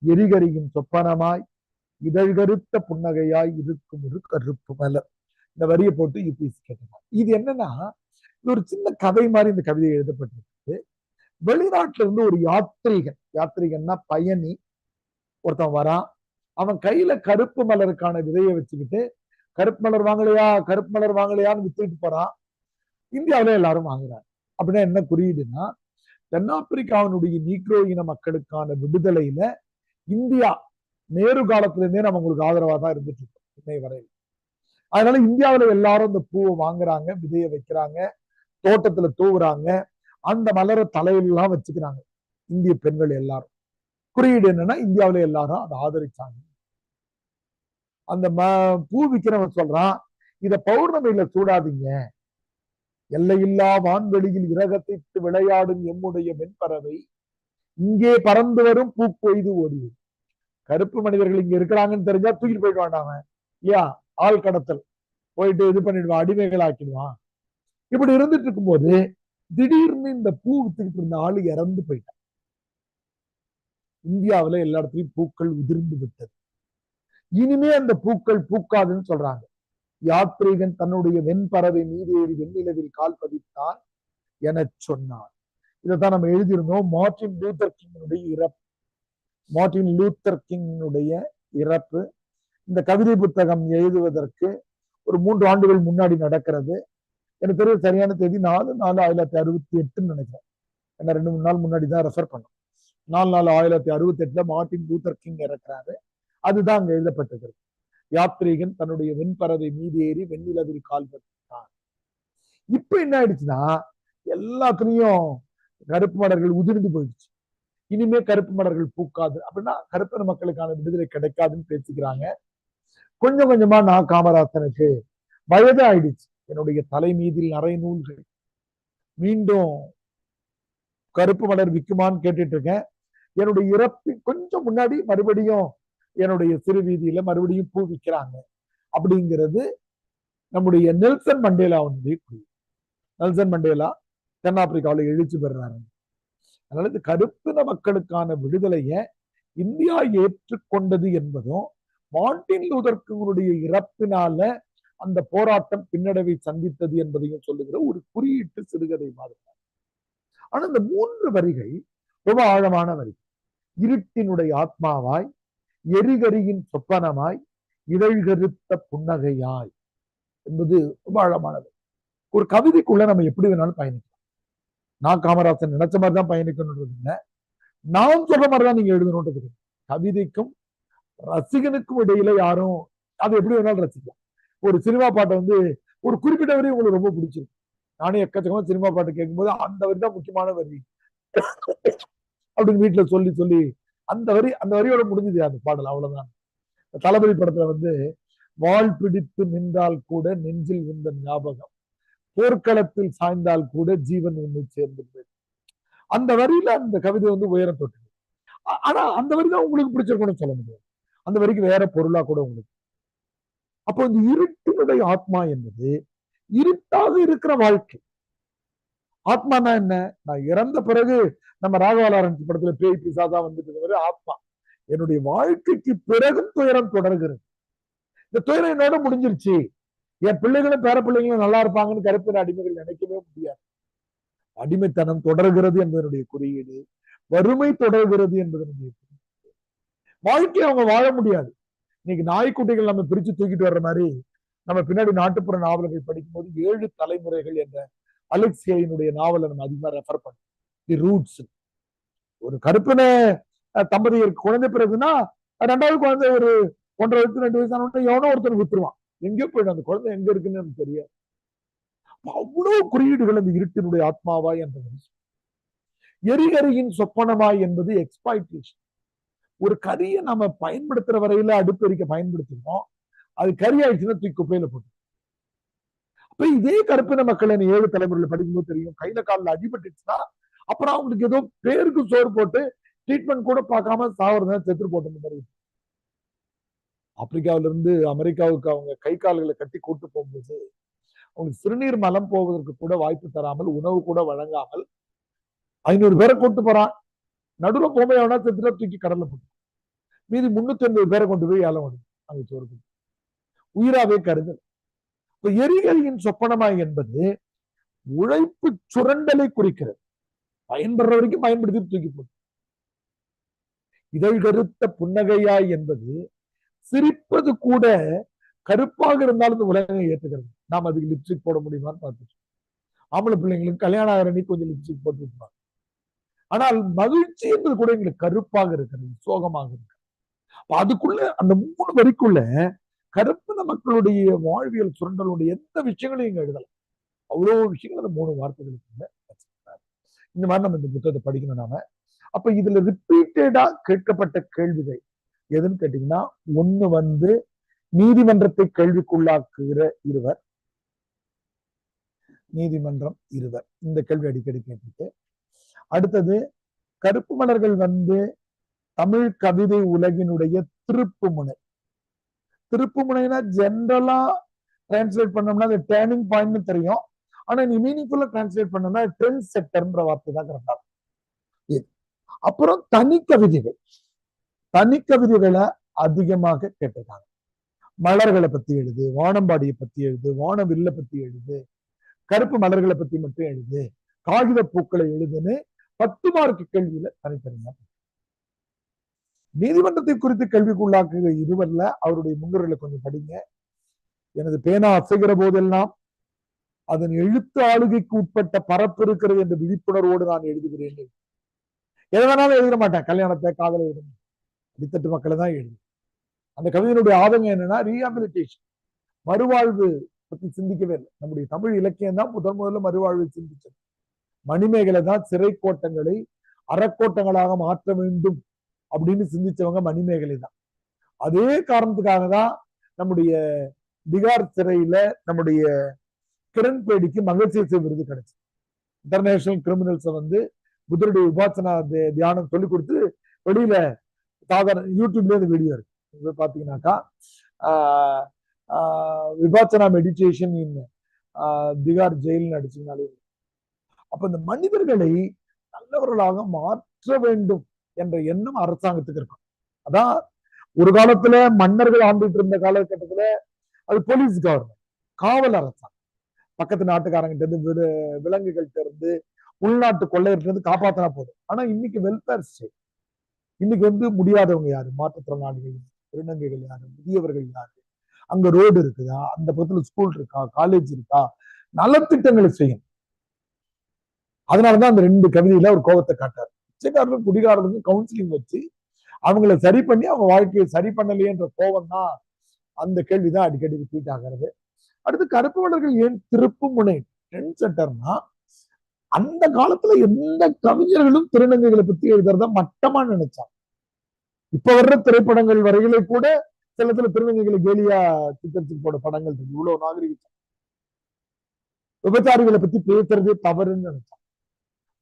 எரிகரியின் சொப்பனமாய், இதழ்கருத்த புன்னகையாய் இருக்கும் ஒரு கருப்பு மலர். இந்த வரியை போட்டு யூபிஎஸ்சி கேட்டிருக்காங்க. இது என்னன்னா, இது ஒரு சின்ன கதை மாதிரி இந்த கவிதை எழுதப்பட்டிருக்கு. வெளிநாட்டுல இருந்து ஒரு யாத்திரிகன்னா பயணி ஒருத்தன் வரான். அவன் கையில கருப்பு மலருக்கான விதையை வச்சுக்கிட்டு கருப்பு மலர் வாங்கலையா, கருப்பு மலர் வாங்கலையான்னு வித்துட்டு போறான். இந்தியாவில எல்லாரும் வாங்குறாங்க. அப்படின்னா என்ன குறியீடுன்னா, தென்னாப்பிரிக்காவினுடைய நீக்ரோ இன மக்களுக்கான விடுதலையில இந்தியா நேரு காலத்துல இருந்தே நம்ம உங்களுக்கு ஆதரவா தான் இருந்துட்டு இருக்கோம் இன்னை வரையில். அதனால இந்தியாவில எல்லாரும் இந்த பூவை வாங்குறாங்க, விதையை வைக்கிறாங்க, தோட்டத்துல தூவுறாங்க, அந்த மலரை தலையிலாம் வச்சுக்கிறாங்க இந்திய பெண்கள் எல்லாரும். குறியீடு என்னன்னா, இந்தியாவில எல்லாரும் அதை ஆதரிச்சாங்க. அந்த பூ விற்கிறவன் சொல்றான், இத பௌர்ணமியில சூடாதீங்க, எல்லையில்லா வான்வெளியில் இரகத்திட்டு விளையாடும் எம்முடைய வெண்பறவை இங்கே பறந்து வரும் பூக்கொய்து ஓடியது. கருப்பு மனிதர்கள் இங்க இருக்கிறாங்கன்னு தெரிஞ்சா தூக்கிட்டு போயிட்டு வேண்டாங்க இல்லையா, ஆள் கடத்தல் போயிட்டு இது பண்ணிடுவான், அடிமைகள் ஆக்கிடுவான். இப்படி இருந்துட்டு இருக்கும்போது திடீர்னு இந்த பூ வித்துக்கிட்டு இருந்த ஆளு இறந்து போயிட்டான். இந்தியாவில எல்லா இடத்துலயும் பூக்கள் உதிர்ந்து விட்டது. இனிமே அந்த பூக்கள் பூக்காதுன்னு சொல்றாங்க. யாத்ரீகன் தன்னுடைய வெண்பறவை மீது ஏறி வெண்ணிலவில் கால் பதித்தான் என சொன்னார். இதைத்தான் நம்ம எழுதியிருந்தோம். மார்ட்டின் லூத்தர் கிங்கினுடைய இறப்பு இந்த கவிதை புத்தகம் எழுதுவதற்கு ஒரு 3 ஆண்டுகள் முன்னாடி நடக்கிறது. எனக்கு தெரிய சரியான தேதி 4/4/1968 நினைக்கிறேன். என்ன 2-3 நாள் முன்னாடி தான் ரெஃபர் பண்ணோம். 4/4/1968 மார்ட்டின் லூத்தர் கிங் இறக்குறாரு. அதுதான் அங்க எழுதப்பட்டது. யாத்ரீகன் தன்னுடைய வெண்பறவை மீது ஏறி வெண்ணிலவில் கால் பதித்தான். இப்ப என்ன ஆயிடுச்சுன்னா, எல்லாத்துலயும் கருப்பு மலர்கள் உதிர்ந்து போயிடுச்சு. இனிமே கருப்பு மலர்கள் பூக்காது அப்படின்னா கருப்பின மக்களுக்கான விடுதலை கிடைக்காதுன்னு பேசிக்கிறாங்க. கொஞ்சம் கொஞ்சமா நான் காமராசனுக்கு வயது ஆயிடுச்சு. என்னுடைய தலை மீதில் நிறைய நூல்கள், மீண்டும் கருப்பு மலர் விக்குமான்னு கேட்டுட்டு இருக்கேன். என்னுடைய இறப்பு கொஞ்சம் முன்னாடி மறுபடியும் என்னுடைய சிறு வீதியில மறுபடியும் பூ விற்கிறாங்க அப்படிங்கிறது நம்முடைய நெல்சன் மண்டேலாவுடைய குறி. நெல்சன் மண்டேலா தென்னாப்பிரிக்காவில் எழுச்சி பெறாரு. அதனால இந்த கருப்பின மக்களுக்கான விடுதலையை இந்தியா ஏற்றுக்கொண்டது என்பதும் மார்ட்டின் லூதர் கிங்குடைய இறப்பினால அந்த போராட்டம் பின்னடைவை சந்தித்தது என்பதையும் சொல்லுகிற ஒரு குறியீட்டு சிறுகதை மாதிரி. ஆனா இந்த 3 வரிகள் ரொம்ப ஆழமான வரி. இருட்டினுடைய ஆத்மாவாய், எரிகரியின் சொப்பனமாய், இதழ்கருத்த புன்னகையாய் என்பது ரொம்ப ஆழமானது. ஒரு கவிதைக்குள்ள நம்ம எப்படி வேணாலும் பயணிக்கலாம். நான் காமராசன் நினைச்ச மாதிரிதான் பயணிக்கணும்ன்றது இல்லை, நான் சொல்ற மாதிரிதான் நீங்க எழுதணும்ன்றது. கவிதைக்கும் ரசிகனுக்கும் இடையில யாரும் அதை எப்படி வேணாலும் ரசிக்கலாம். ஒரு சினிமா பாட்டை ஒரு குறிப்பிட்ட வரி உங்களுக்கு ரொம்ப பிடிச்சிருக்கு. நானே எக்கச்சக்கமா சினிமா பாட்டு கேட்கும்போது அந்த வரி தான் முக்கியமான வரி அப்படின்னு வீட்டுல சொல்லி சொல்லி அந்த வரியோட முடிஞ்சது அந்த பாடல். அவ்வளவுதான். தளபதி படத்துல வாள் பிடித்து நின்றால் கூட நெஞ்சில் வந்த ஞாபகம், போர்க்களத்தில் சாய்ந்தால் கூட ஜீவன் உன்னை சேர்ந்து, அந்த வரியில அந்த கவிதை உயரம் தொட்டு. ஆனா அந்த வரி தான் உங்களுக்கு பிடிச்சிருக்கும்னு சொல்ல முடியாது. அந்த வரிக்கு வேற பொருளா கூட உங்களுக்கு. அப்போ இந்த இருட்டினுடைய ஆத்மா என்பது இருட்டாக இருக்கிற வாழ்க்கை. ஆத்மானா என்ன? நான் இறந்த பிறகு நம்ம ராகவாலாரன் படத்துல பேய் பிசாதா வந்துட்டு ஆத்மா. என்னுடைய வாழ்க்கைக்கு பிறகும் துயரம் தொடர்கிறது. இந்த துயரம் என்னோட முடிஞ்சிருச்சு, என் பிள்ளைகளும் பேர பிள்ளைங்களும் நல்லா இருப்பாங்கன்னு கருப்பின அடிமைகள் நினைக்கவே முடியாது. அடிமைத்தனம் தொடர்கிறது என்பதனுடைய குறியீடு, வறுமை தொடர்கிறது என்பதனுடைய குறியீடு. வாழ்க்கையை அவங்க வாழ முடியாது. இன்னைக்கு நாய்க்குட்டிகள் நம்ம பிரிச்சு தூக்கிட்டு வர்ற மாதிரி நம்ம பின்னாடி நாட்டுப்புற நாவல்கள் படிக்கும்போது 7 தலைமுறைகள் என்ற அலெக்சியினுடைய நாவலை நம்ம அதிகமா ரெஃபர் பண்ணோம். தி ரூட்ஸ். ஒரு கருப்பின தம்பதியருக்கு குழந்தை பிறகுன்னா 2வது குழந்தை ஒரு 1.5 வயசு 2 வயசான எவனோ ஒருத்தர் விட்டுருவான். எங்கேயோ போயிடும், அந்த குழந்தை எங்க இருக்குன்னு எனக்கு தெரியாது. அவ்வளவு குறியீடுகள் அந்த இருட்டினுடைய ஆத்மாவாய் என்பது. எரிகரியின் சொப்பனமாய் என்பது எக்ஸ்பாய்டேஷன். ஒரு கரியை நம்ம பயன்படுத்துற வரையில அடுப்பெரிக்க பயன்படுத்தினோம், அது கரி ஆயிடுச்சுன்னா தூக்கி குப்பையில போட்டு. அப்ப இதே கருப்பின மக்கள் 7 தலைமுறையில படிக்கும்போது தெரியும், கையில காலில் அடிபட்டுச்சுன்னா அப்புறம் அவங்களுக்கு ஏதோ பேருக்கு சோறு போட்டு ட்ரீட்மெண்ட் கூட பார்க்காம சாவறதா செத்து போட்டு. ஆப்பிரிக்காவில இருந்து அமெரிக்காவுக்கு அவங்க கை கால்களை கட்டி கூட்டு போகும்போது அவங்களுக்கு சிறுநீர் மலம் போவதற்கு கூட வாய்ப்பு தராமல், உணவு கூட வழங்காமல் 500 பேரை கூட்டு போறான். நடுவில் போகும்போது எவனா செத்துட்டா தூக்கி கடல்ல போட்டு, மீதி 350 பேரை கொண்டு போய் ஏலம் விடும் அங்க சோறு. உயிராவே கருதல். இப்ப எரிகரியின் சொப்பனமாய் என்பது உழைப்பு சுரண்டலை குறிக்கிறது. பயன்படுற வரைக்கும் பயன்படுத்தி தூக்கி போட்டு. இதழ் கருத்த புன்னகையாய் என்பது சிரிப்பது கூட கருப்பாக இருந்தாலும் இந்த உலகம் ஏற்றுக்கிறது. நாம் அதுக்கு லிப்ஸ்டிக் போட முடியுமான்னு பார்த்துட்டு, ஆம்பளை பிள்ளைங்களுக்கு கல்யாணம் ஆகிற அன்னைக்கு கொஞ்சம் லிப்ஸ்டிக் போட்டு இருப்பாங்க. ஆனால் மகிழ்ச்சி என்பது கூட எங்களுக்கு கருப்பாக இருக்கிறது, சோகமாக இருக்கு. அதுக்குள்ள அந்த 3 வரிக்குள்ள கருப்பின மக்களுடைய வாழ்வியல் சுரண்டலுடைய எந்த விஷயங்களையும் இங்க எழுதலாம். அவ்வளவு விஷயங்கள் அந்த 3 வார்த்தைகளுக்கு இந்த மாதிரி நம்ம இந்த புத்தகத்தை படிக்கணும் நாம. அப்ப இதுல ரிப்பீட்டடா கேட்கப்பட்ட கேள்விகள் எதுன்னு கேட்டீங்கன்னா, ஒண்ணு வந்து நீதிமன்றத்தை கேள்விக்குள்ளாக்குகிற இருவர், நீதிமன்றம் இருவர், இந்த கேள்வி அடிக்கடி கேட்டுட்டு. அடுத்தது கருப்பு மலர்கள் வந்து தமிழ் கவிதை உலகினுடைய திருப்பு முனை. திருப்பு முனைனா ஜென்ரலா டிரான்ஸ்லேட் பண்ணோம்னா அது டேர்னிங் பாயிண்ட்னு தெரியும். ஆனா நீ மீனிங்ஃபுல்லா டிரான்ஸ்லேட் பண்ணோம்னா ட்ரெண்ட் செட்டர்ன்ற வார்த்தை தான் கரெக்டா. அப்புறம் தனி கவிதைகள், தனி கவிதைகளை அதிகமாக கேட்டிருக்காங்க. மலர்களை பத்தி எழுது, வானம்பாடியை பத்தி எழுது, வானவில்ல பத்தி எழுது, கருப்பு மலர்களை பத்தி மட்டும் எழுது, காகித பூக்களை எழுதுன்னு 10 மார்க் கேள்வியில தனித்தனியா. நீதிமன்றத்தை குறித்து கேள்விக்குள்ளாக்குகிற இருவர்ல அவருடைய முன்னுரைகளை கொஞ்சம் படிங்க. எனது பேனா அசைகிற போதெல்லாம் அதன் எழுத்து ஆளுகைக்கு உட்பட்ட பரப்பு இருக்கிறது என்ற விழிப்புணர்வோடு நான் எழுதுகிறேன். எதை வேணாலும் எழுத மாட்டேன், கல்யாணத்தை காதலை எழுதுங்க, அடித்தட்டு மக்களை தான் எழுது. அந்த கவிதையினுடைய ஆதங்கம் என்னன்னா ரீஹாபிலிட்டேஷன், மறுவாழ்வு பத்தி சிந்திக்கவே இல்லை. நம்முடைய தமிழ் இலக்கியம் தான் முதல்ல மறுவாழ்வு சிந்திச்சது. மணிமேகலை தான் சிறை கோட்டங்களை அறக்கோட்டங்களாக மாற்ற வேண்டும் அப்படின்னு சிந்திச்சவங்க மணிமேகலை தான். அதே காரணத்துக்காக தான் நம்முடைய பீகார் சிறையில நம்முடைய கிரண் பேடிக்கு மங்கள்சேசே விருது கிடைச்சு. இன்டர்நேஷனல் கிரிமினல்ஸை வந்து புத்தருடைய விபாசனா தியானம் சொல்லிக் கொடுத்து வெளியில சாதாரண யூடியூப்ல இந்த வீடியோ இருக்கு, பாத்தீங்கன்னாக்கா விபாசனா மெடிடேஷன் இன் பீகார் ஜெயில் அடிச்சதுனாலே. அப்ப இந்த மனிதர்களை நல்லவர்களாக மாற்ற வேண்டும் என்ற எண்ணம் அரசாங்கத்துக்கு இருக்கும். அதான் ஒரு காலத்துல மன்னர்கள் ஆண்டுட்டு இருந்த காலகட்டத்துல அது போலீஸ் கவர்மெண்ட், காவல் அரசாங்கம். பக்கத்து நாட்டுக்காரங்கிட்ட இருந்து விலங்குகள்கிட்ட இருந்து உள்நாட்டு கொள்ளையிட்ட இருந்து காப்பாத்தினா போதும். ஆனா இன்னைக்கு வெல்ஃபேர் ஸ்டேட். இன்னைக்கு வந்து முடியாதவங்க யாரு, மாற்றுத்திறனாளிகள், திருநங்கைகள் யாரு, முதியவர்கள் யாரு, அங்க ரோடு இருக்குதா, அந்த பக்கத்துல ஸ்கூல் இருக்கா, காலேஜ் இருக்கா, நலத்திட்டங்களை செய்யும். அதனாலதான் அந்த 2 கவிதையில ஒரு கோபத்தை காட்டாரு. பிச்சைக்காரர்களும் குடிகாரர்களுக்கும் கவுன்சிலிங் வச்சு அவங்களை சரி பண்ணி அவங்க வாழ்க்கையை சரி பண்ணலையேன்ற கோபம் தான் அந்த கேள்விதான் அடிக்கடி ரிப்பீட் ஆகிறது. அடுத்து கருப்பு மலர்கள் ஏன் திருப்பு முனை ட்ரெண்ட் செட்டர்னா, அந்த காலத்துல எந்த கவிஞர்களும் திருநங்கைகளை பத்தி எழுதுறத மட்டமா நினைச்சாங்க. இப்ப வர்ற திரைப்படங்கள் வரையிலே கூட சிலத்துல திருநங்கைகளை கேலியா சித்தரிச்சு போட படங்கள் இருக்கு. இவ்வளவு நாகரிகம். விபச்சாரிகளை பத்தி பேசுறதே தவறுன்னு நினைச்சாங்க.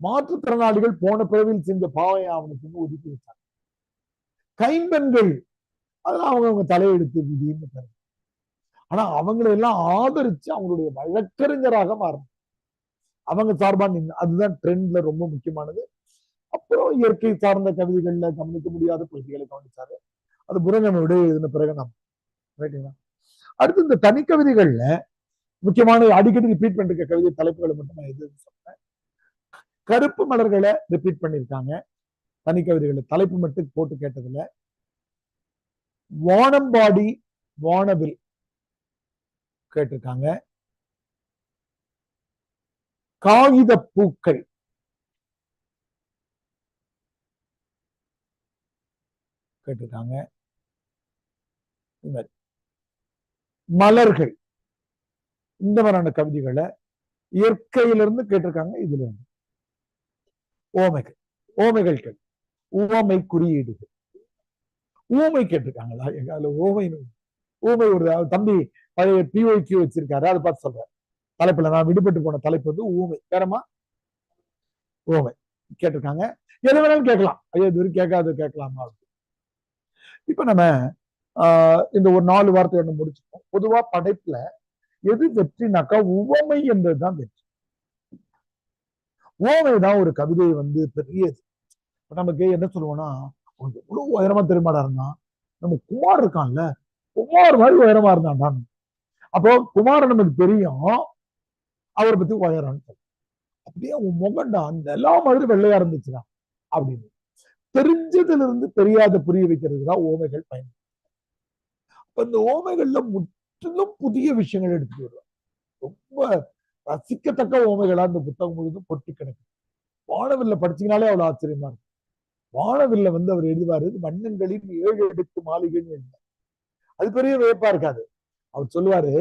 மாற்றுத்திறனாளிகள் போன பிறவில் செஞ்ச பாவையை அவனுக்கு ஒதுக்கி வச்சாங்க. கைம்பெண்கள் அதெல்லாம் அவங்க தலையெடுத்து விதின்னு. ஆனா அவங்களை எல்லாம் ஆதரிச்சு அவங்களுடைய வழக்கறிஞராக மாறணும். அவங்க சார்பா நின்று, அதுதான் ட்ரெண்ட்ல ரொம்ப முக்கியமானது. அப்புறம் இயற்கை சார்ந்த கவிதைகள்ல கவனிக்க முடியாத பகுதிகளை கவனிச்சாரு. அது புறங்கனோட எழுதின பிறகு நம்ம ரைட்டுங்களா. அடுத்து இந்த தனி கவிதைகள்ல முக்கியமான அடிக்கடி ரிப்பீட் பண்ணிருக்க கவிதை தலைப்புகளை மட்டும் நான் எது சொன்னேன். கருப்பு மலர்களை ரிப்பீட் பண்ணிருக்காங்க தனி கவிதைகளை, தலைப்பு மட்டும் போட்டு கேட்டதுல. வானம்பாடி வானவில் கேட்டிருக்காங்க. காகித பூக்கள் கேட்டிருக்காங்க. மலர்கள் இந்த மாதிரியான கவிதைகளை இயற்கையிலிருந்து கேட்டிருக்காங்க. இதுல இருந்து ஓமைகள், ஓமைகள் கேட்டு ஊமை குறியீடுகள், ஊமை கேட்டிருக்காங்களா? எங்க அதுல ஓமை, ஊமை ஒரு தம்பி பழைய பிஓக்யூ வச்சிருக்காரு, அதை பார்த்து சொல்றேன். தலைப்புல நான் விடுபட்டு போன தலைப்பு வந்து ஊமை. வேறமா ஊமை கேட்டிருக்காங்க. எது வேணாலும் கேட்கலாம். ஐயோ இது கேட்காது கேட்கலாமா? இப்ப நம்ம இந்த ஒரு 4 வார்த்தை ஒண்ணு முடிச்சுப்போம். பொதுவா படைப்புல எது வெற்றினாக்கா உவமை என்பதுதான் வெற்றி. உவமைதான் ஒரு கவிதையை வந்து பெரியது. நமக்கு என்ன சொல்லுவோம்னா, எவ்வளவு உயரமா தெரியுமாடா இருந்தான், நம்ம குமார் இருக்கான்ல, குமார் மாதிரி உயரமா இருந்தான். அப்போ குமார் நமக்கு தெரியும், அவரை பத்தி உயரம் அப்படியே உன் முகண்டா அந்த எல்லா மாதிரி வெள்ளையா இருந்துச்சுடா அப்படின்னு தெரிஞ்சதுல இருந்து தெரியாத புரிய வைக்கிறதுக்கு தான் ஓமைகள் பயன்படும். அப்ப இந்த ஓமைகள்ல முற்றிலும் புதிய விஷயங்கள் எடுத்துட்டு வருவாங்க. ரொம்ப ரசிக்கத்தக்க ஓமைகளா இந்த புத்தகம் முழுதும் பொட்டி கிடக்கு. வானவில்ல படிச்சீங்கனாலே அவ்வளவு ஆச்சரியமா இருக்கும். வானவில்ல வந்து அவர் எழுதுவாரு, வண்ணங்களின் 7 அடுக்கு மாளிகைன்னு எழுதுவார். அது பெரிய வியப்பா இருக்காது. அவர் சொல்லுவாரு,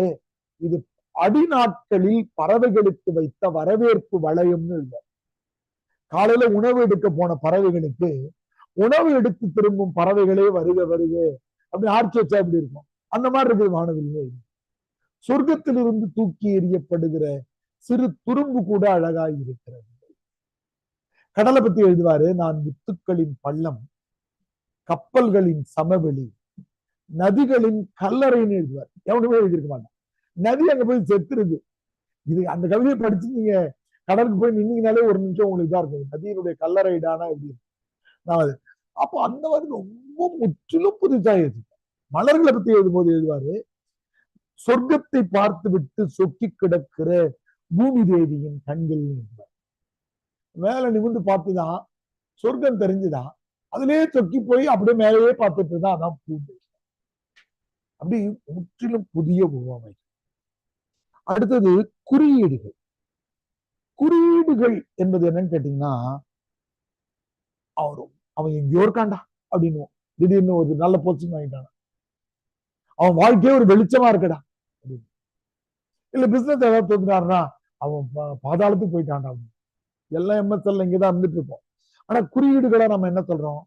இது அடிநாட்களில் பறவைகளுக்கு வைத்த வரவேற்பு வளையம்னு எழுதுவார். காலையில உணவு எடுக்க போன பறவைகளுக்கு உணவு எடுத்து திரும்பும் பறவைகளே வருக வருக அப்படி ஆர்ச்சி வச்சா எப்படி இருக்கும், அந்த மாதிரி இருக்குது வானவில். சொர்க்கத்திலிருந்து தூக்கி எறியப்படுகிற சிறு துரும்பு கூட அழகாய் இருக்கிறது. கடலை பத்தி எழுதுவாரு, நான் முத்துக்களின் பள்ளம், கப்பல்களின் சமவெளி, நதிகளின் கல்லறைன்னு எழுதுவார். எவனுமே எழுதியிருக்க மாட்டான். நதி அங்க போய் செத்துருது. இது அந்த கவிதையை படிச்சு நீங்க கடலுக்கு போய் நின்னீங்கனாலே ஒரு நிமிஷம் உங்களுக்கு தான் இருக்குது, நதியினுடைய கல்லறைடானா எப்படி இருக்கு. அப்போ அந்த மாதிரி ரொம்ப முற்றிலும் புதுசா எழுது. மலர்களை பத்தி எழுதும்போது எழுதுவாரு, சொர்க்கத்தை பார்த்து விட்டு சொக்கி கிடக்கிற பூமி தேவியின் கண்கள் எழுதுவார். மேல நிமிர்ந்து பார்த்துதான் சொர்க்கம் தெரிஞ்சுதான் அதுலயே சொக்கி போய் அப்படியே மேலேயே பார்த்துட்டு தான் அதான் பூமி. அப்படி முற்றிலும் புதிய உவமை. அடுத்தது குறியீடுகள். குறியீடுகள் என்பது என்னன்னு கேட்டீங்கன்னா, அவன் எங்கேயோ இருக்காண்டா அப்படின்னு திடீர்னு ஒரு நல்ல போஸ்டிங் வாங்கிட்டான், அவன் வாழ்க்கையே ஒரு வெளிச்சமா இருக்குடா அப்படின்னு. இல்ல பிசினஸ் ஏதாவது தோத்துட்டாருன்னா அவன் பாதாளத்துக்கு போயிட்டான்டா அப்படின்னு. எல்லாம் எம்எஸ்எல் இங்கதான் இருந்துட்டு இருப்போம். ஆனா குறியீடுகளை நம்ம என்ன சொல்றோம்?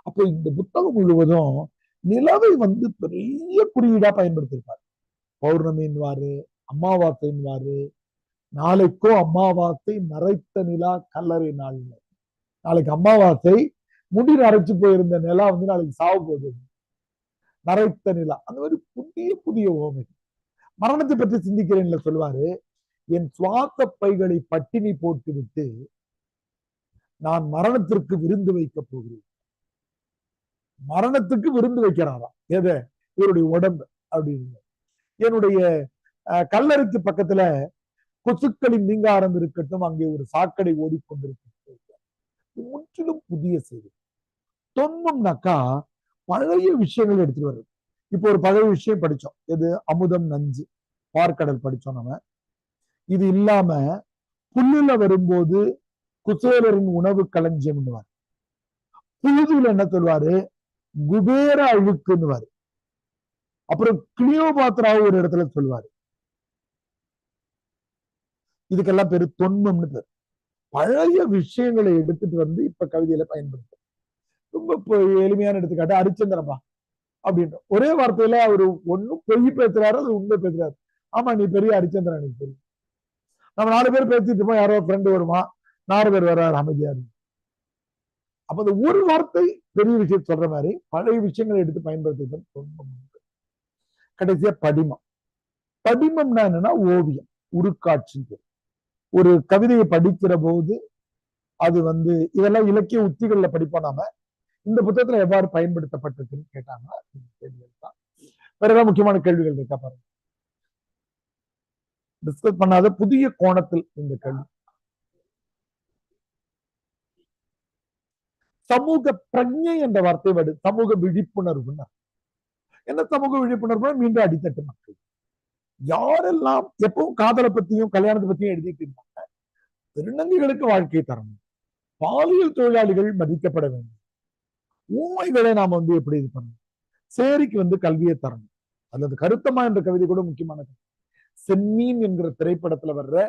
அப்போ இந்த புத்தகம் முழுவதும் நிலவை வந்து பெரிய குறியீடா பயன்படுத்தியிருப்பார். பௌர்ணமின்வாரு, அமாவாசைன்வாரு, நாளைக்கோ அமாவாசை நரைத்த நிலா கல்லறை நாள். நாளைக்கு அமாவாசை, முடி நரைச்சு போயிருந்த நிலா வந்து நாளைக்கு சாவு போகுது, நரைத்த நிலா. அந்த மாதிரி புதிய புதிய ஓமை. மரணத்தை பற்றி சிந்திக்கிறேன்ல சொல்லுவாரு, என் சுவாச பைகளை பட்டினி போட்டு விட்டு நான் மரணத்திற்கு விருந்து வைக்க போகிறேன். மரணத்துக்கு விருந்து வைக்கிறாராம். எதை? இவருடைய உடம்பு அப்படின்னு. என்னுடைய கல்லறைக்கு பக்கத்துல கொசுக்களின் நீங்காரம் இருக்கட்டும், அங்கே ஒரு சாக்கடை ஓடிக்கொண்டிருக்கும். முற்றிலும் புதிய செய்தி. தொன்மம்னாக்கா பழைய விஷயங்கள் எடுத்துட்டு வருது. இப்போ ஒரு பழைய விஷயம் படிச்சோம், எது? அமுதம் நஞ்சு பார்க்கடல் படிச்சோம் நம்ம. இது இல்லாம புல்லுல வரும்போது குசேலரின் உணவு களஞ்சியம். புழுதுல என்ன சொல்வாரு? குபேர அழுக்குன்னுவாரு. அப்புறம் கிளியோபாத்ராவை ஒரு இடத்துல சொல்வாரு. இதுக்கெல்லாம் பேரு தொன்மம்னு பேரு. பழைய விஷயங்களை எடுத்துட்டு வந்து இப்ப கவிதையில பயன்படுத்தும். ரொம்ப எளிமையான எடுத்துக்காட்டு ஹரிச்சந்திரப்பா அப்படின்ற ஒரே வார்த்தையில அவரு ஒண்ணும் பொய் பேசுறாரு, அது உண்மை பேசுறாரு. ஆமா நீ பெரிய ஹரிச்சந்திரன், எனக்கு தெரியும். நம்ம 4 பேர் பேசிட்டு இருப்போம், யாரோ ஃப்ரெண்டு வருமா, 4 பேர் வர்றாரு அமைதியா இருக்கு. அப்ப அந்த ஒரு வார்த்தை பெரிய விஷயம் சொல்ற மாதிரி பழைய விஷயங்களை எடுத்து பயன்படுத்துவது தொன்மம். கடைசியா படிமம். படிமம்னா என்னன்னா ஓவியம், உருக்காட்சி. ஒரு கவிதையை படிக்கிற போது அது வந்து இதெல்லாம் இலக்கிய உத்திகள்ல படிப்போம் நாம. இந்த புத்தகத்துல எவ்வாறு பயன்படுத்தப்பட்டிருக்குன்னு கேட்டாங்கன்னா கேள்விகள் தான். வேற ஏதாவது முக்கியமான கேள்விகள் இருக்கா பாருங்க. டிஸ்கஸ் பண்ணாத புதிய கோணத்தில் இந்த கேள்வி. சமூக பிரஜை என்ற வார்த்தை வருது. சமூக விழிப்புணர்வு. என்ன சமூக விழிப்புணர்வு? மீண்டும் அடித்தட்டு மக்கள் யாரெல்லாம் எப்பவும் காதலை பத்தியும் கல்யாணத்தை பத்தியும் எழுதிட்டு இருந்தாங்க. திருநங்கைகளுக்கு வாழ்க்கை தரணும், பாலியல் தொழிலாளிகள் மதிக்கப்பட வேண்டும், ஊமைகளை நாம வந்து எப்படி இது பண்ணணும், சேரிக்கு வந்து கல்வியை தரணும். அல்லது கருத்தம்மா என்ற கவிதை கூட முக்கியமான செம்மீன் என்கிற திரைப்படத்துல வர்ற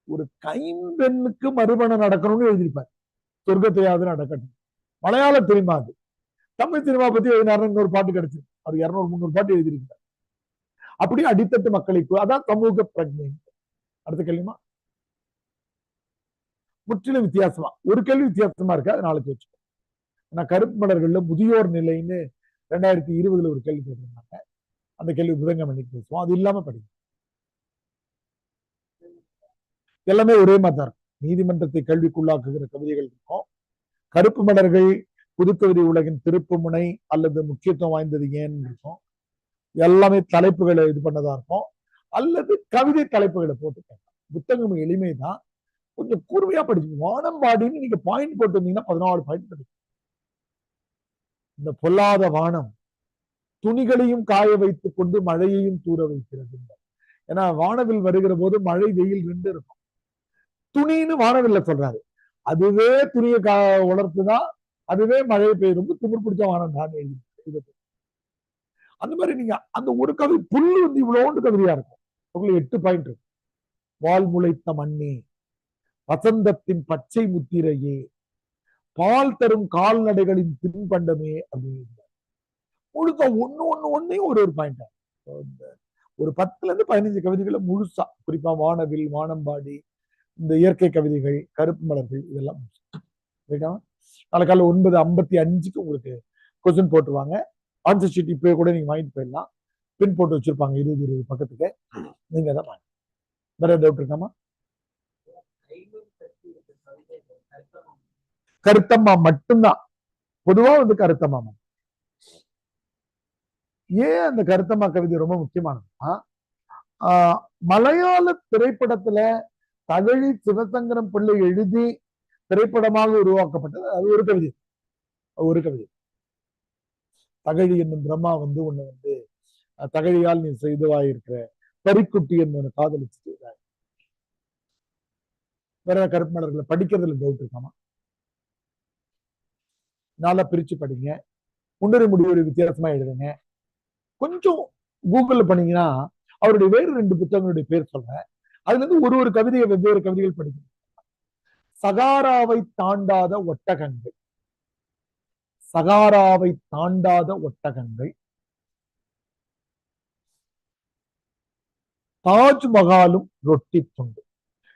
ஒரு கைம்பெண்ணுக்கு மறுமணம் நடக்கணும்னு எழுதியிருப்பார். சொர்க்கத்தையாவது நடக்கட்டும். மலையாள சினிமா அது. தமிழ் சினிமா பத்தி எழுதினாருன்னு ஒரு பாட்டு கிடைச்சு அவர் 200-300 பாட்டு எழுதியிருக்கிறார். அப்படியே அடித்தட்டு மக்களுக்கு அதான் சமூக பிரஜை. அடுத்த கேள்விமா முற்றிலும் வித்தியாசமா ஒரு கேள்வி வித்தியாசமா இருக்கு, அது நாளைக்கு வச்சுக்கோ. நான் கருப்பு மலர்கள்ல முதியோர் நிலைன்னு 2020 ஒரு கேள்வி கேட்டிருந்தாங்க. அந்த கேள்வி புதன்கிழமை அன்னைக்கு பேசுவோம். அது இல்லாம படிக்கும் எல்லாமே ஒரே மாதிரி தான் இருக்கும். நீதிமன்றத்தை கேள்விக்குள்ளாக்குகிற கவிதைகள் இருக்கும். கருப்பு மலர்கள் புதுக்கவிதை உலகின் திருப்பு முனை அல்லது முக்கியத்துவம் வாய்ந்தது ஏன்னு இருக்கும். எல்லாமே தலைப்புகளை இது பண்ணதா இருக்கும், அல்லது கவிதை தலைப்புகளை போட்டு கேட்கலாம். புத்தகம் எளிமைதான், கொஞ்சம் கூர்மையா படிச்சு. வானம்பாடின்னு நீங்க பாயிண்ட் போட்டு வந்தீங்கன்னா 14 பாயிண்ட் படிக்கும். இந்த பொல்லாத வானம் துணிகளையும் காய வைத்துக் கொண்டு மழையையும் தூர வைக்கிறது. ஏன்னா வானவில் வருகிற போது மழை வெயில் ரெண்டு இருக்கும். துணின்னு வானவில்ல சொல்றாரு, அதுவே துணியை உணர்த்துதான், அதுவே மழை பெய்யும். திமிர் பிடிச்ச வானம் தான் எழுதி. அந்த மாதிரி நீங்க அந்த ஒரு கவிதை புல்லு வந்து இவ்வளோண்டு கவிதையா இருக்கும், உங்களுக்கு 8 பாயிண்ட் இருக்கு. வால் முளைத்த மண்ணே, வசந்தத்தின் பச்சை முத்திரையே, பால் தரும் கால்நடைகளின் தின்பண்டமே அப்படின்னு முழுக்க ஒன்னையும் ஒரு பாயிண்ட். ஒரு 10-15 கவிதைகளை முழுசா, குறிப்பா வானவில், வானம்பாடி, இந்த இயற்கை கவிதைகள், கருப்பு மலர்கள், இதெல்லாம் நாளை காலையில் 9:55 உங்களுக்கு கொஸ்டின் போட்டுருவாங்க. ஆன்சர் ஷீட் இப்போ கூட நீங்க வாங்கிட்டு போயிடலாம். பின் போட்டு வச்சிருப்பாங்க 20 பக்கத்துக்கு. நீங்க தான் வாங்க. வேற டவுட் இருக்காமா? கருத்தம்மா மட்டும்தான், பொதுவா வந்து கருத்தம்மா. ஏன் அந்த கருத்தம்மா கவிதை ரொம்ப முக்கியமானதுன்னா, மலையாள திரைப்படத்துல தகழி சிவசங்கரம் பிள்ளை எழுதி திரைப்படமாக உருவாக்கப்பட்டது. அது ஒரு கவிதை. தகழி என்னும் பிரம்மா வந்து ஒண்ணு வந்து தகழியால் நீ செய்துவாயிருக்கிற பரிக்குட்டி என்று காதலிச்சு. வேற கருப்பு மலர்களை படிக்கிறதுல டவுட் இருக்காமா? நாளா பிரிச்சு படிங்க. முன்னுரை முடிவு வித்தியாசமா எழுதுங்க. கொஞ்சம் கூகுள்ல பண்ணீங்கன்னா அவருடைய வேறு 2 புத்தகங்களுடைய பேர் சொல்றேன். அதுல இருந்து ஒரு கவிதையை வெவ்வேறு கவிதைகள் படிக்கணும். சகாராவை தாண்டாத ஒட்டகங்கள், சகாராவை தாண்டாத ஒட்டகங்கள், தாஜ்மஹாலும் ரொட்டி துண்டு.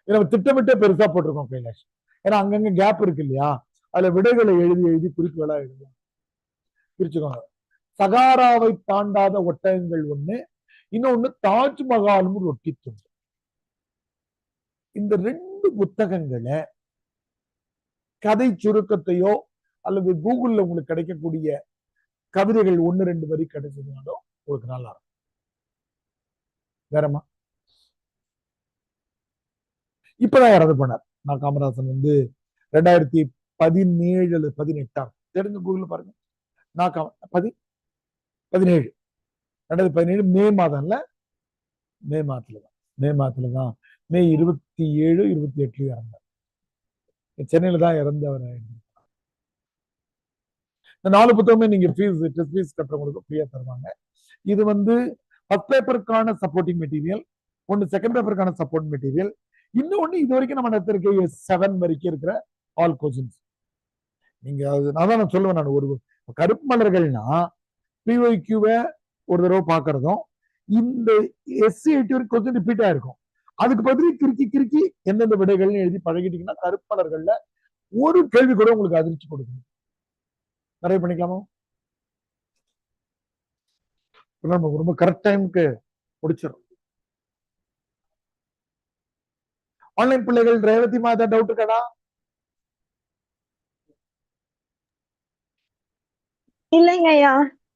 நம்ம திட்டமிட்டே பெருசா போட்டிருக்கோம் கைலாஷ். ஏன்னா அங்கங்க கேப் இருக்கு இல்லையா, அதுல விடைகளை எழுதி குறிப்புகளா எழுதலாம். பிரிச்சுக்கோங்க. சகாராவை தாண்டாத ஒட்டகங்கள் ஒண்ணு, இன்னொன்னு தாஜ்மஹாலும் ரொட்டி துண்டு. இந்த 2 புத்தகங்களை கதை சுருக்கத்தையோ அல்லது கூகுள்ல உங்களுக்கு கிடைக்கக்கூடிய கவிதைகள் 1-2 வரி கிடைச்சதுனாலும் உங்களுக்கு நல்லா இருக்கும். வேறமா இப்பதான் இறந்து போனார். நான் காமராசன் வந்து 2017 18 தெரிஞ்சு கூகுள் பாருங்க. நான் 17 2017 மே மாதம்ல, மே மாதத்துலதான் மே 27 28 இறந்தார். சென்னையில தான் இறந்தவர். இந்த 4 புத்தகமே நீங்க டெஸ்ட் ஃபீஸ் கட்டுறவங்களுக்கு ஃப்ரீயா தருவாங்க. இது வந்து ஃபர்ஸ்ட் பேப்பருக்கான சப்போர்ட்டிங் மெட்டீரியல், ஒன்னு செகண்ட் பேப்பருக்கான சப்போர்ட் மெட்டீரியல், இன்னொன்னு இது வரைக்கும் நம்ம நடத்திருக்க 7 வரைக்கும் இருக்கிற ஆல் கொஸ்டின்ஸ். நீங்க நான் தான் சொல்லுவேன், நான் ஒரு கருப்பு மலர்கள்னா பிஒய்க்யூவை ஒரு தடவை பாக்குறதும், இந்த SC 80 வரைக்கும் கொஸ்டின் ரிப்பீட் ஆயிருக்கும். அதுக்கு பதில் கிறுக்கி எந்தெந்த விடைகள்னு எழுதி பழகிட்டீங்கன்னா கருப்பு மலர்கள்ல ஒரு கேள்வி கூட உங்களுக்கு அதிர்ச்சி கொடுக்கணும். நிறைய பண்ணிக்கலாமா? நம்ம ரொம்ப கரெக்ட் டைமுக்கு முடிச்சிடும். ஆன்லைன் பிள்ளைகள் ரேவதி மாதா டவுட் இருக்கடா? இல்லைங்க ஐயா.